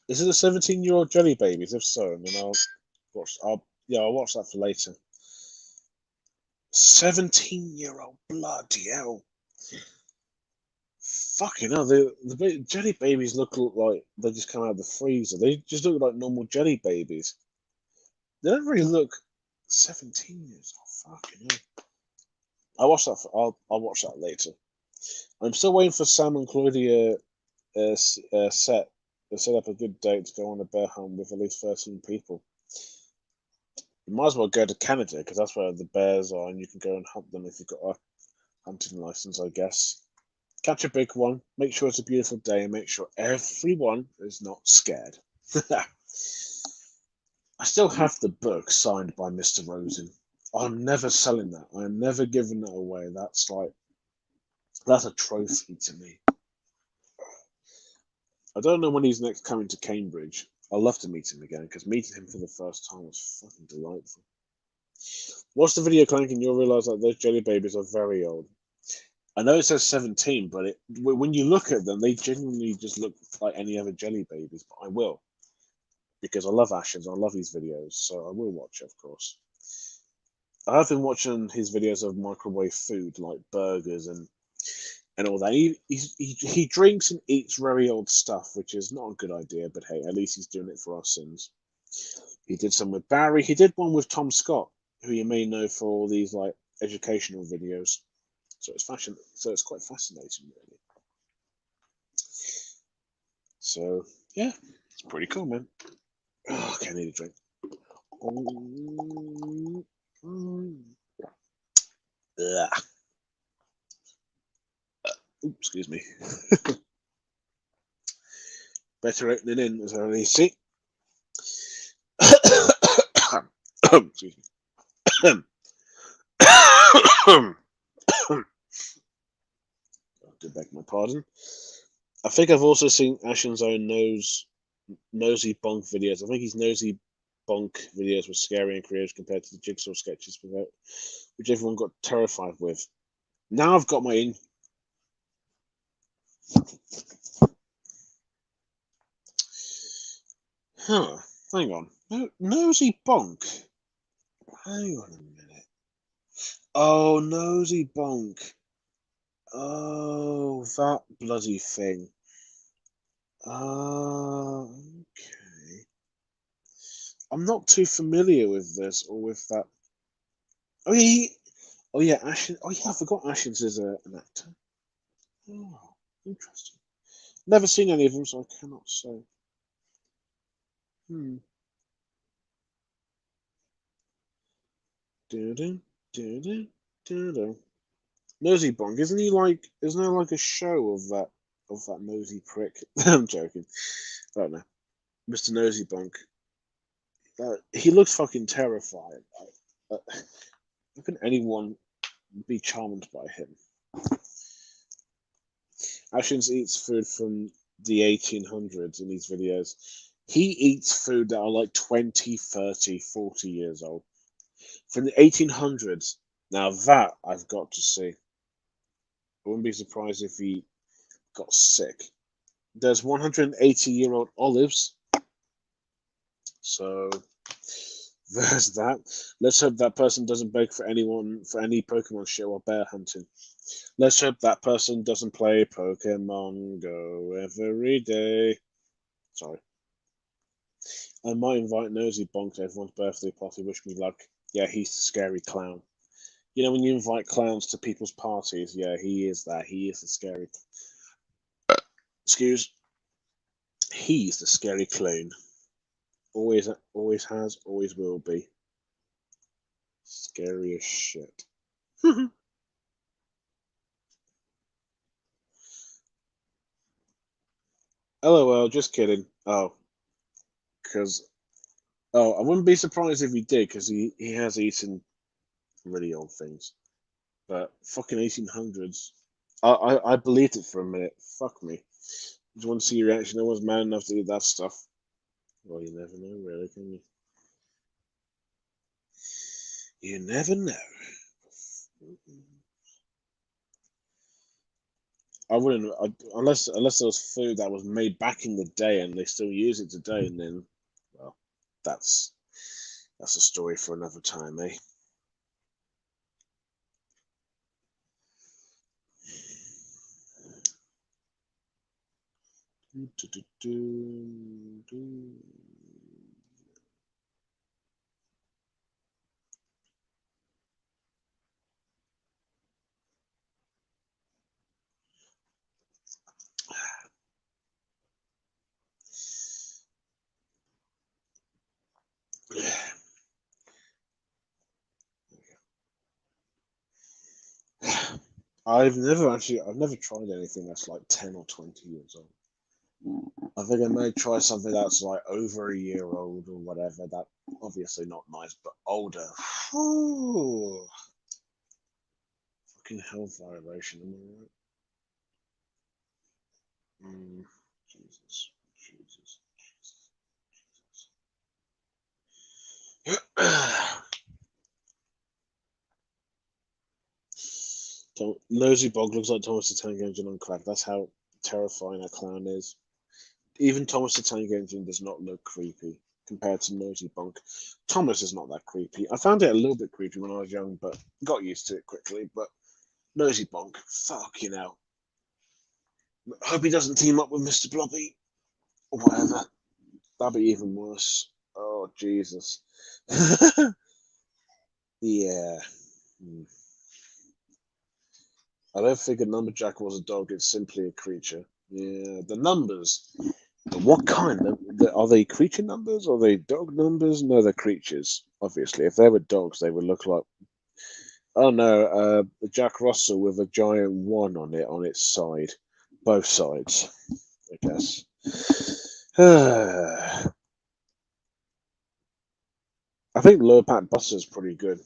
[SPEAKER 1] Is it a 17-year-old Jelly Babies? If so, then I'll watch that for later. 17-year-old, bloody hell. Fucking hell, the jelly babies look like they just come out of the freezer. They just look like normal jelly babies. They don't really look 17 years old. Fucking hell. I'll watch that later. I'm still waiting for Sam and Claudia set up a good date to go on a bear hunt with at least 13 people. You might as well go to Canada because that's where the bears are, and you can go and hunt them if you've got a hunting license, I guess. Catch a big one, make sure it's a beautiful day, and make sure everyone is not scared. I still have the book signed by Mr. Rosen. I'm never selling that. I'm never giving that away. That's a trophy to me. I don't know when he's next coming to Cambridge. I'd love to meet him again because meeting him for the first time was fucking delightful. Watch the video, Clank, and you'll realize that those jelly babies are very old. I know it says 17, but when you look at them, they genuinely just look like any other jelly babies. But I will, because I love Ashens. I love his videos, so I will watch it, of course. I have been watching his videos of microwave food, like burgers and all that. He drinks and eats very old stuff, which is not a good idea. But hey, at least he's doing it for our sins. He did some with Barry. He did one with Tom Scott, who you may know for all these like educational videos. So it's quite fascinating, really. So yeah, it's pretty cool, man. Oh, okay, I need a drink. Oops, excuse me. Better opening in, as I already see. Excuse me. I beg my pardon. I think I've also seen Ashen's own nosy bonk videos. I think his nosy bonk videos were scary and creative compared to the jigsaw sketches, which everyone got terrified with. Now I've got my hang on. Nosy bonk. Hang on a minute. Oh, nosy bonk. Oh, that bloody thing. Okay. I'm not too familiar with this or with that. Oh yeah, Ashen. Oh yeah, I forgot Ashens is an actor. Oh, interesting. Never seen any of them, so I cannot say. Hmm. Do-do. Nosy Bonk, isn't he like? Isn't there like a show of that nosy prick? I'm joking. I don't know, Mr. Nosy Bonk. He looks fucking terrifying. How can anyone be charmed by him? Ashens eats food from the 1800s in these videos. He eats food that are like 20, 30, 40 years old. From the 1800s. Now that I've got to see. I wouldn't be surprised if he got sick. There's 180-year-old olives. So there's that. Let's hope that person doesn't beg for anyone for any Pokemon shit while bear hunting. Let's hope that person doesn't play Pokemon Go every day. Sorry. I might invite Nosy Bonk to everyone's birthday party. Wish me luck. Yeah, he's the scary clown. You know when you invite clowns to people's parties? Yeah, he is that. He is the scary. Excuse. He's the scary clown. Always has, always will be. Scary as shit. LOL, just kidding. Oh, because I wouldn't be surprised if he did, because he has eaten really old things. But fucking 1800s. I believed it for a minute. Fuck me. Just want to see your reaction. No one's man enough to eat that stuff. Well, you never know, really, can you? You never know. I wouldn't unless there was food that was made back in the day and they still use it today, and then well, that's a story for another time, eh? I've never tried anything that's like 10 or 20 years old. I think I may try something that's like over a year old or whatever. That obviously not nice, but older. Whew. Fucking health violation, am I right? Jesus, Jesus, Jesus. Nosy Bog looks like Thomas the Tank Engine on crack. That's how terrifying a clown is. Even Thomas the Tank Engine does not look creepy compared to Nosy Bog. Thomas is not that creepy. I found it a little bit creepy when I was young, but got used to it quickly. But Nosy Bonk, fuck you know. Hope he doesn't team up with Mr. Blobby or whatever. That'd be even worse. Oh Jesus. Yeah. I don't think a numberjack was a dog. It's simply a creature. Yeah, the numbers. What kind? Are they creature numbers? Or are they dog numbers? No, they're creatures. Obviously, if they were dogs, they would look like. Oh no, Jack Russell with a giant one on it on its side, both sides, I guess. I think low pack butter is pretty good.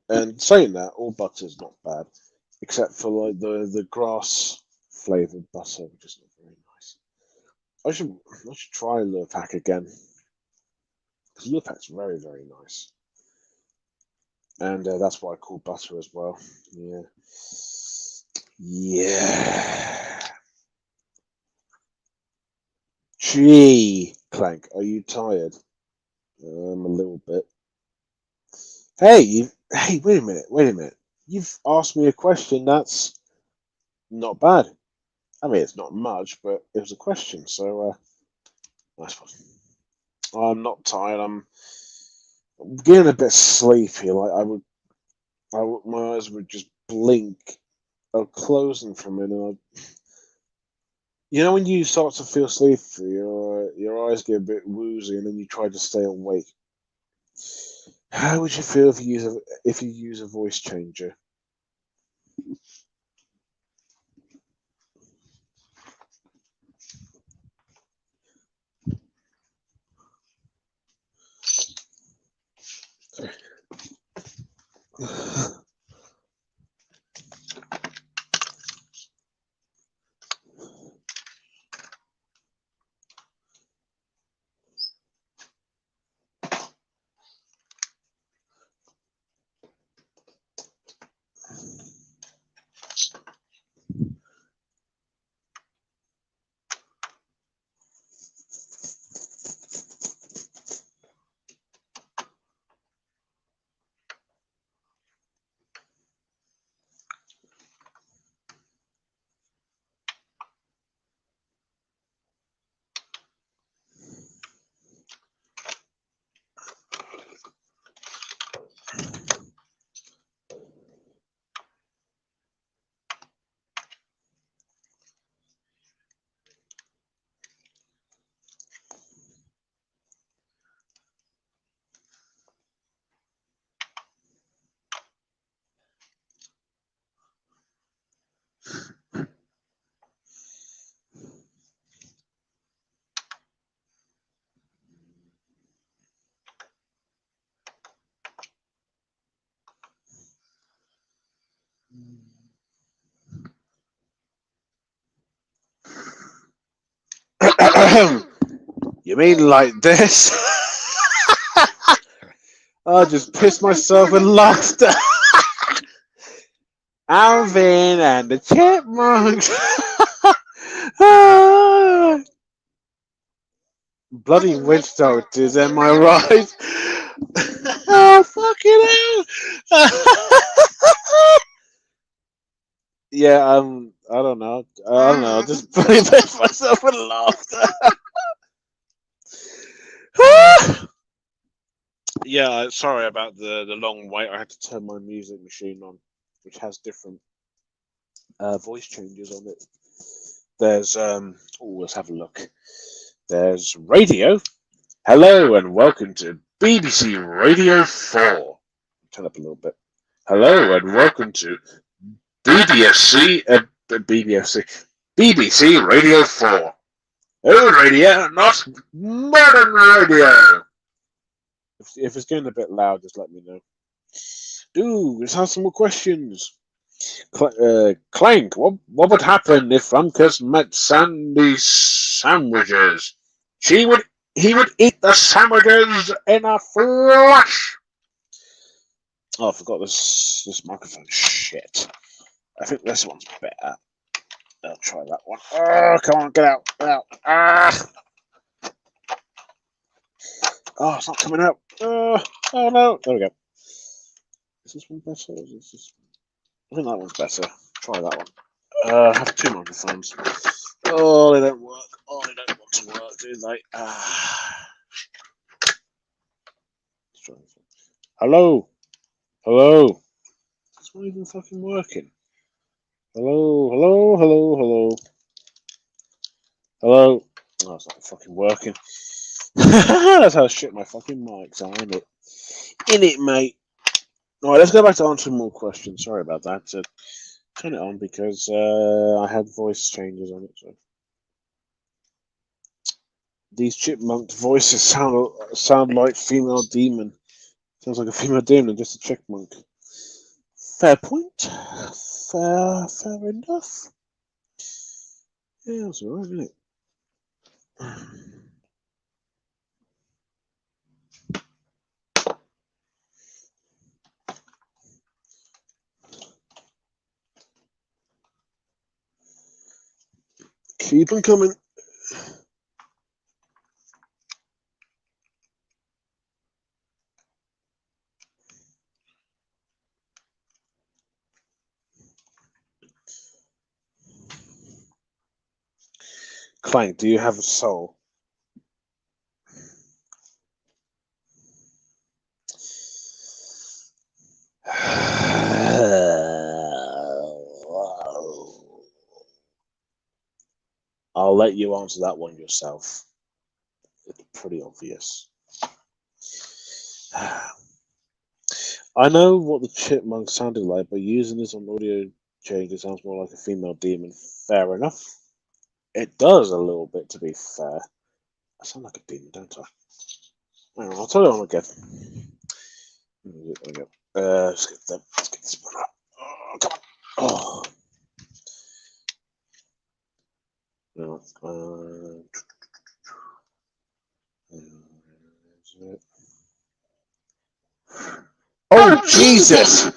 [SPEAKER 1] And saying that, all butter is not bad, except for like the grass flavored butter, which is not very nice. I should try Lurpak again because Lurpak's very very nice, and that's what I call butter as well. Yeah, yeah. Gee, Clank, are you tired? A little bit. Hey, hey, wait a minute, wait a minute. You've asked me a question that's not bad. I mean, it's not much, but it was a question, so nice one. I'm not tired. I'm getting a bit sleepy. Like my eyes would just blink. I'll close them for a minute. You know when you start to feel sleepy, your eyes get a bit woozy, and then you try to stay awake. How would you feel if you use a voice changer? You mean like this? I just pissed myself with laughter. Alvin and the Chipmunks. Bloody witch doctors, am I right? Oh, fucking hell. Yeah, I don't know. I don't know. Just putting myself with laughter. Yeah, sorry about the long wait. I had to turn my music machine on, which has different voice changes on it. There's let's have a look. There's radio. Hello and welcome to BBC Radio 4. Turn up a little bit. Hello and welcome to BBC Radio 4. Old radio, not modern radio. If it's getting a bit loud, just let me know. Ooh, let's have some more questions. Clank, what would happen if Uncas met Sandy's sandwiches? He would eat the sandwiches in a flash. Oh, I forgot this microphone. Shit. I think this one's better. I'll try that one. Oh, come on, get out. Get out. Ah. Oh, it's not coming out. Oh no. There we go. Is this one better? Or is this... I think that one's better. Try that one. I have two microphones. Oh, they don't work. Oh, they don't want to work, do they? Hello? Hello? It's not even fucking working. Hello? Hello? Hello? Hello? Hello? Oh, it's not fucking working. That's how shit my fucking mics are, isn't it? In it, mate. Alright, let's go back to answering more questions. Sorry about that. So, turn it on because I had voice changes on it. So. These chipmunk voices sound like female demon. Sounds like a female demon, just a chipmunk. Fair point. Fair enough. Yeah, that's alright, isn't it? Keep them coming. Clank, do you have a soul? I'll let you answer that one yourself. It's pretty obvious. I know what the chipmunk sounded like, but using this on audio change, it sounds more like a female demon. Fair enough. It does a little bit, to be fair. I sound like a demon, don't I? Hang on, I'll tell you one again. There we go. Let's get this one up. Oh, come on. Oh. Oh, Jesus!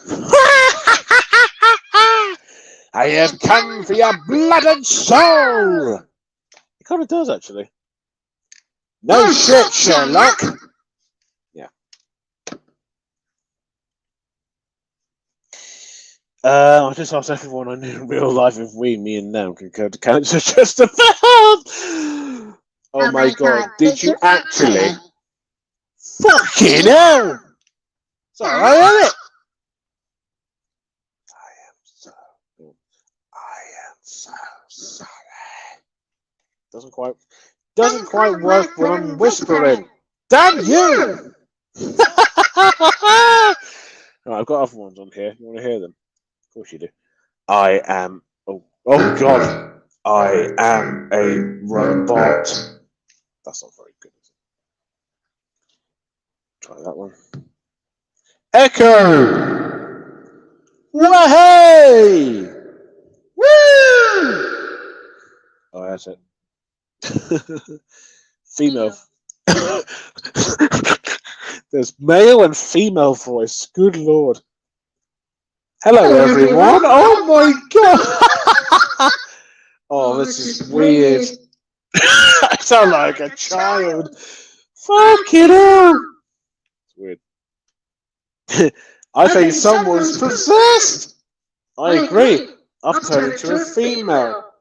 [SPEAKER 1] I have come for your blood and soul! It kind of does, actually. No shit, Sherlock! Yeah. I just asked everyone I knew in real life if me and them can go to cancer just about. Oh my god, did you actually? Fucking hell! Sorry, isn't it? I am so sorry. Doesn't quite work when I'm whispering. Damn you! Right, I've got other ones on here. You want to hear them? Of course you do. I am. Oh god! I am a robot. That's not very good, is it? Try that one. Echo! Wahey! Woo! Oh, that's it. Female. There's male and female voice. Good lord. Hello, everyone. Oh my god. Oh, this is weird. I sound like a child. Fucking hell. It's weird. I think someone's possessed. I agree. I've turned into a female.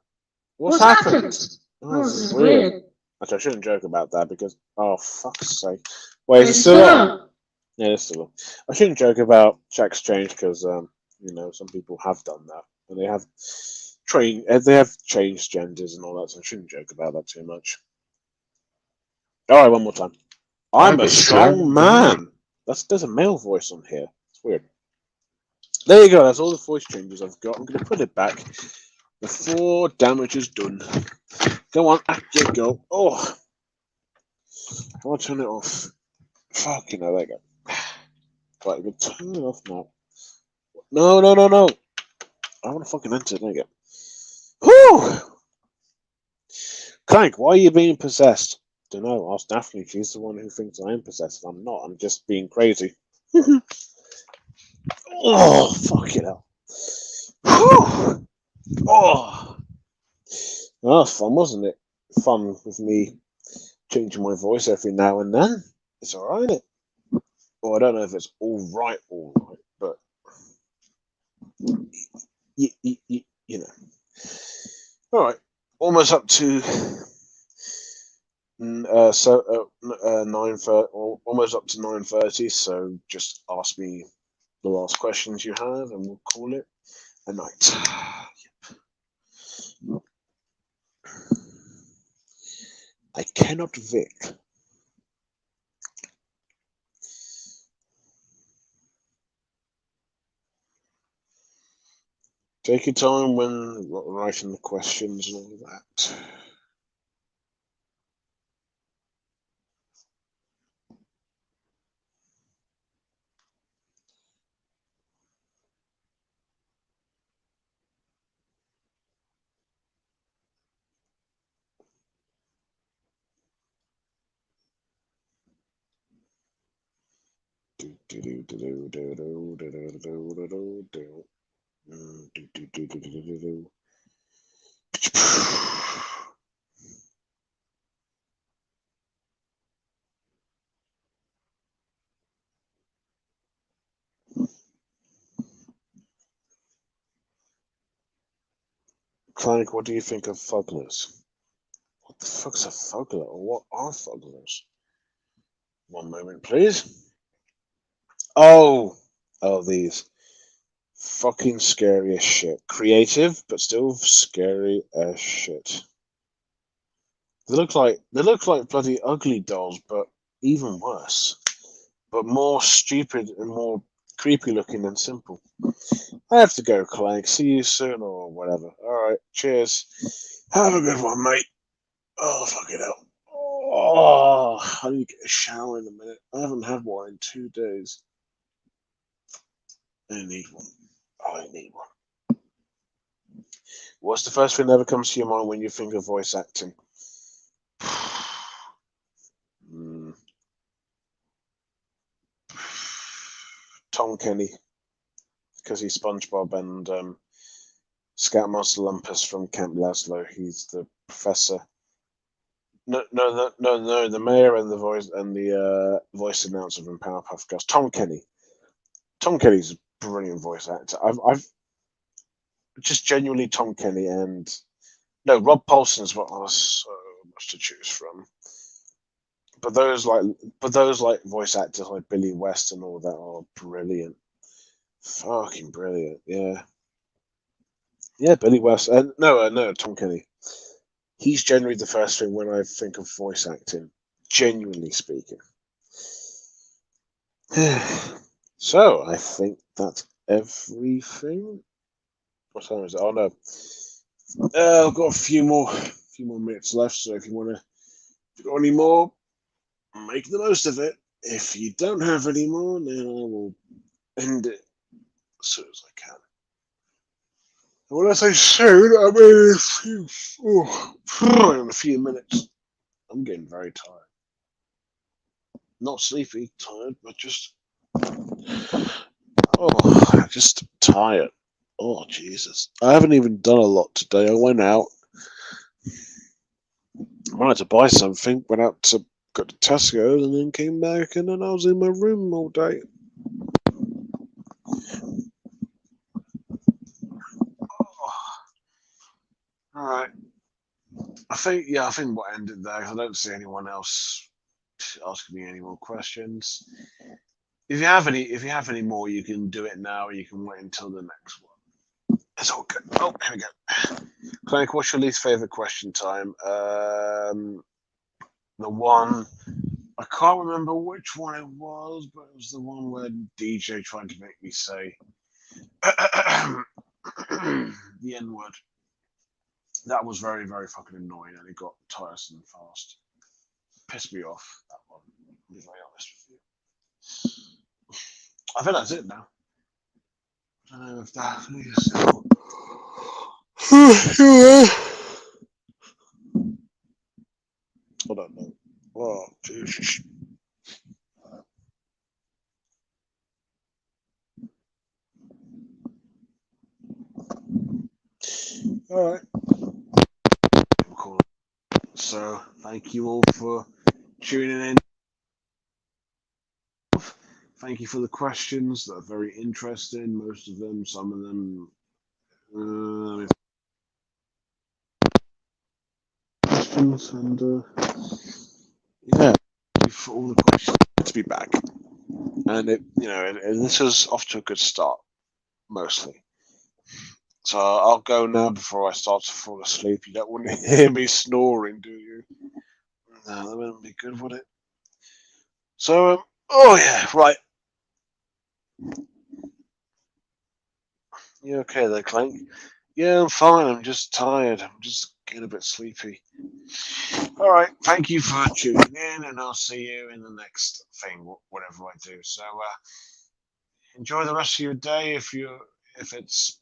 [SPEAKER 1] What's happened? Oh, this is weird. Actually, I shouldn't joke about that because, oh, fuck's sake. Wait, is it still on? Yeah, it's still on. I shouldn't joke about Jack's change because, some people have done that. And they have changed genders and all that, so I shouldn't joke about that too much. Alright, one more time. I'm a strong man. There's a male voice on here. It's weird. There you go, that's all the voice changes I've got. I'm going to put it back before damage is done. Go on, at you go. Oh, I'll turn it off. Fucking hell, there you go. Right, we'll turn it off now. No. I want to fucking enter it. There you go. Whew! Clank, why are you being possessed? Don't know. Ask Daphne. She's the one who thinks I am possessed. I'm not. I'm just being crazy. Oh, fucking hell. Whew! Oh, that was fun, wasn't it? Fun with me changing my voice every now and then. It's alright, isn't it? Well, I don't know if it's all right, but you know. All right, almost up to almost up to 9:30. So just ask me the last questions you have, and we'll call it a night. Yep. I cannot Vic. Take your time when writing the questions and all that. Clank, what do you think of fugglers? What the fuck's a fuggler, or what are fugglers? One moment, please. Oh, these fucking scary as shit. Creative, but still scary as shit. They look like bloody ugly dolls, but even worse. But more stupid and more creepy looking than simple. I have to go, Clank. See you soon or whatever. Alright, cheers. Have a good one, mate. Oh, fucking hell. Oh, I need to get a shower in a minute. I haven't had one in 2 days. I need one. I need one. What's the first thing that ever comes to your mind when you think of voice acting? Tom Kenny, because he's SpongeBob, and Scoutmaster Lumpus from Camp Lazlo. He's the professor. No, the mayor and the voice announcer from Powerpuff Girls. Tom Kenny. Tom Kenny's a brilliant voice actor. I've just genuinely Tom Kenny and no, Rob Paulson's what I was so much to choose from. But those like voice actors like Billy West and all that are brilliant. Fucking brilliant, yeah. Yeah, Billy West. No, Tom Kenny. He's generally the first thing when I think of voice acting, genuinely speaking. So, I think that's everything. What time is it? Oh, no. I've got a few more minutes left, so if you got any more, make the most of it. If you don't have any more, then I will end it as soon as I can. And when I say soon, I mean in a few minutes. I'm getting very tired. Not sleepy, tired, but just tired. Oh Jesus! I haven't even done a lot today. I went out to buy something. Went out to go to Tesco, and then came back, and then I was in my room all day. I think we'll end it there 'cause I don't see anyone else asking me any more questions. If you have any more, you can do it now, or you can wait until the next one. It's all good. Oh, here we go. Clank, what's your least favorite question time? The one I can't remember which one it was, but it was the one where DJ tried to make me say the N word. That was very, very fucking annoying, and it got tiresome fast. Pissed me off. That one. I'll be very honest with you. I think that's it now. I don't know if that is. I don't know. Oh, Jesus. All right. Cool. So, thank you all for tuning in. Thank you for the questions. They're very interesting. Most of them, some of them. Questions and yeah, thank you for all the questions. Good to be back, and this is off to a good start, mostly. So I'll go now before I start to fall asleep. You don't want to hear me snoring, do you? No, that wouldn't be good, would it? So, oh yeah, right. You okay there, Clank? Yeah, I'm fine. I'm just tired. I'm just getting a bit sleepy. All right. Thank you for tuning in, and I'll see you in the next thing, whatever I do. So, enjoy the rest of your day. If it's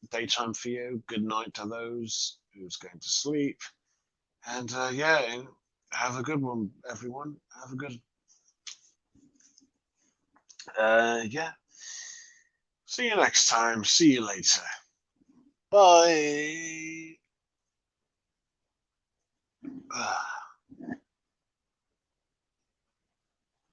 [SPEAKER 1] daytime for you, good night to those who's going to sleep. And yeah, have a good one, everyone. Have a good. Yeah. See you next time. See you later. Bye.